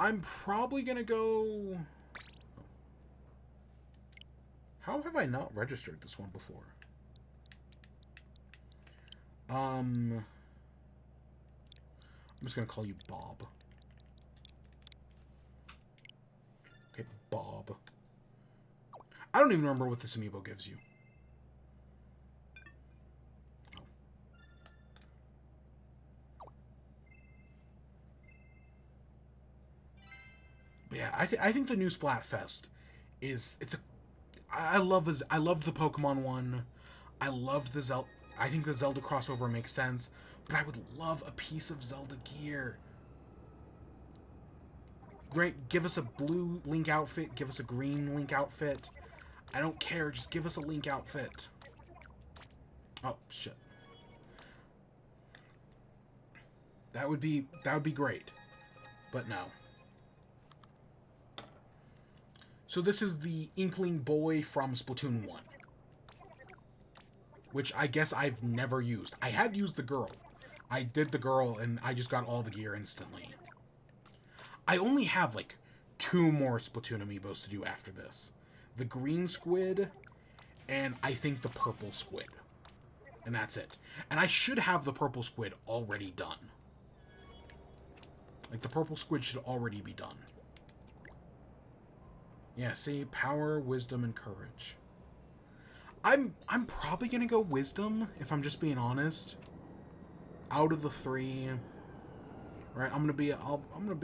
I'm probably gonna go... How have I not registered this one before? I'm just gonna call you Bob. Okay, Bob. I don't even remember what this amiibo gives you. Oh. But yeah, I think the new Splatfest I loved the Pokemon one. I loved the Zelda. I think the Zelda crossover makes sense, but I would love a piece of Zelda gear. Great, give us a blue Link outfit, give us a green Link outfit. I don't care, just give us a Link outfit. Oh, shit. That would be great. But no. So this is the Inkling boy from Splatoon 1. Which I guess I've never used. I had used the girl. I did the girl, and I just got all the gear instantly. I only have, like, 2 more Splatoon amiibos to do after this. The green squid, and I think the purple squid. And that's it. And I should have the purple squid already done. Like, the purple squid should already be done. Yeah, see? Power, wisdom, and courage. I'm probably gonna go wisdom, if I'm just being honest. Out of the 3... Right, I'm gonna be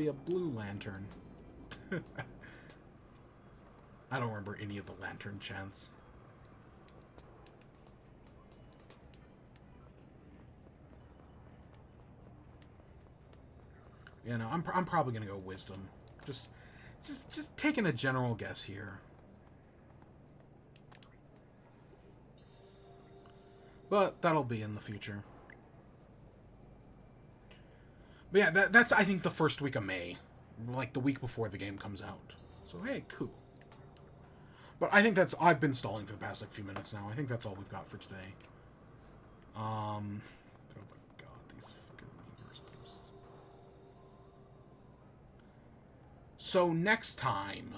a blue lantern. I don't remember any of the lantern chants. You know, I'm probably gonna go wisdom. Just taking a general guess here. But that'll be in the future. But yeah, that's, I think, the first week of May. Like, the week before the game comes out. So, hey, cool. But I think that's... I've been stalling for the past, like, few minutes now. I think that's all we've got for today. Oh my god, these fucking Weavers posts. So, next time,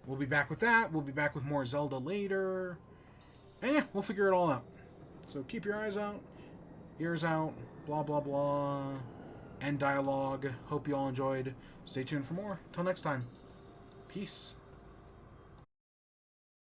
we'll be back with that. We'll be back with more Zelda later. And yeah, we'll figure it all out. So, keep your eyes out, ears out, blah, blah, blah. End dialogue. Hope you all enjoyed. Stay tuned for more. Till next time. Peace.